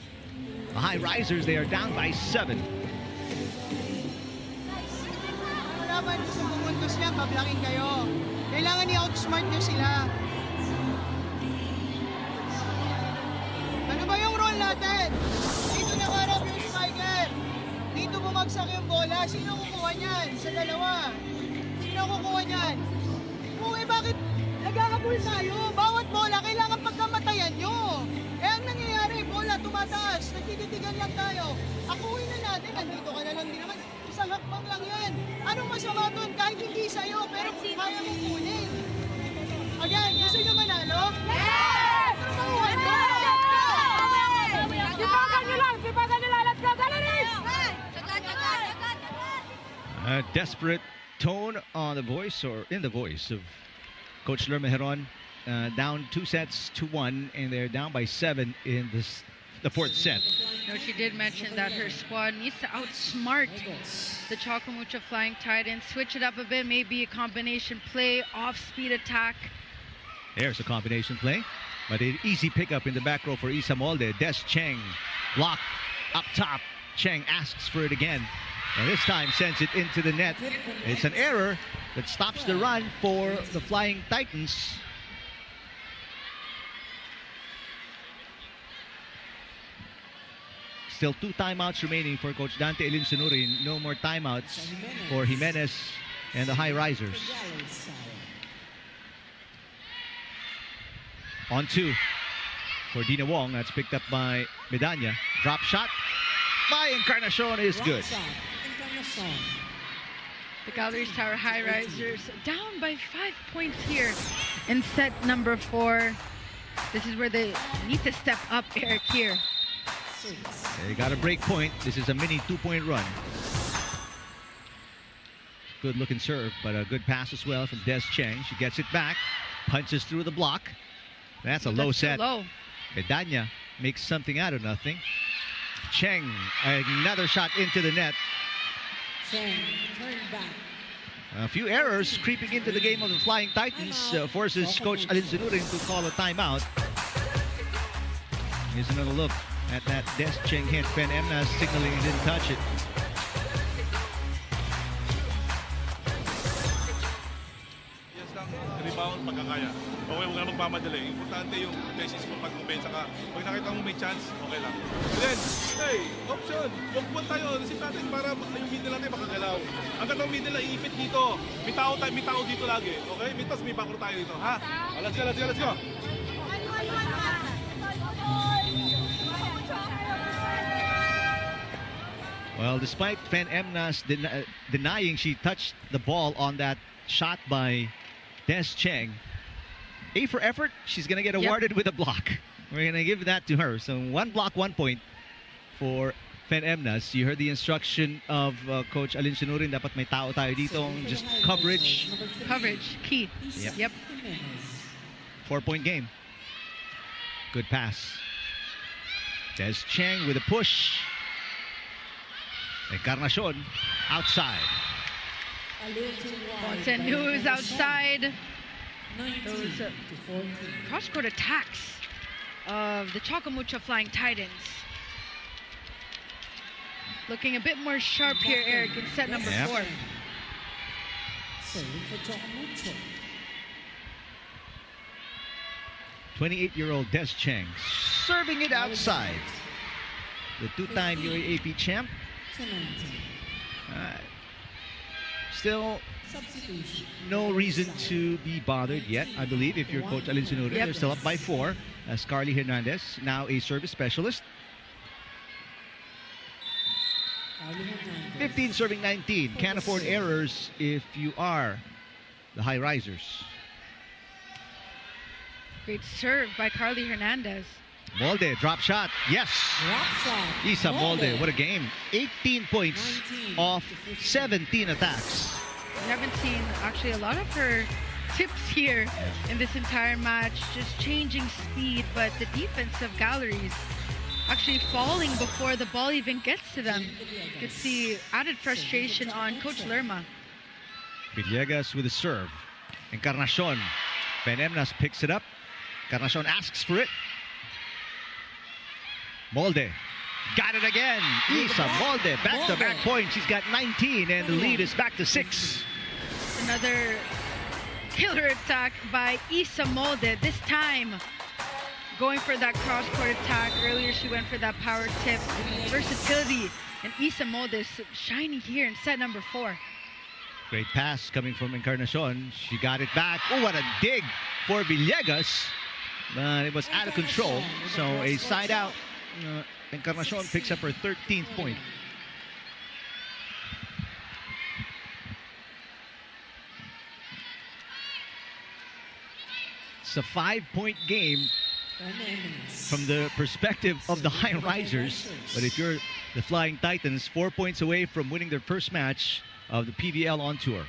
the Highrisers. They are down by 7. Kalaban sa pumuntos niya, bablaking kayo. Kailangan i-outsmart niyo sila. Ano ba yung role natin? Dito nakarap yung striker. Dito bumagsak yung bola. Sino kukuha niyan? Sa dalawa. Sino kukuha niyan? Kung bakit nagkakabul tayo? Bawat bola kailangan pagkamatayan nyo. Eh ang nangyayari, bola tumataas. Nagtititigan lang tayo. Akuin na natin. Nandito ka na lang din naman. Isang hakbang lang yan. Anong masama doon? Kahit hindi sa'yo, pero kaya mo kunin. Again, gusto nyo manalo? Yes! Turuan mo! Sipagan nyo lang! Sipagan nyo lang! Let's go, Galeries! A desperate tone on the voice, or in the voice of Coach Lerma Heron. Down 2 sets to 1, and they're down by 7 in the 4th set. No, she did mention that her squad needs to outsmart the Choco Mucho Flying Titans, switch it up a bit, maybe a combination play, off-speed attack. There's a combination play, but an easy pickup in the back row for Isa Molde. Des Cheng blocked up top. Cheng asks for it again, and this time sends it into the net. It's an error that stops the run for the Flying Titans. Still 2 timeouts remaining for Coach Dante Elin Sunurin. No more timeouts for Jimenez and the Highrisers. On 2 for Dina Wong. That's picked up by Medanya. Drop shot by Encarnacion is good. The Galeries Tower Highrisers down by 5 points here in set number 4. This is where they need to step up, Eric, here. They got a break point. This is a mini 2-point run. Good looking serve, but a good pass as well from Des Cheng. She gets it back, punches through the block. That's a low set. Low. Bedanya makes something out of nothing. Cheng, another shot into the net. Cheng, turn back. A few errors creeping into the game of the Flying Titans forces Coach Alin Zanurin to call a timeout. Here's another look at that Des Cheng hit. Ben Emnas signaling he didn't touch it. Yes lang, rebound pagkakaya. Okay, huwag na magmamadali. Importante yung thesis mo pag kumpensa ka. Pag nakita mo may chance, okay lang. And then, hey, option. Huwag tayo. Nasip natin para yung middle natin makagalaw. Hanggang ang middle na iipit dito. May tao dito lagi. Okay? May backroom tayo dito. Ha? Let's go. Well, despite Fan Emnas denying she touched the ball on that shot by Des Cheng, A for effort, she's going to get awarded with a block. We're going to give that to her. So 1 block, 1 point for Fan Emnas. You heard the instruction of Coach Alin Zanurin. Dapat may tao tayo dito. Just coverage. Coverage, key. Yep. 4-point game. Good pass. Des Cheng with a push. Encarnacion outside. Ponce News outside. Those cross-court attacks of the Choco Mucho Flying Titans. Looking a bit more sharp here, Eric, in set number 4. 28-year-old Des Cheng serving it outside. The 2-time UAAP champ. Still no reason to be bothered yet, I believe, if you're Coach Alin Zanurin. They're still up by 4 as Carly Hernandez, now a service specialist. 15 serving 19. Can't afford errors if you are the Highrisers. Great serve by Carly Hernandez. Molde, drop shot. Yes. Drop shot. Isa Molde, what a game. 18 points off 17 attacks. We haven't seen actually a lot of her tips here in this entire match, just changing speed, but the defense of Galleries actually falling before the ball even gets to them. You could see added frustration on Coach Lerma. Villegas with a serve. Encarnacion. Ben Emnas picks it up. Encarnacion asks for it. Molde. Got it again. Isa Molde. Back-to-back points. She's got 19 and the lead is back to 6. Another killer attack by Isa Molde. This time going for that cross-court attack. Earlier she went for that power tip. Versatility. And Isa Molde is shining here in set number 4. Great pass coming from Encarnacion. She got it back. Oh, what a dig for Villegas. But it was out of control. So a side out. Encarnacion picks up her 13th point. It's a 5-point game from the perspective of the Highrisers. But if you're the Flying Titans, 4 points away from winning their first match of the PVL on tour.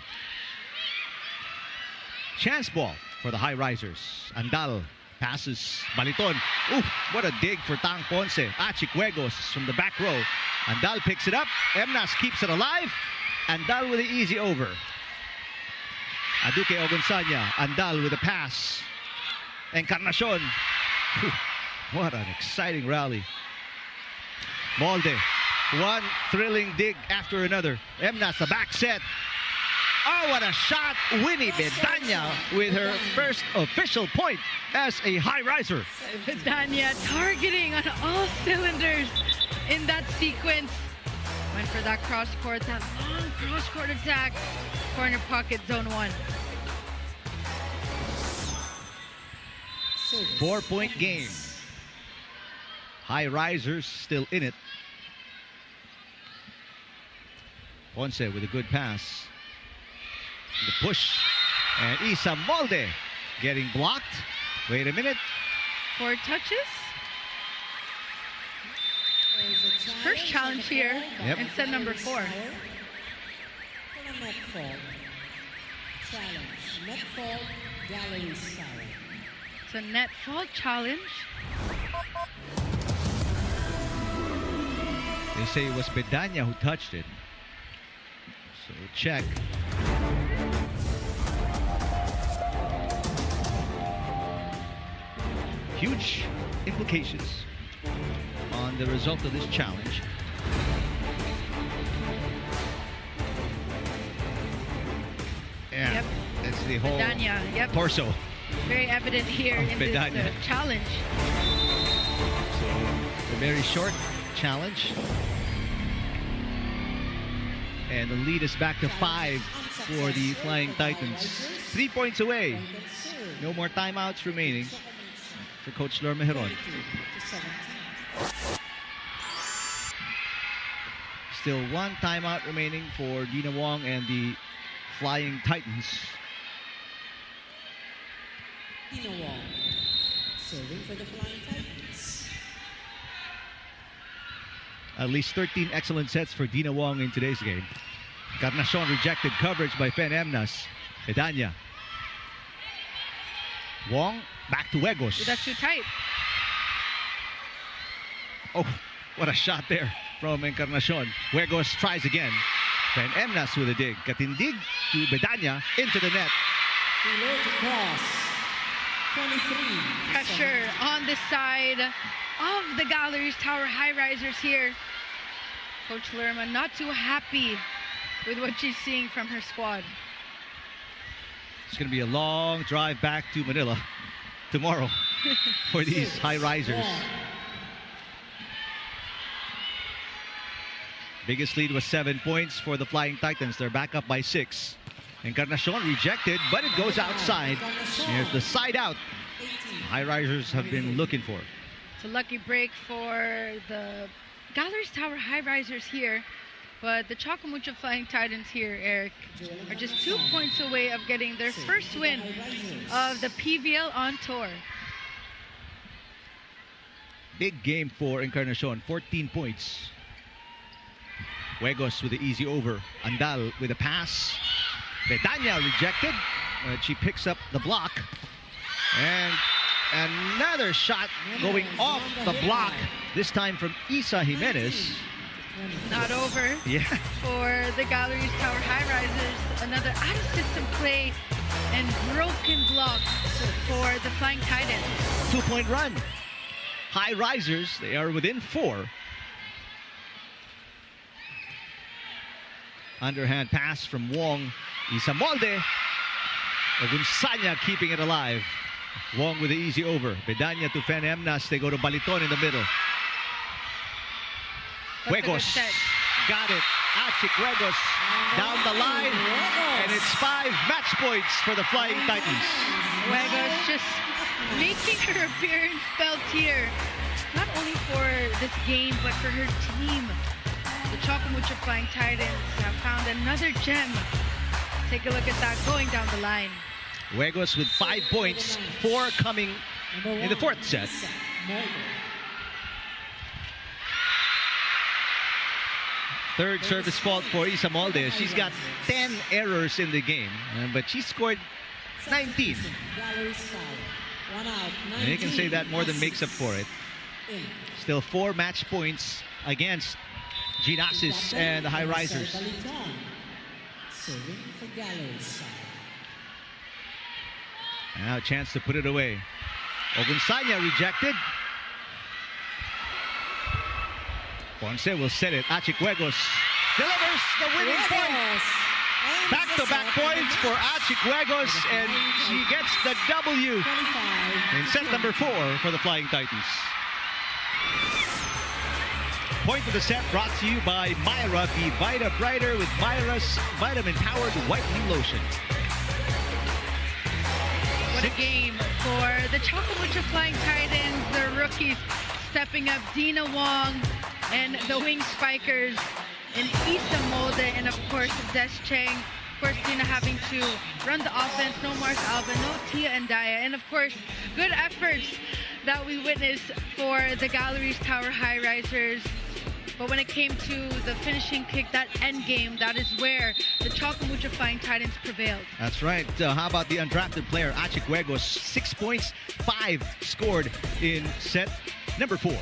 Chance ball for the Highrisers. Andal passes. Baliton. Ooh, what a dig for Tang Ponce. Chicuegos from the back row. Andal picks it up. Emnas keeps it alive. Andal with the easy over. Aduque Ogunsanya. Andal with a pass. Encarnacion. Whew, what an exciting rally. Molde. One thrilling dig after another. Emnas, the back set. Oh, what a shot. Winnie Bedanya with her first official point as a Highriser. Bedanya targeting on all cylinders in that sequence. Went for that cross-court, that long cross-court attack. Corner pocket, zone 1. 4-point game. Highrisers still in it. Ponce with a good pass. The push. And Isa Molde getting blocked. Wait a minute. 4 touches. First challenge here in set number 4. fault challenge. Net fault, Galeries Tower. It's a net fault challenge. They say it was Bedanya who touched it. So check. Huge implications on the result of this challenge. Yeah, Yep. it's the whole Bedanya, yep. torso. Very evident here in this Bedanya. challenge. So a very short challenge. And the lead is back to 5 for the Flying Titans. 3 points away. No more timeouts remaining for Coach Lorme Heron. Still 1 timeout remaining for Dina Wong and the Flying Titans. Dina Wong serving for the Flying Titans. At least 13 excellent sets for Dina Wong in today's game. Encarnacion rejected coverage by Fen Emnas. Bedanya. Wong back to Wegos. That's too tight. Oh, what a shot there from Encarnacion. Wegos tries again. Fen Emnas with a dig. Katindig to Bedanya into the net. Reload to cross. 23. Pressure on the side of the Galeries Tower Highrisers here. Coach Lerma not too happy with what she's seeing from her squad. It's going to be a long drive back to Manila tomorrow for these Highrisers. Biggest lead was 7 points for the Flying Titans. They're back up by 6. Encarnacion rejected, but it goes outside. Here's the side out. Highrisers have been looking for. It's a lucky break for the Galeries Tower Highrisers here. But the Choco Mucho Flying Titans here, Eric, are just 2 points away of getting their first win of the PVL on tour. Big game for Encarnacion, 14 points. Wegos with the easy over. Andal with a pass. Bedanya rejected, but she picks up the block. And another shot going off the block, this time from Isa Jimenez. Not over for the Galeries Tower Highrisers. Another out-of-system play and broken block for the Flying Titans. 2-point run. Highrisers, they are within 4. Underhand pass from Wong. Isa Molde. Ogunsanya keeping it alive. Wong with the easy over. Bedanya to Fen Emnas. They go to Baliton in the middle. Wegos got it. Achik Wegos down the line. And it's 5 match points for the Flying Titans. Wegos just making her appearance felt here. Not only for this game, but for her team. The Choco Mucho Flying Titans have found another gem. Take a look at that going down the line. Wegos with 5 points, 4 coming in the 4th set. Third service fault for Isa Molde. She's got 10 errors in the game, but she scored 19. And you can say that more than makes up for it. Still 4 match points against Ginasis and the Highrisers. Now a chance to put it away. Ogunsanya rejected. Ponce will set it. Achik Wegos delivers the winning point. Back-to-back points for Achik Wegos, and she gets the W in set number 4 for the Flying Titans. Point of the set brought to you by Myra. Be Vita Brighter with Myra's vitamin-powered whitening lotion. What a game for the Choco Mucho Flying Titans. The rookies stepping up. Dina Wong and the wing spikers and Isa Molde, and of course Des Cheng. Of course, Dina having to run the offense. No Mars Alba, no Tia and Daya. And of course, good efforts that we witnessed for the Galeries Tower Highrisers. But when it came to the finishing kick, that end game, that is where the Choco Mucho Flying Titans prevailed. That's right. How about the undrafted player, Achicuegos? 6 points, 5 scored in set number 4.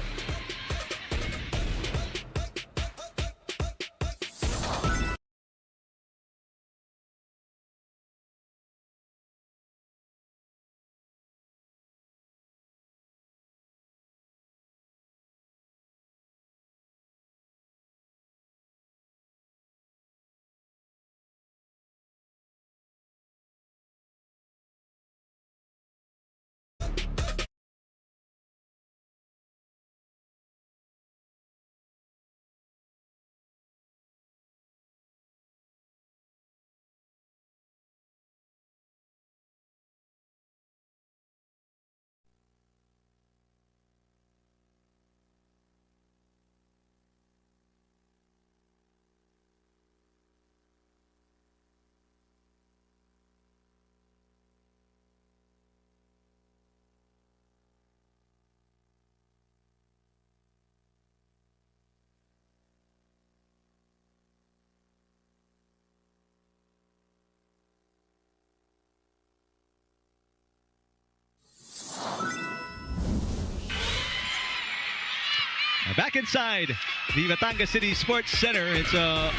Back inside the Batangas City Sports Center. It's a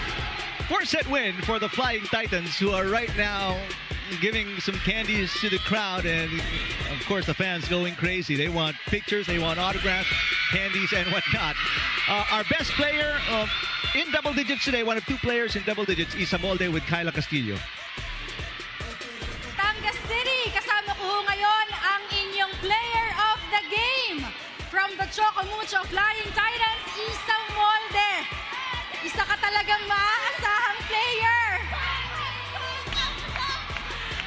4-set win for the Flying Titans, who are right now giving some candies to the crowd, and of course the fans going crazy. They want pictures, they want autographs, candies, and whatnot. Our best player in double digits today, one of 2 players in double digits, Isa Molde with Kyla Castillo. Batangas City, kasama ko ngayon ang inyong player of the game. From the Choco Mucho Flying Titans, Isa Molde. Isa ka talagang maaasahang player.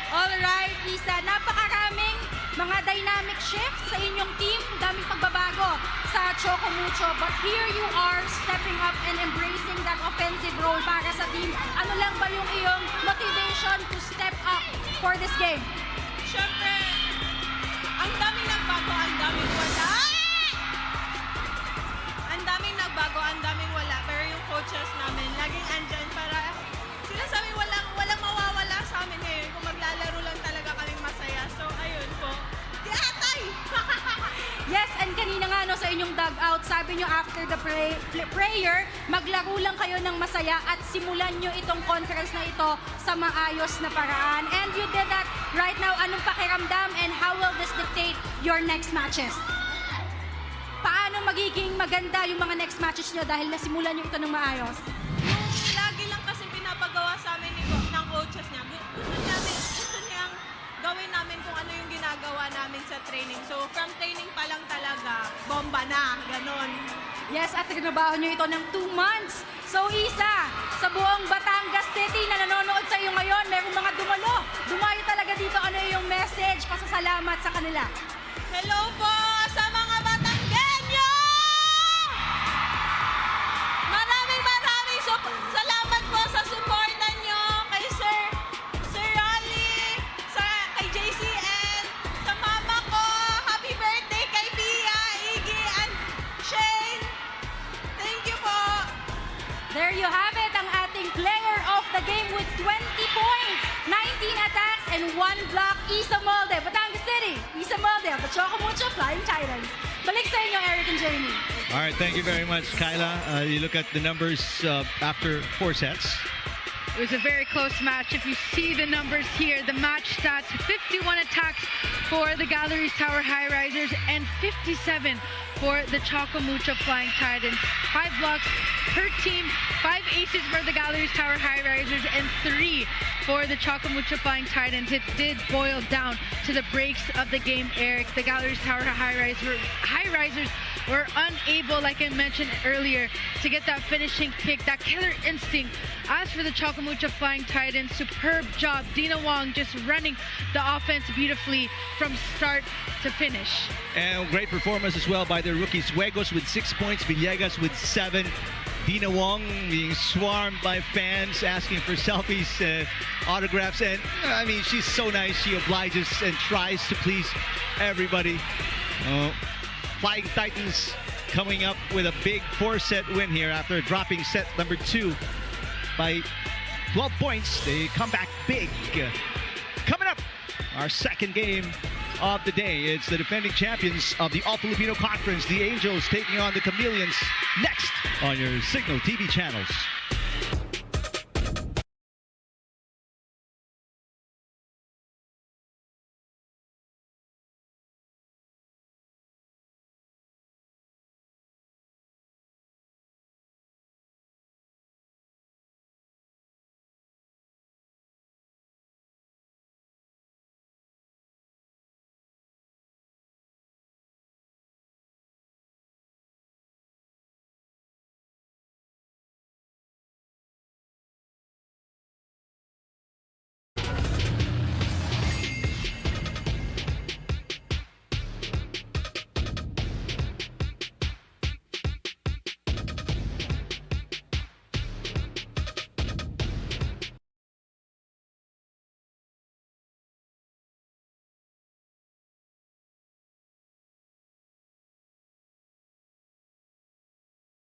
Alright, Isa, napakaraming mga dynamic shifts sa inyong team. Daming pagbabago sa Choco Mucho. But here you are stepping up and embracing that offensive role para sa team. Ano lang ba yung iyong motivation to step up for this game? Siyempre, ang daming nagbago, ang daming wala. Ang daming wala, pero yung coaches namin laging andyan para sila sabi walang mawawala sa amin ngayon kung maglalaro lang talaga kaming masaya. So ayun po. Di atay! Yes, and kanina nga no, sa inyong dugout, sabi nyo after the prayer, maglaro lang kayo ng masaya at simulan nyo itong conference na ito sa maayos na paraan. And you did that right now. Anong pakiramdam and how will this dictate your next matches? Paano magiging maganda yung mga next matches nyo dahil nasimulan nyo ito ng maayos? Yung lagi lang kasi pinapagawa sa amin ng coaches niya. Gusto niyang gawin namin kung ano yung ginagawa namin sa training. So from training pa lang talaga, bomba na, ganon. Yes, at trinabaho nyo ito ng 2 months. So Isa, sa buong Batangas City na nanonood sa iyo ngayon, merong mga dumayo talaga dito. Ano yung message, pasasalamat sa kanila? Hello po sa mga Batanggenyo! Maraming salamat po sa suporta nyo kay Sir Raleigh, kay JCN, sa mama ko. Happy birthday kay Pia, Iggy, and Shane. Thank you po. There you have it, ang ating player of the game with 20 points, 19 attacks, and 1 block, Isa Molde. Batangas City, Isa Molde of the Choco Mucho Flying Titans. Balik sa inyo, Eric and Jamie. All right, thank you very much, Kyla. You look at the numbers after 4 sets. It was a very close match. If you see the numbers here, the match stats, 51 attacks for the Galeries Tower Highrisers and 57 for the Choco Mucho Flying Titans. 5 blocks per team, 5 aces for the Galeries Tower Highrisers and 3 for the Choco Mucho Flying Titans. It did boil down to the breaks of the game, Eric. The Galeries Tower Highrisers were unable, like I mentioned earlier, to get that finishing kick, that killer instinct. As for the Choco Mucho Flying Titans, superb job. Dina Wong just running the offense beautifully from start to finish. And great performance as well by their rookies. Juegos with 6 points, Villegas with 7. Dina Wong being swarmed by fans asking for selfies, autographs, and I mean, she's so nice. She obliges and tries to please everybody. Flying Titans coming up with a big 4-set win here after dropping set number 2 by 12 points. They come back big. Coming up, our second game of the day. It's the defending champions of the All-Filipino Conference, the Angels, taking on the Chameleons, next on your Signal TV channels.